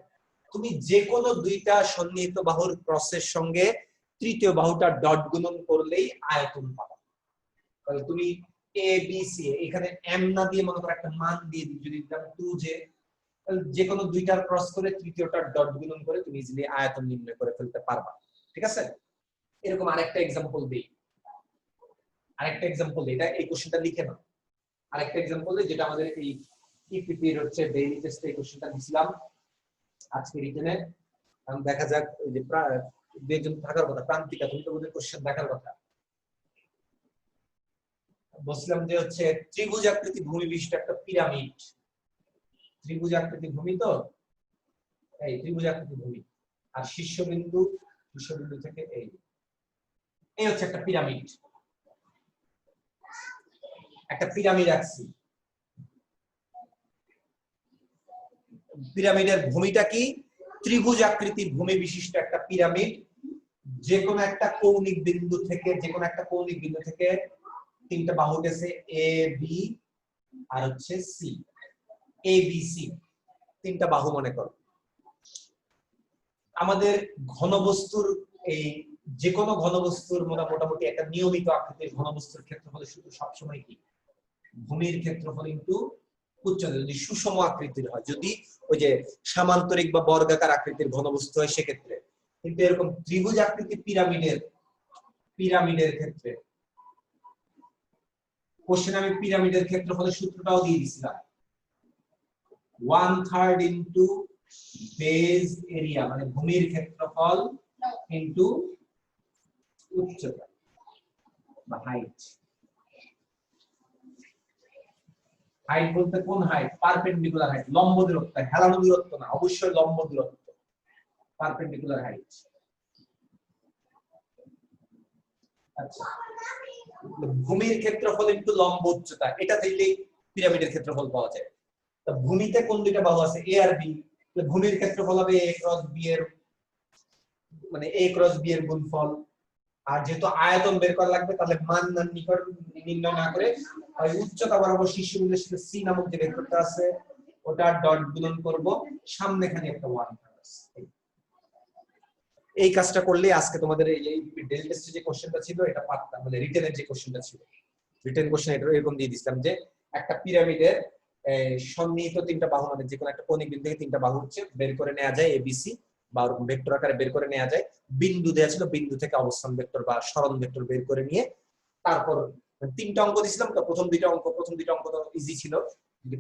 Speaker 1: তুমি যে কোনো দুইটা সন্নিহিত বাহুর ক্রসের সঙ্গে তৃতীয় বাহুটা ডট গুণন করলেই আয়তন পাবে। তাহলে তুমি a b c এখানে m না দিয়ে মনে করো একটা মান দিয়ে যদি দিতাম 2j, যে কোনো দুইটার ক্রস করে তৃতীয়টার ডট গুণন করে তুমি ইজিলি আয়তন নির্ণয় করে ফেলতে পারবা। ঠিক আছে, এরকম আরেকটা एग्जांपल দেই, এটা এই কোশ্চেনটা লিখে নাও। আরেকটা एग्जांपल দেই যেটা আমাদের এই ইপিপি এর হচ্ছে ডেইলি টেস্টে এই কোশ্চেনটা দিছিলাম আজকে রিটেনে। এখন দেখা যাক ওই যে দুইজন থাকার কথা, প্রান্তিকা তুমি তো ওদের কোশ্চেন দেখার কথা। বলছিলাম যে হচ্ছে ত্রিভুজ আকৃতি ভূমি বিশিষ্ট একটা পিরামিড, ত্রিভুজ আকৃতি ভূমি, তো এই ত্রিভুজ আকৃতি ভূমি আর শীর্ষবিন্দু থেকে এই হচ্ছে একটা পিরামিড, আঁকছি। পিরামিডের ভূমিটা কি ত্রিভুজ আকৃতির ভূমি বিশিষ্ট একটা পিরামিড, যে কোনো একটা কৌণিক বিন্দু থেকে তিনটা বাহু গেছে এ বি আর হচ্ছে সি, এ বি সি তিনটা বাহু মনে করো। আমাদের ঘনবস্তুর এই যে কোনো ঘনবস্তুর মোটামুটি একটা নিয়মিত আকৃতির ঘনবস্তুর ক্ষেত্রফল শুধু সবসময় কি ভূমির ক্ষেত্রফল ইনটু উচ্চতা, যদি সুষম আকৃতির হয়, যদি ওই যে সামান্তরিক বা বর্গাকার আকৃতির ঘনবস্তু হয় সেক্ষেত্রে। কিন্তু এরকম ত্রিভুজ আকৃতির পিরামিডের ক্ষেত্রে কোশ্চেন আমি পিরামিডের ক্ষেত্রফলের সূত্রটাও দিয়ে দিছিলাম, 1/3 ইনটু বেজ এরিয়া, মানে ভূমির ক্ষেত্রফল ইনটু উচ্চতা বা হাইট। হাইট বলতে কোন হাইট? পারপেন্ডিকুলার হাইট, লম্ব দূরত্ব, হেলানো দূরত্ব না, অবশ্যই লম্ব দূরত্ব, পারপেন্ডিকুলার হাইট। আচ্ছা, ভূমির ক্ষেত্রফল ইনটু লম্ব উচ্চতা, এটা থেকেই পিরামিডের ক্ষেত্রফল পাওয়া যায়। তো ভূমিতে কোন দুইটা বাহু আছে এ আর বি, ভূমির ক্ষেত্রফল হবে a ক্রস b এর, মানে a ক্রস b এর গুণফল। আর যেহেতু আয়তন বের করা লাগবে তাহলে মান নির্ণয় না করে ওই উচ্চতা বরাবর শীর্ষবিন্দুর সাথে c নামক যে ভেক্টরটা আছে ওটা ডট গুণন করব, সামনে খালি একটা 1 আছে। এই কাজটা করলে আজকে তোমাদের এই ডেল টেস্টে যে কোশ্চেনটা ছিল এটা পারতাম, মানে রিটেনের যে কোশ্চেনটা ছিল, রিটেন কোশ্চেন এটা এরকম দিয়ে দিছিলাম যে একটা পিরামিডের সন্নিহিত তিনটা বাহু, মানে যে কোনো একটা কৌণিক বিন্দু থেকে তিনটা বাহু হচ্ছে বের করে নেওয়া যায় এবিসি, বা ভেক্টর আকারে বের করে নেওয়া যায়। বিন্দু দেয়া ছিল, বিন্দু থেকে অবস্থান ভেক্টর বা সরণ ভেক্টর বের করে নিয়ে তারপর তিনটা অঙ্ক দিছিলাম। তো প্রথম দুইটা অঙ্ক তো ইজি ছিল, যদি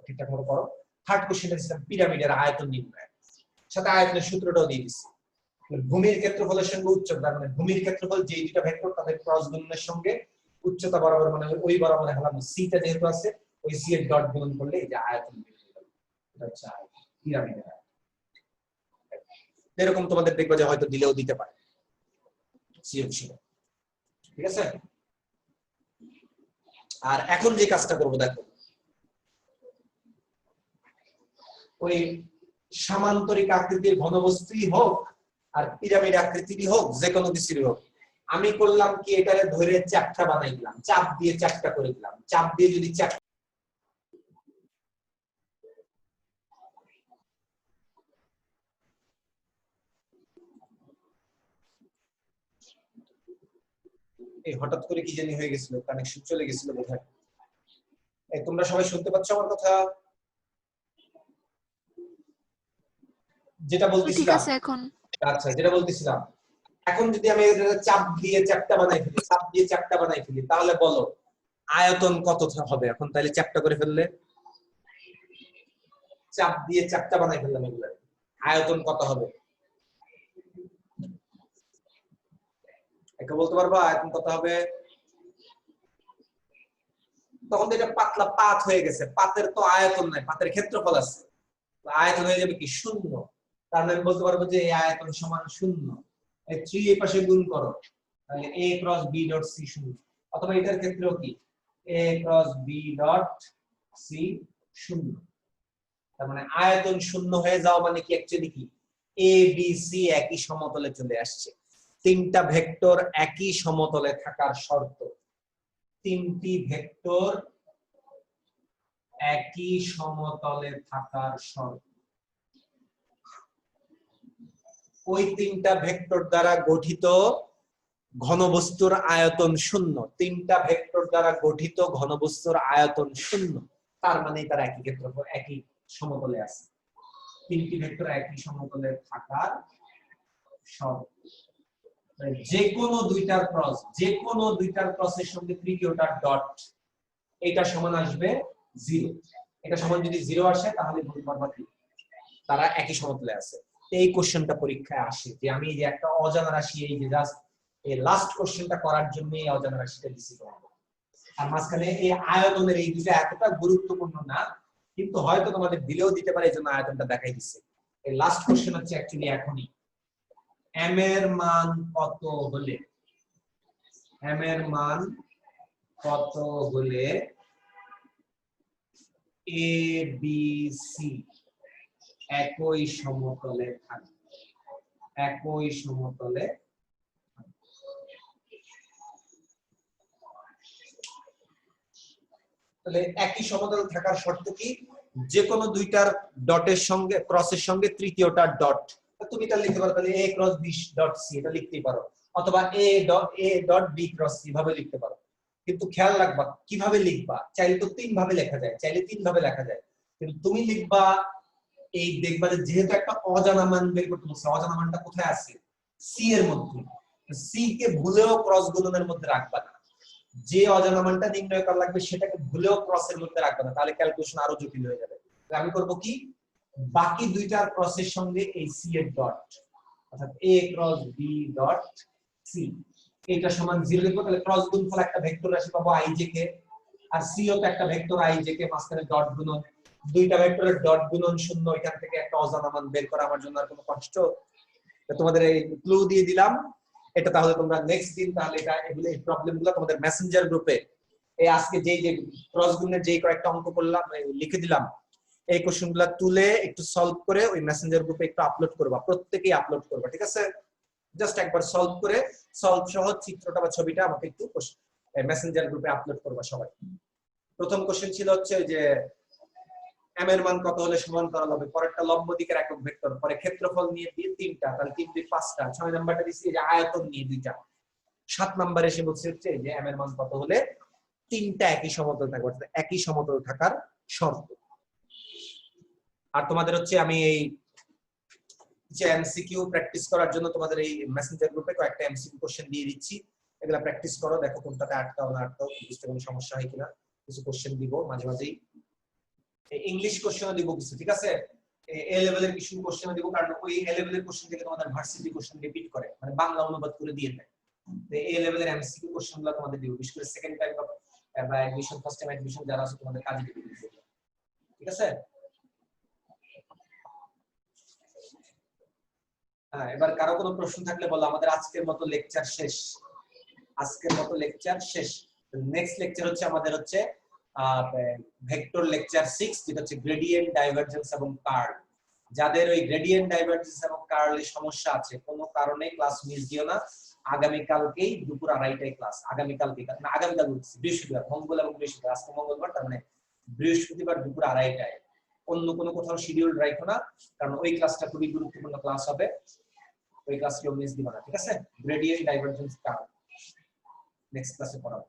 Speaker 1: ঠিকঠাক মতো করো। থার্ড কোশ্চেনটা দিছিলাম পিরামিডের আয়তন নির্ণয়। সাথে আয়তনের সূত্রটাও দিয়ে দিচ্ছি। ভূমির ক্ষেত্রফলের সঙ্গে উচ্চতা, মানে ভূমির ক্ষেত্রফল যে দুটো ভেক্টর তাদের ক্রস গুণনের সঙ্গে উচ্চতা বরাবর মানে ওই বরাবর হলাম সিটা যেহেতু আছে ওই সি এর ডট গুণন করলে এই যে আয়তন বের হয়ে গেল। এটা হচ্ছে আয়তন, পিরামিডের আয়তন। এরকম তোমাদের দেখবে যে হয়তো দিলেও দিতে পারে সি এর ছিল, ঠিক আছে। আর এখন যে কাজটা করব দেখো, ওই সামান্তরিক আকৃতির ঘনবস্তুই হোক আর পিরামিড আকৃতিরই হোক, যে কোনো কিছুরই হোক, আমি করলাম কি এটারে ধরে চ্যাপ্টা বানাই দিলাম, চাপ দিয়ে চ্যাপ্টা করে দিলাম। চাপ দিয়ে যদি চাপ এই হঠাৎ করে কি জানি হয়ে গেছিল, কানেকশন চলে গেছিল বোধহয়। এই তোমরা সবাই শুনতে পাচ্ছ আমার কথা? যেটা
Speaker 3: ঠিক
Speaker 1: বলতেছিলাম,
Speaker 3: আছে এখন।
Speaker 1: আচ্ছা যেটা বলতেছিলাম, এখন যদি আমি চাপ দিয়ে চ্যাপ্টা বানাই ফেলি, চাপ দিয়ে চ্যাপ্টা বানাই ফেলি, তাহলে বলো আয়তন কত হবে এখন? তাহলে চ্যাপ্টা করে ফেললে, চাপ দিয়ে চ্যাপ্টা বানাই ফেললাম, এগুলো আয়তন কত হবে? একে বলতে পারবা আয়তন কত হবে? তখন তো এটা পাতলা পাত হয়ে গেছে, পাতের তো আয়তন নাই, পাতের ক্ষেত্রফল আছে, আয়তন হয়ে যাবে কি শূন্য। তার মানে আমি বলতে পারবো যে এই আয়তন সমান শূন্য। এই 3 এই পাশে গুণ করো, তাহলে a cross b dot c শূন্য। অথবা এটার ক্ষেত্রেও কি a cross b dot c শূন্য। তার মানে আয়তন শূন্য হয়ে যাওয়া মানে কি অ্যাকচুয়ালি কি a b c একই সমতলে চলে আসছে। তিনটা ভেক্টর একই সমতলে থাকার শর্ত, তিনটি ভেক্টর একই সমতলে থাকার শর্ত। ওই তিনটা ভেক্টর দ্বারা গঠিত ঘনবস্তুর আয়তন শূন্য, তিনটা ভেক্টর দ্বারা গঠিত ঘনবস্তুর আয়তন শূন্য। তার মানে তারা একই ক্ষেত্রফল একই সমতলে আছে। তিনটি ভেক্টর একই সমতলে থাকার শর্ত। যে কোনো দুইটার ক্রস, যে কোনো দুইটার ক্রসের সঙ্গে তৃতীয়টার ডট, এটা সমান আসবে 0। এটা সমান যদি 0 আসে তাহলে বলতে পারবা কি তারা একই সমতলে আছে। এই কোশ্চেনটা পরীক্ষায় আসে যে আমি এই যে একটা অজানা রাশি, এই যে জাস্ট এই লাস্ট কোশ্চেনটা করার জন্য এই অজানা রাশিটা দিছি তোমাকে। আর মাঝখানে এই আয়তনের এই দুটো এতটা গুরুত্বপূর্ণ না, কিন্তু হয়তো তোমাদের দিলেও দিতে পারে, এই জন্য আয়তনটা দেখাই দিচ্ছে। এই লাস্ট কোশ্চেন হচ্ছে অ্যাকচুয়ালি এখনই, m এর মান কত হলে, m এর মান কত হলে a b c একই সমতলে থাকবে, একই সমতলে। তাহলে একই সমতলে থাকার শর্ত কি, যে কোনো দুইটার ডটের সঙ্গে ক্রসের সঙ্গে তৃতীয়টার ডট, তুমি এটা লিখতে পারো, তাহলে a cross b dot c এটা লিখতেই পারো, অথবা a dot b cross c ভাবে লিখতে পারো। কিন্তু খেয়াল রাখবা কিভাবে লিখবা, চাইলে তো তিন ভাবে লেখা যায়, চাইলে তিন ভাবে লেখা যায়, কিন্তু তুমি লিখবা এই দেখবা যে যেহেতু একটা অজানা মান বের করতে বলছে, অজানা মানটা কোথায় আছে? সি এর মধ্যে। সি কে ভুলেও ক্রস গুণনের মধ্যে রাখবা না, যে অজানা মানটা নির্ণয় করা লাগবে সেটাকে ভুলেও ক্রসের মধ্যে রাখবা না, তাহলে ক্যালকুলেশন আরো জটিল হয়ে যাবে। আমি করব কি, বাকি দুইটার ক্রসের সঙ্গে এই সি এর ডট, অর্থাৎ a cross b dot c এটা সমান 0 লিখবো। তাহলে ক্রস গুণফল একটা ভেক্টর রাশি পাবো ij কে, আর c ও তো একটা ভেক্টর ij কে, মাঝখানে ডট গুণন, দুইটা ভেক্টরের ডট গুণন শূন্য, এখান থেকে একটা অজানা মান বের করা আমার জন্য আর কোনো কষ্ট। তোমাদের এই ক্লু দিয়ে দিলাম এটা, তাহলে তোমরা নেক্সট দিন তাহলে এটা এগুলো এই প্রবলেমগুলো তোমাদের মেসেঞ্জার গ্রুপে এই আজকে যেই যে ক্রস গুণের যেই কয়েকটা অঙ্ক করলাম লিখে দিলাম, এই কোশ্চেনগুলো তুলে একটু সলভ করে ওই মেসেঞ্জার গ্রুপে একটু আপলোড করবা, প্রত্যেকেই আপলোড করবা, ঠিক আছে? জাস্ট একবার সলভ করে সলভ সহ চিত্রটা বা ছবিটা আমাকে একটু মেসেঞ্জার গ্রুপে আপলোড করবা সবাই। প্রথম কোশ্চেন ছিল হচ্ছে যে m এর মান কত হলে সমান্তরাল হবে, পরেরটা লম্ব দিকের একক ভেক্টর, পরে ক্ষেত্রফল নিয়ে দিয়ে তিনটা, তাহলে 3 2 5টা, 6 নাম্বারটা দিছি এই যে আয়তন নিয়ে দুইটা, 7 নাম্বারে এসে বলছে হচ্ছে যে m এর মান কত হলে তিনটা একই সমতল থাকবে, অর্থাৎ একই সমতল থাকার শর্ত। আর তোমাদের হচ্ছে আমি এই যে এমসিকিউ প্র্যাকটিস করার জন্য তোমাদের এই মেসেঞ্জার গ্রুপে কয়েকটা এমসিকিউ কোশ্চেন দিয়ে দিচ্ছি, এগুলা প্র্যাকটিস করো, দেখো কোনটাতে আটকাও না আটকাও, বুঝতে কোনো সমস্যা হয় কিনা। কিছু কোশ্চেন দিব মাঝে মাঝেই, ইংলিশ কোশ্চেনও দিব কিছু, ঠিক আছে? এ লেভেলের কিছু কোশ্চেন দিব, কারণ ওই এ লেভেলের কোশ্চেন থেকে তোমাদের ভার্সিটি কোশ্চেন রিপিট করে, মানে বাংলা অনুবাদ করে দিয়ে দেয়। তো এ লেভেলের এমসিকিউ কোশ্চেনগুলো তোমাদের দিব, বিশেষ করে সেকেন্ড টাইম বা অ্যাডমিশন, ফার্স্ট টাইম অ্যাডমিশন যারা আছে তোমাদের কাজে দিবে। ঠিক আছে? হ্যাঁ, এবার কারো কোনো প্রশ্ন থাকলে বলো। আমাদের আজকের মতো লেকচার শেষ। আজকের মতো লেকচার শেষ। নেক্সট লেকচার হচ্ছে আমাদের হচ্ছে ভেক্টর লেকচার 6, যেটা হচ্ছে গ্রেডিয়েন্ট, ডাইভারজেন্স এবং কার্ল। যাদের ওই গ্রেডিয়েন্ট, ডাইভারজেন্স এবং কার্লের সমস্যা আছে, কোনো কারণে ক্লাস মিস দিও না। আগামী কালকেই দুপুর 2:30টায় ক্লাস। আগামীকালকে না, আগামীকাল বলছি বৃহস্পতিবার, মঙ্গল এবং বৃহস্পতিবার। আজকে মঙ্গলবার, তার মানে বৃহস্পতিবার দুপুর 2:30টায়। অন্য কোনো কোথাও শিডিউল রাখো না, কারণ ওই ক্লাসটা খুবই গুরুত্বপূর্ণ ক্লাস হবে। ওই ক্লাস কেউ মিস দিবা না, ঠিক আছে? গ্রেডিয়েন্ট, ডাইভারজেন্স, কার্ল নেক্সট ক্লাসে পড়াবো।